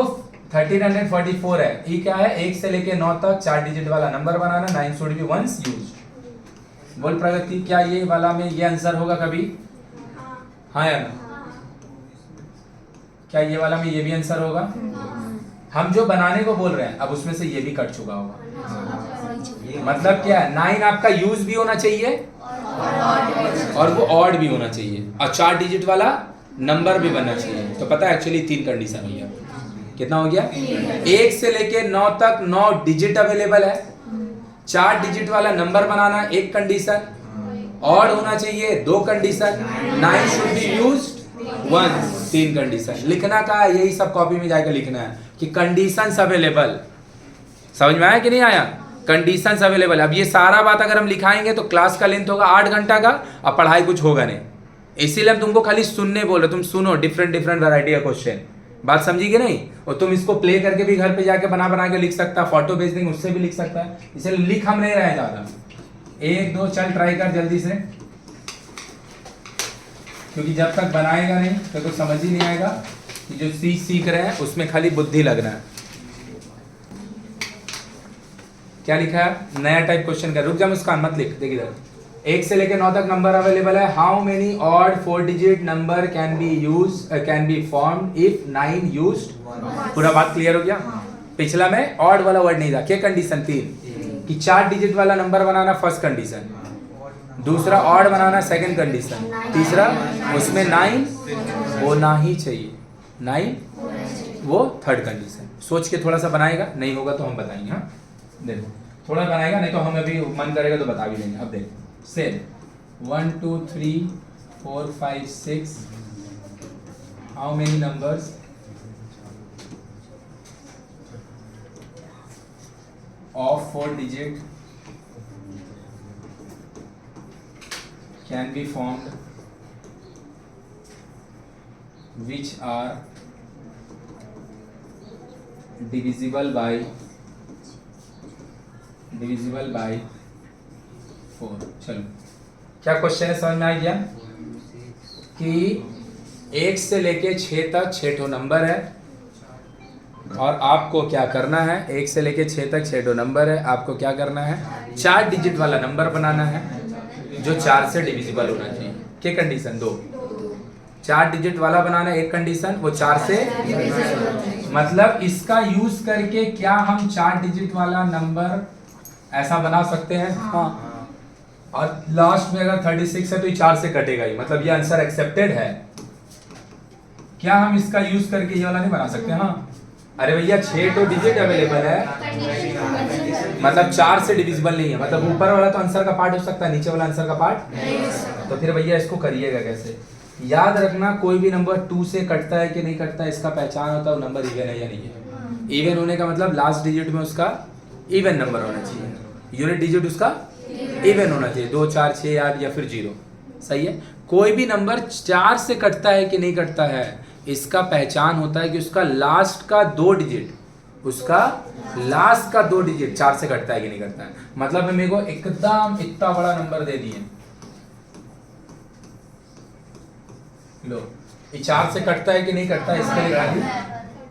1344 है, ये क्या है? 1 से लेके 9 तक 4 डिजिट वाला नंबर बनाना, 9 शुड बी वंस यूज्ड। बोल प्रगति, क्या ये वाला में ये आंसर होगा कभी? हाँ या ना? क्या ये वाला में ये भी आंसर होगा? हम जो बनाने को बोल रहे हैं अब उसमें से ये भी कट चुका होगा। मतलब क्या है, 9 आपका यूज भी होना चाहिए और वो ऑड भी होना चाहिए, और 4 डिजिट वाला नंबर भी बनना चाहिए। तो पता है एक्चुअली 3 कंडीशन हो गया। कितना हो गया? 1 से लेके 9 तक 9 डिजिट अवेलेबल है, 4 डिजिट वाला नंबर बनाना 1 कंडीशन, ऑड होना चाहिए 2 condition, 9 should be used once 3 condition. लिखना का यही सब कॉपी में जाकर लिखना है कि कंडीशंस अवेलेबल। समझ में आया कि नहीं आया? Conditions available. अब ये सारा बात अगर हम लिखाएंगे तो क्लास का लेंथ होगा 8 घंटा का, अब पढ़ाई कुछ होगा नहीं। इसीलिए हम तुमको खाली सुनने बोल रहे, तुम सुनो डिफरेंट वैरायटी का क्वेश्चन। बात समझी कि नहीं? और तुम इसको प्ले करके भी घर पे जाके बना के लिख सकता है, फोटो भेज देंगे उससे भी लिख सकता है। इसलिए लिख हम नहीं रहे ज्यादा, 1 2 चल ट्राई कर जल्दी से, क्योंकि जब तक बनाएगा नहीं तो कुछ समझ ही नहीं आएगा कि जो सीख रहे हैं उसमें खाली बुद्धि लगना है। क्या लिखा है? नया टाइप क्वेश्चन का, रुक जा मुस्कान मत लिख, देख इधर। 1 से लेकर 9 तक नंबर अवेलेबल है, how many odd 4 digit number can be formed if 9 used. पूरा बात क्लियर हो गया? पिछला में ऑड वाला वर्ड नहीं था, क्या कंडीशन? 3 कि 4 डिजिट वाला नंबर बनाना फर्स्ट कंडीशन, दूसरा ऑड बनाना सेकंड कंडीशन, तीसरा उसमें 9 होना ही चाहिए, 9 वो थर्ड कंडीशन। सोच के थोड़ा सा बनाएगा, नहीं होगा तो हम बताएंगे। हाँ देखो थोड़ा बनाएगा, नहीं तो हम अभी मन करेगा तो बता भी देंगे। अब देखो same 1 2 3 4 5 6 how many numbers of 4 digit can be formed which are divisible by 4। चलो क्या क्वेश्चन है, समझ में आ गया? कि 1 से लेके 6 तक 6 ठो नंबर है, और आपको क्या करना है? 1 से लेके 6 तक 6 ठो नंबर है, आपको क्या करना है? 4 डिजिट वाला नंबर बनाना है जो 4 से डिविजिबल होना चाहिए। क्या कंडीशन? 2। 4 डिजिट वाला बनाना है, एक कंडीशन, वो 4 से मतलब इसका यूज करके क्या हम 4 डिजिट वाला नंबर ऐसा बना सकते हैं? हाँ। और लास्ट में अगर 36 है तो ये 4 से कटेगा ही, मतलब ये आंसर एक्सेप्टेड है। क्या हम इसका यूज करके ये वाला नहीं बना सकते? हाँ। अरे भैया 6 तो डिजिट अवेलेबल है, मतलब 4 से डिविजिबल नहीं है, मतलब ऊपर वाला तो आंसर का पार्ट हो सकता है, नीचे वाला आंसर का पार्ट नहीं। तो फिर भैया इसको करिएगा कैसे? याद रखना, कोई भी नंबर 2 से कटता है कि नहीं कटता है, इसका पहचान होता है वो नंबर इवन है या नहीं है। इवन होने का मतलब लास्ट डिजिट में उसका इवन नंबर होना चाहिए, यूनिट डिजिट उसका इवन होना चाहिए, 2 4 6 8 या फिर 0। सही है? कोई भी नंबर 4 से कटता है कि नहीं कटता है, इसका पहचान होता है कि उसका लास्ट का 2 डिजिट, उसका लास्ट का 2 डिजिट 4 से कटता है कि नहीं कटता है। मतलब मेरे को एकदम इतना बड़ा नंबर दे दिए, लो ये 4 से कटता है कि नहीं कटता है, इसके लिए खाली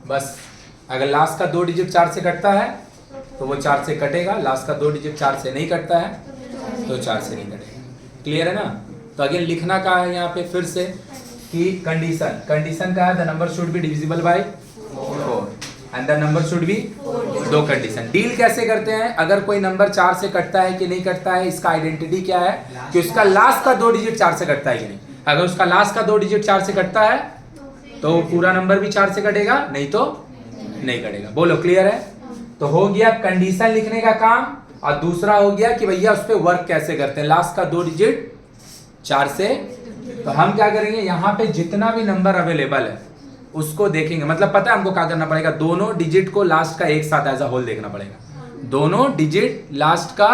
बस अगर लास्ट का 2 डिजिट 4 से कटता है तो वो 4 से कटेगा, लास्ट का 2 डिजिट 4 से नहीं कटता है तो 4 से नहीं कटेगा। क्लियर है ना? तो अगेन लिखना का है यहाँ पे फिर से कि कंडीशन का है the number should be divisible by 4 and the number should be 2 condition. Deal कैसे करते हैं? अगर कोई नंबर 4 से कटता है कि नहीं कटता है, इसका आइडेंटिटी क्या है कि उसका लास्ट का 2 डिजिट 4 से कटता है कि नहीं। अगर उसका लास्ट का 2 डिजिट 4 से कटता है तो पूरा नंबर भी 4 से कटेगा, नहीं तो नहीं कटेगा। बोलो क्लियर है? तो हो गया कंडीशन लिखने का काम, और दूसरा हो गया कि भैया उस पर वर्क कैसे करते हैं। लास्ट का 2 डिजिट 4 से, तो हम क्या करेंगे, यहाँ पे जितना भी नंबर अवेलेबल है उसको देखेंगे, मतलब पता है हमको क्या करना पड़ेगा, दोनों डिजिट को लास्ट का एक साथ एज अ होल देखना पड़ेगा, दोनों डिजिट लास्ट का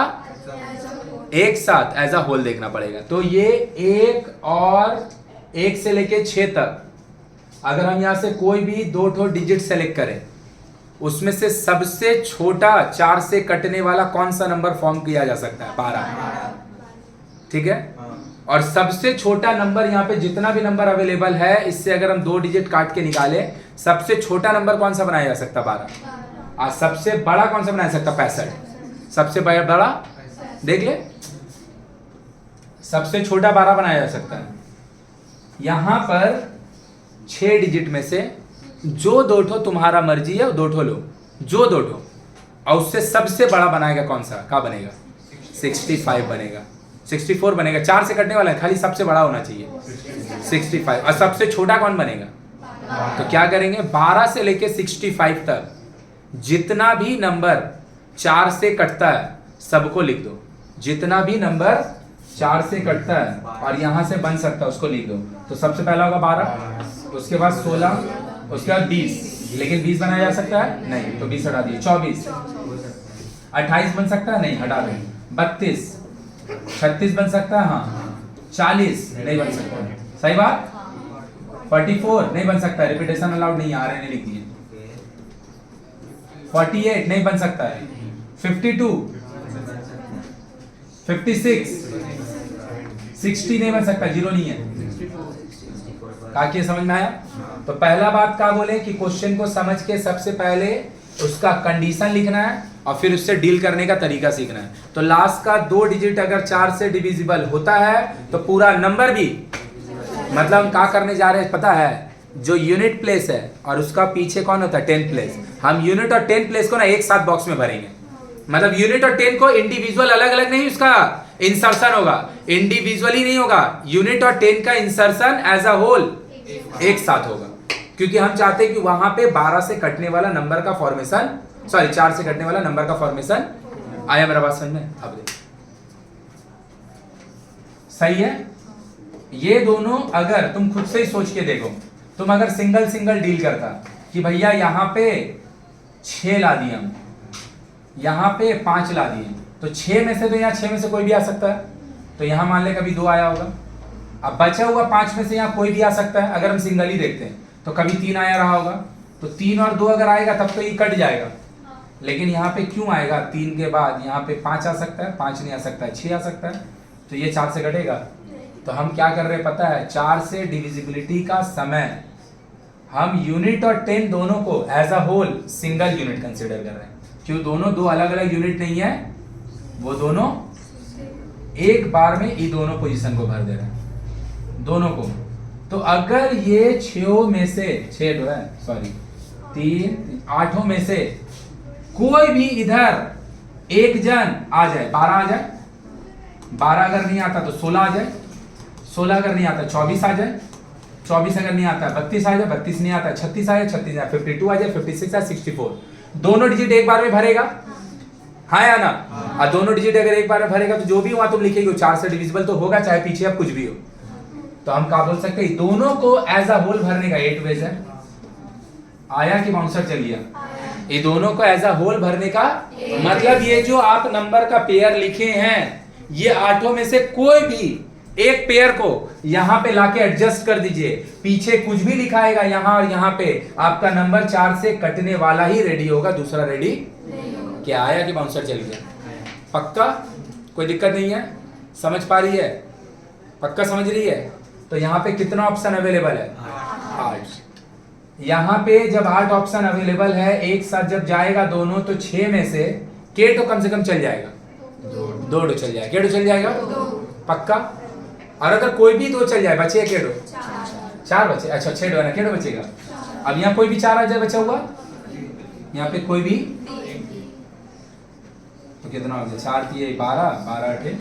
एक साथ एज अ होल देखना पड़ेगा। तो ये 1 और 1 से लेके 6 तक अगर हम यहां से कोई भी 2 ठो डिजिट सेलेक्ट करें, उसमें से सबसे छोटा 4 से कटने वाला कौन सा नंबर फॉर्म किया जा सकता है? 12, ठीक है। और सबसे छोटा नंबर यहाँ पे जितना भी नंबर अवेलेबल है, इससे अगर हम 2 डिजिट काट के निकाले, सबसे छोटा नंबर कौन सा बनाया जा सकता है? 12। और सबसे बड़ा कौन सा बनाया जा सकता है? 65। सबसे बड़ा देख ले, सबसे छोटा 12 बनाया जा सकता है। यहां पर 6 डिजिट में से जो 2 ठो तुम्हारा मर्जी है वो 2 ठो लो, जो 2 ठो, और उससे सबसे बड़ा बनाएगा कौन सा? क्या बनेगा? 65 बनेगा, 64 बनेगा। 4 से कटने वाला है, खाली सबसे बड़ा होना चाहिए 65। और सबसे छोटा कौन बनेगा? तो क्या करेंगे, 12 से लेके 65 तक जितना भी नंबर 4 से कटता है सबको लिख दो। जितना भी नंबर 4 से कटता है और यहां से बन सकता है उसको लिख दो। तो सबसे पहला होगा 12, उसके बाद 16, उसके बाद 20। लेकिन 20 बनाया जा सकता है? नहीं, तो 20 हटा दिए। 24, 28 बन सकता है? नहीं, हटा दें। 32, 36 बन सकता है? हाँ। 40 नहीं बन सकता, सही बात। 44 नहीं बन सकता, रिपीटेशन अलाउड नहीं, आ रहे हैं, लिख दिए। 48 नहीं बन सकता है। 52, 56, 60 नहीं बन सकता, 0 नहीं है। काकी समझ में आया? तो पहला बात क्या बोले कि क्वेश्चन को समझ के सबसे पहले उसका कंडीशन लिखना है और फिर उससे डील करने का तरीका सीखना है। तो लास्ट का 2 डिजिट अगर 4 से डिविजिबल होता है तो पूरा नंबर भी, मतलब हम क्या करने जा रहे हैं पता है, जो यूनिट प्लेस है और उसका पीछे कौन होता है? 10 प्लेस। हम यूनिट और 10 प्लेस को ना एक साथ बॉक्स में भरेंगे, मतलब यूनिट और 10 को इंडिविजुअल अलग अलग नहीं उसका इंसर्शन होगा, इंडिविजुअली नहीं होगा। यूनिट और 10 का इंसर्शन एज अ होल एक साथ होगा, क्योंकि हम चाहते हैं कि वहां पे 12 से कटने वाला नंबर का फॉर्मेशन, सॉरी 4 से कटने वाला नंबर का फॉर्मेशन आया। मेरा बात समझ में? अब देख, सही है। ये दोनों अगर तुम खुद से ही सोच के देखो, तुम अगर सिंगल सिंगल डील करता कि भैया यहां पे 6 ला दिए हम, यहां पे 5 ला दिए, तो 6 में से तो यहाँ 6 में से कोई भी आ सकता है, तो यहां मान ले कभी 2 आया होगा। अब बचा हुआ 5 में से यहाँ कोई भी आ सकता है। अगर हम सिंगल ही देखते हैं तो कभी 3 आया रहा होगा, तो 3 और 2 अगर आएगा तब तो ये कट जाएगा। लेकिन यहाँ पे क्यों आएगा? 3 के बाद यहाँ पे 5 आ सकता है, 5 नहीं आ सकता है, 6 आ सकता है, तो ये 4 से कटेगा। तो हम क्या कर रहे हैं पता है, 4 से डिविजिबिलिटी का समय हम यूनिट और 10 दोनों को as a whole single unit consider कर रहे हैं। क्यों? दोनों 2 अलग अलग यूनिट नहीं है, वो दोनों एक बार में ये दोनों पोजीशन को भर दे रहे हैं, दोनों को। तो अगर ये 6 में से 6 जो है, सॉरी 3 8 में से कोई भी इधर एक जन आ जाए, 12 आ जाए, 12 अगर नहीं आता तो 16 आ जाए, 16 अगर नहीं आता 24 आ जाए, 24 अगर नहीं आता 32 आ जाए, 32 नहीं आता 36 आ जाए, 36 आ 52 आ जाए, 56 आ 64। दोनों डिजिट एक बार में भरेगा, हाँ या ना? और दोनों डिजिट अगर एक बार में भरेगा तो जो भी वहां तुम लिखेगी 4 से डिविजिबल तो होगा, चाहे पीछे अब कुछ भी हो। तो हम क्या बोल सकते हैं, दोनों को एज अ होल भरने का 8 वेज है। आया कि बाउंसर चल गया? ये दोनों को एज अ होल भरने का मतलब ये जो आप नंबर का पेयर लिखे हैं, ये 8 में से कोई भी एक पेयर को यहां पे लाके एडजस्ट कर दीजिए, पीछे कुछ भी लिखाएगा यहां और यहां पे, आपका नंबर 4 से कटने वाला ही रेडी होगा, दूसरा रेडी क्या? आया कि बाउंसर चल गया? पक्का? कोई दिक्कत नहीं है? समझ पा रही है? पक्का समझ रही है? तो यहाँ पे कितना ऑप्शन अवेलेबल है? 8। यहाँ पे जब 8 ऑप्शन अवेलेबल है, एक साथ जब जाएगा दोनों, तो 6 में से के तो कम से कम चल जाएगा, 2 चल जाएगा। के चल जाएगा? पक्का? और अगर कोई भी 2 चल जाए, बचे के 4 बचे। अच्छा 6 है ना, के बचेगा। अब यहाँ कोई भी 4 आ जाए बचा हुआ, यहाँ पे कोई भी, तो कितना हो गया? 4 3 12, 12 8,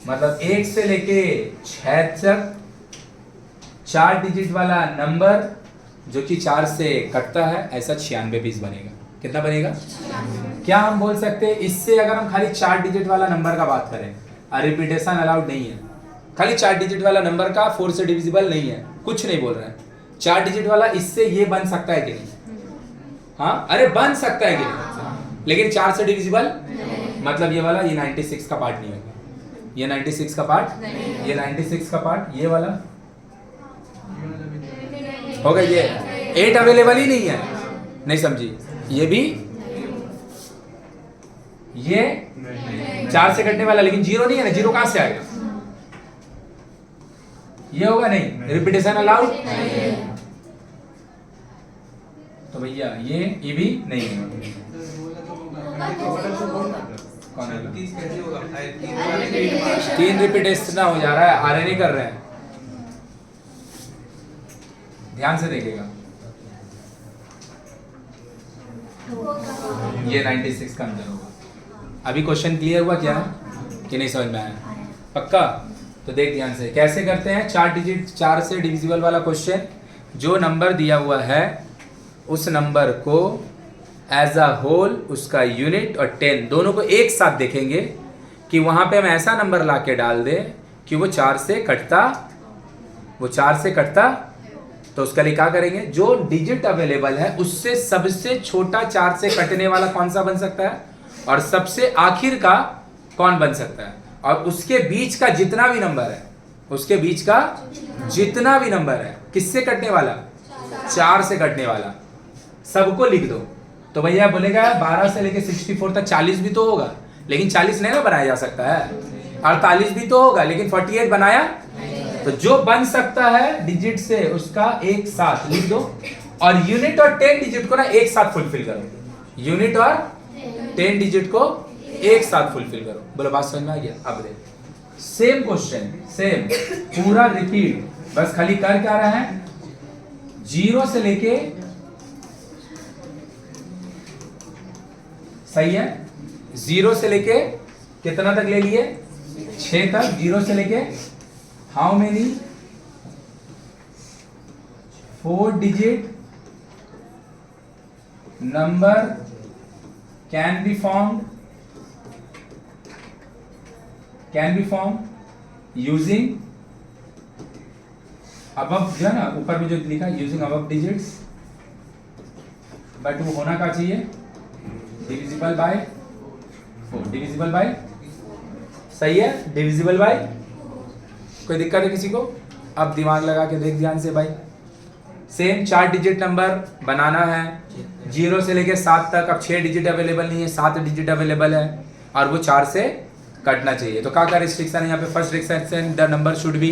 मतलब 1 से लेके 6 तक 4 डिजिट वाला नंबर जो कि 4 से कटता है, ऐसा 96 पीस बनेगा। कितना बनेगा? क्या हम बोल सकते हैं इससे, अगर हम खाली 4 डिजिट वाला नंबर का बात करें, रिपीटेशन अलाउड नहीं है, खाली 4 डिजिट वाला नंबर का 4 से डिविजिबल नहीं है, कुछ नहीं बोल रहे हैं, 4 डिजिट वाला इससे ये बन सकता है कि नहीं? हाँ, अरे बन सकता है कि नहीं, लेकिन 4 से डिविजिबल मतलब ये वाला, ये 96 का पार्ट नहीं होगा, ये 96 का पार्ट, ये 96 का पार्ट, ये वाला होगा, ये 8 अवेलेबल ही नहीं है, नहीं समझी, ये भी, ये 4 से कटने वाला लेकिन 0 नहीं है ना, 0 कहां से आएगा, ये होगा नहीं, रिपीटेशन अलाउड, तो भैया ये भी नहीं है, कौन है? 3 रिपीटेशन हो जा रहा है, आरएनए कर रहे हैं, ध्यान से देखिएगा, ये 96 का अंदर होगा। अभी क्वेश्चन क्लियर हुआ क्या कि नहीं समझ में आया? पक्का? तो देख ध्यान से कैसे करते हैं 4 डिजिट 4 से डिविजिबल वाला क्वेश्चन। जो नंबर दिया हुआ है उस नंबर को एज अ होल, उसका यूनिट और 10 दोनों को एक साथ देखेंगे कि वहां पे हम ऐसा नंबर ला के डाल दें कि वो 4 से कटता, वो 4 से कटता, तो उसका लिए क्या करेंगे, जो डिजिट अवेलेबल है उससे सबसे छोटा 4 से कटने वाला कौन सा बन सकता है और सबसे आखिर का कौन बन सकता है, और उसके बीच का जितना भी नंबर है, उसके बीच का जितना भी नंबर है किससे कटने वाला, 4 से कटने वाला, सबको लिख दो। तो भैया बोलेगा 12 से लेके 64 तक 40 भी तो होगा, लेकिन 40 नहीं ना बनाया जा सकता है, 48 भी तो होगा लेकिन 48 बनाया, तो जो बन सकता है डिजिट से उसका एक साथ लिख दो, और यूनिट और 10 डिजिट को ना एक साथ फुलफिल करो, यूनिट और 10 डिजिट को एक साथ फुलफिल करो। बोलो बात समझ में आ गया? अब देख सेम क्वेश्चन, सेम पूरा रिपीट, बस खाली कर क्या रहा है, 0 से लेके, सही है, 0 से लेके कितना तक ले लिए, 6 तक, 0 से लेके how many 4 digit number can be formed using above, जो है ना ऊपर में जो लिखा यूजिंग अबव डिजिट्स, बट वो होना क्या चाहिए, डिविजिबल बाय 4, डिविजिबल बाय, सही है, डिविजिबल बाय, कोई दिक्कत है किसी को? अब दिमाग लगा के देख ध्यान से भाई, सेम 4 डिजिट नंबर बनाना है, 0 से लेके 7 तक, अब 6 डिजिट अवेलेबल नहीं है, 7 डिजिट अवेलेबल है, और वो 4 से कटना चाहिए, तो क्या रिस्ट्रिक्शन है यहाँ पे, first restriction the number should be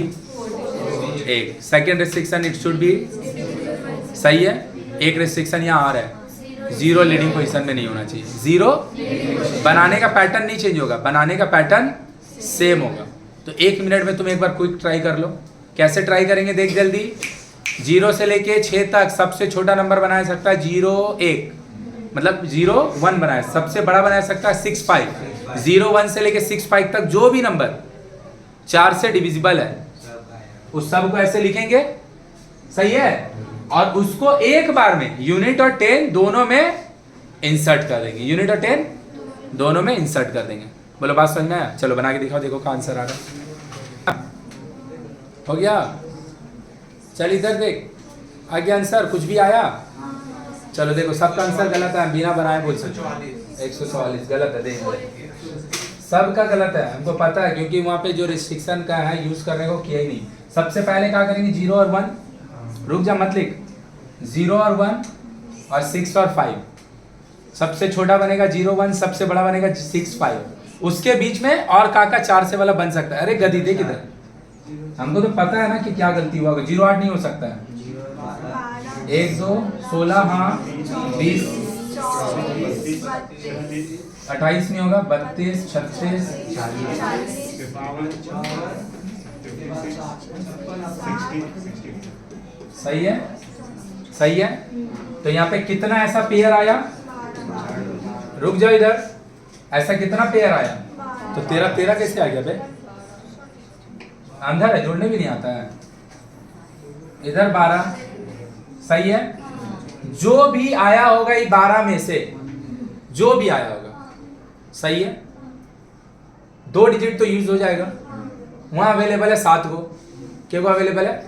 1, second restriction it should be, सही है, एक रिस्ट्रिक्शन यहाँ आ रहा है, 0 लीडिंग पोजीशन में नहीं होना चाहिए, 0 बनाने का पैटर्न नहीं चेंज होगा, बनाने का पैटर्न सेम होगा। तो 1 मिनट में तुम एक बार क्विक ट्राई कर लो, कैसे ट्राई करेंगे देख जल्दी। 0 से लेके 6 तक सबसे छोटा नंबर बनाया सकता है 0 1, मतलब 0 1 बनाया, सबसे बड़ा बनाया सकता है 6 5, 0 1 से लेके 6 5 तक जो भी नंबर 4 से डिविजिबल है उस सब को ऐसे लिखेंगे, सही है, और उसको एक बार में यूनिट और 10 दोनों में इंसर्ट कर देंगे, यूनिट और 10 दोनों में इंसर्ट कर देंगे। बोलो बात समझ में आया? चलो बना के दिखाओ, देखो का आंसर आ रहा है, हो गया, चल इधर देख, आ गया आंसर, कुछ भी आया, चलो देखो सबका आंसर गलत है, बिना बनाए बोल सकते, 144 गलत है, देख सबका गलत है, हमको पता है, क्योंकि वहाँ पे जो रिस्ट्रिक्शन का है यूज करने को किया ही नहीं। सबसे पहले क्या करेंगे, 0 और 1, रुक जा मत लिख, 0 और 1 और 6 और 5, सबसे छोटा बनेगा 0 1, सबसे बड़ा बनेगा 6 5, उसके बीच में और काका 4 से वाला बन सकता है। अरे गधी देख इधर, हमको तो पता है ना कि क्या गलती हुआ, 0 8 नहीं हो सकता है, 1 2 16, हाँ 20 28 नहीं होगा, 32 36 सही है, सही है। तो यहाँ पे कितना ऐसा पेयर आया, रुक जाओ इधर, ऐसा कितना पेयर आया, तो 13 13 कैसे आ गया बे, अंदर है, जोड़ने भी नहीं आता है, इधर 12, सही है। जो भी आया होगा ये 12 में से, जो भी आया होगा, सही है, 2 डिजिट तो यूज हो जाएगा, वहां अवेलेबल है 7 को, क्या को अवेलेबल है,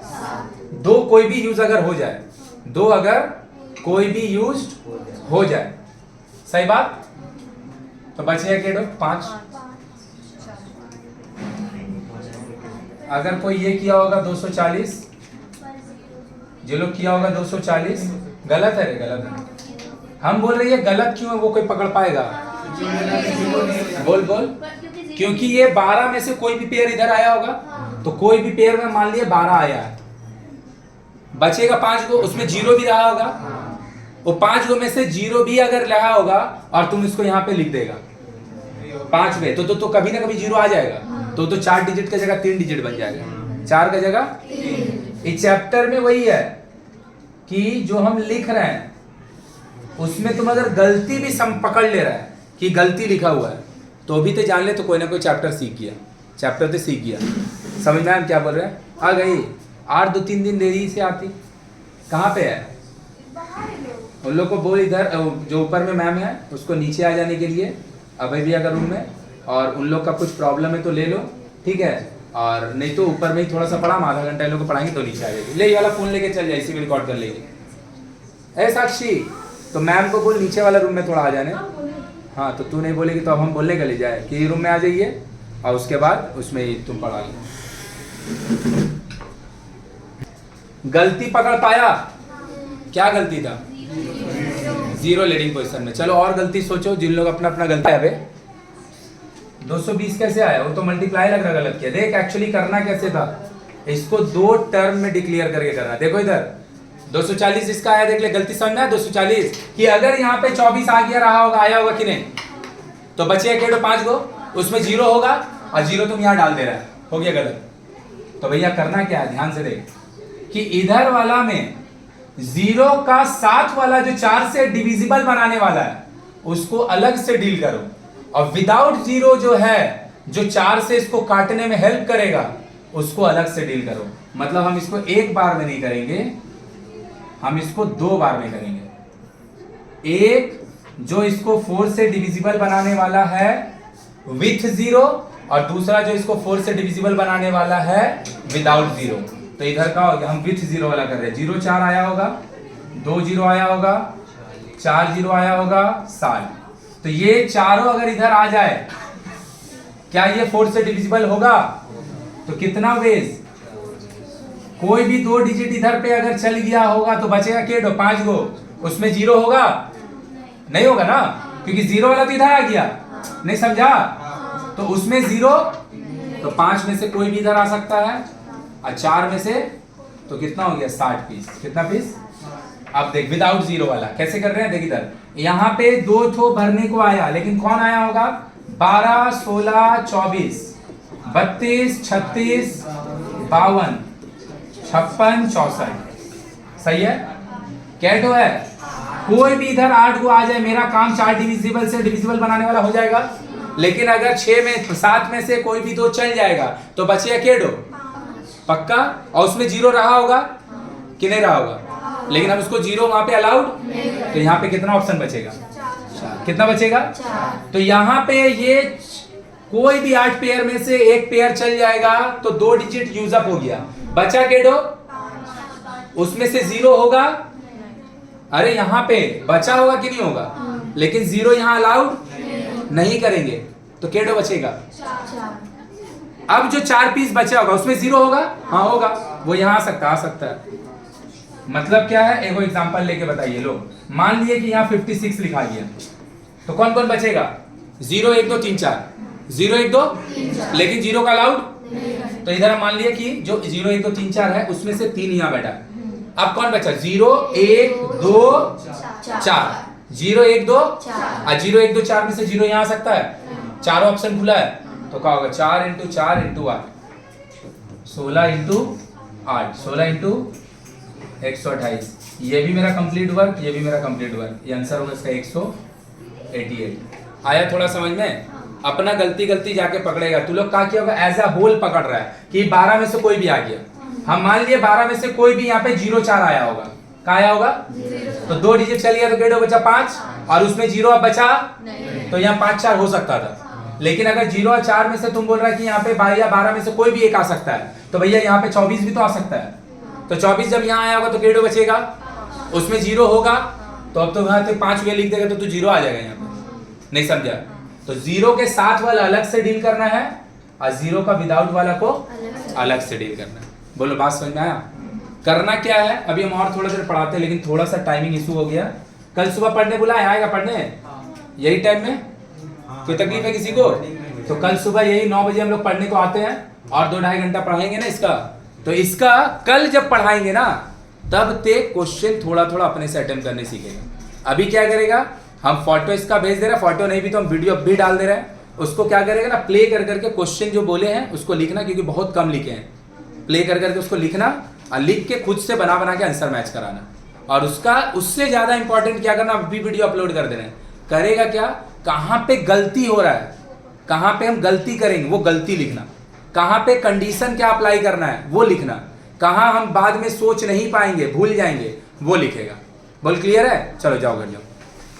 दो कोई भी यूज अगर हो जाए, दो अगर कोई भी यूज हो जाए, सही बात। तो बचेगा केडो 5। अगर कोई ये किया होगा 240, जो लोग किया होगा 240, गलत है रे, गलत है। हम बोल रहे हैं गलत क्यों है, वो कोई पकड़ पाएगा? बोल बोल। क्योंकि ये 12 में से कोई भी पेयर इधर आया होगा, तो कोई भी पेयर में मान लिया 12 आया है, बचेगा 5 गो, उसमें 0 भी रहा होगा, वो 5 गो में से 0 भी अगर रहा होगा और तुम इसको यहाँ पे लिख देगा 5 में, तो कभी ना कभी 0 आ जाएगा, तो 4 डिजिट का जगह 3 डिजिट बन जाएगा, 4 का जगह। इस चैप्टर में वही है कि जो हम लिख रहे हैं उसमें तुम अगर गलती भी पकड़ ले रहा है कि गलती लिखा हुआ है, तो भी तो जान ले तो कोई ना कोई चैप्टर सीख गया, चैप्टर तो सीख गया। समझ में हम क्या बोल रहे हैं? आ गई। 8 2-3 दिन देरी से आती, कहाँ पे है? उन लोग को बोल इधर जो ऊपर में मैम है उसको नीचे आ जाने के लिए, अभी भी अगर रूम में, और उन लोग का कुछ प्रॉब्लम है तो ले लो, ठीक है, और नहीं तो ऊपर में ही थोड़ा सा पढ़ा, आधा घंटा इन लोग को पढ़ाएंगे तो नीचे आ जाएगी। ले ये वाला फोन लेके चल जाए, इसी में रिकॉर्ड कर लेंगे। ऐ साक्षी, तो मैम को बोल नीचे वाला रूम में थोड़ा आ जाने। हाँ, तो तू नहीं बोलेगी तो अब हम बोलने का ले जाए कि रूम में आ जाइए, और उसके बाद उसमें ही तुम पढ़ा लो। गलती पकड़ पाया? क्या गलती था? 0 लीडिंग पोजीशन में। चलो और गलती सोचो जिन लोग अपना अपना गलती है। 220 कैसे आया? वो तो मल्टीप्लाई लग रहा गलत किया। देख एक्चुअली करना कैसे था, इसको 2 टर्म में डिक्लेयर करके करना। देखो इधर 240 इसका आया, देख ले, गलती समझ में आया? 240 कि अगर यहाँ पे 24 आ गया, रहा होगा, आया होगा कि नहीं, तो बचे केडो 5 गो, उसमें 0 होगा और 0 तुम यहाँ डाल दे रहा है, हो गया गलत। तो भैया करना क्या है, ध्यान से देख कि इधर वाला में 0 का साथ वाला जो 4 से डिविजिबल बनाने वाला है उसको अलग से डील करो, और विदाउट 0 जो है, जो 4 से इसको काटने में हेल्प करेगा, उसको अलग से डील करो। मतलब हम इसको एक बार में नहीं करेंगे, हम इसको 2 बार में करेंगे। एक जो इसको 4 से डिविजिबल बनाने वाला है विथ 0, और दूसरा जो इसको 4 से डिविजिबल बनाने वाला है विदाउट 0। तो इधर का हो गया, हम विथ 0 वाला कर रहे हैं। 0 4 आया होगा, 2 0 आया होगा, 4 0 आया होगा, 7। तो ये चारों अगर इधर आ जाए, क्या ये 4 से डिविजिबल होगा? तो कितना वेज? कोई भी 2 डिजिट इधर पे अगर चल गया होगा तो बचेगा केडो 5 गो, उसमें 0 होगा? नहीं होगा ना, क्योंकि 0 वाला तो इधर आ गया। नहीं समझा? तो उसमें 0, तो 5 में से कोई भी इधर आ सकता है, और 4 में से तो कितना हो गया? 60 पीस। कितना पीस? अब देख विदाउट 0 वाला कैसे कर रहे हैं, देख इधर यहाँ पे 2 ठो भरने को आया, लेकिन कौन आया होगा? 12 16 24 32 36 52 56 64। सही है? कैटो है? कोई भी इधर 8 को आ जाए, मेरा काम 4 डिविजिबल से डिविजिबल बनाने वाला हो जाएगा। लेकिन अगर 6 में 7 में से कोई भी 2 चल जाएगा तो बचेगा केडो पक्का, और उसमें 0 रहा होगा कि नहीं रहा होगा? लेकिन अब उसको 0 वहां पे अलाउड, तो यहाँ पे कितना ऑप्शन बचेगा? 4। कितना बचेगा? 4। तो यहाँ पे ये कोई भी 8 पेयर में से एक पेयर चल जाएगा तो 2 डिजिट यूज अप हो गया, बचा केडो, उसमें से 0 होगा। अरे यहाँ पे बचा होगा कि नहीं होगा? लेकिन 0 यहाँ अलाउड नहीं करेंगे, तो केडो बचेगा 4। अब जो 4 पीस बचा होगा उसमें 0 होगा? हाँ होगा, वो यहाँ आ सकता है। मतलब क्या है, एक एग्जांपल लेके बताइए लोग। मान लिए कि यहाँ 56 लिखा गया, तो कौन कौन बचेगा? 0 1 2 3 4, 0 1 2, लेकिन 0 का अलाउड, तो इधर हम मान लिए कि जो 0 1 2 3 4 है उसमें से 3 यहाँ बैठा। अब कौन बचा? 0 1 2 4, 0 1 2, और 0 1 2 4 में से 0 यहाँ आ सकता है, चारों ऑप्शन खुला है, तो क्या होगा? 4 × 4 × 8, 16 × 8, 16 × 128। ये भी मेरा कंप्लीट वर्क, ये भी मेरा कंप्लीट वर्क, ये आंसर होगा इसका 188। आया थोड़ा समझ में? अपना गलती जाके पकड़ेगा। तू लोग क्या किया होगा? एज अ होल पकड़ रहा है कि 12 में से कोई भी आ गया। हम मान लिए 12 में से कोई भी यहाँ पे 0 4 आया होगा, कहाँ आया होगा? तो 2 डिजिट चल गया तो केडो बचा 5, और उसमें 0 अब बचा नहीं, तो यहाँ 5 4 हो सकता था। लेकिन अगर 0 और 4 में से तुम बोल रहा है कि यहाँ पे 12 में से कोई भी एक आ सकता है, तो भैया यहाँ पे 24 भी तो आ सकता है। तो 24 जब यहाँ आया होगा तो कितना बचेगा, उसमें 0 होगा, तो अब तो यहाँ पे 5 वे लिख देगा तो 0 आ जाएगा यहाँ पे, नहीं समझा? तो 0 के साथ वाला अलग से डील करना है और 0 का विदाउट वाला को अलग से डील करना है। बोलो बात समझ में आया? करना क्या है, अभी हम और थोड़ा देर पढ़ाते हैं लेकिन थोड़ा सा टाइमिंग इशू हो गया। कल सुबह पढ़ने बुलाया, आएगा पढ़ने यही टाइम में? कोई तकलीफ है किसी को? तो कल सुबह यही 9 बजे हम लोग पढ़ने को आते हैं और 2-2.5 घंटा पढ़ाएंगे ना इसका। तो इसका कल जब पढ़ाएंगे ना तब ते क्वेश्चन थोड़ा थोड़ा अपने से अटेम्प्ट करने सीखेगा। अभी क्या करेगा, हम फोटो इसका भेज दे रहे हैं, फोटो नहीं भी तो हम वीडियो भी डाल दे रहे हैं, उसको क्या करेगा ना प्ले कर करके क्वेश्चन जो बोले हैं उसको लिखना, क्योंकि बहुत कम लिखे हैं, प्ले कर करके उसको लिखना और लिख के खुद से बना बना के आंसर मैच कराना। और उसका उससे ज्यादा इंपॉर्टेंट क्या करना, अभी वीडियो अपलोड कर देना है। करेगा क्या, कहाँ पे गलती हो रहा है, कहाँ पे हम गलती करेंगे वो गलती लिखना, कहाँ पे कंडीशन क्या अप्लाई करना है वो लिखना, कहाँ हम बाद में सोच नहीं पाएंगे भूल जाएंगे वो लिखेगा। बोल क्लियर है? चलो जाओ घर जाओ।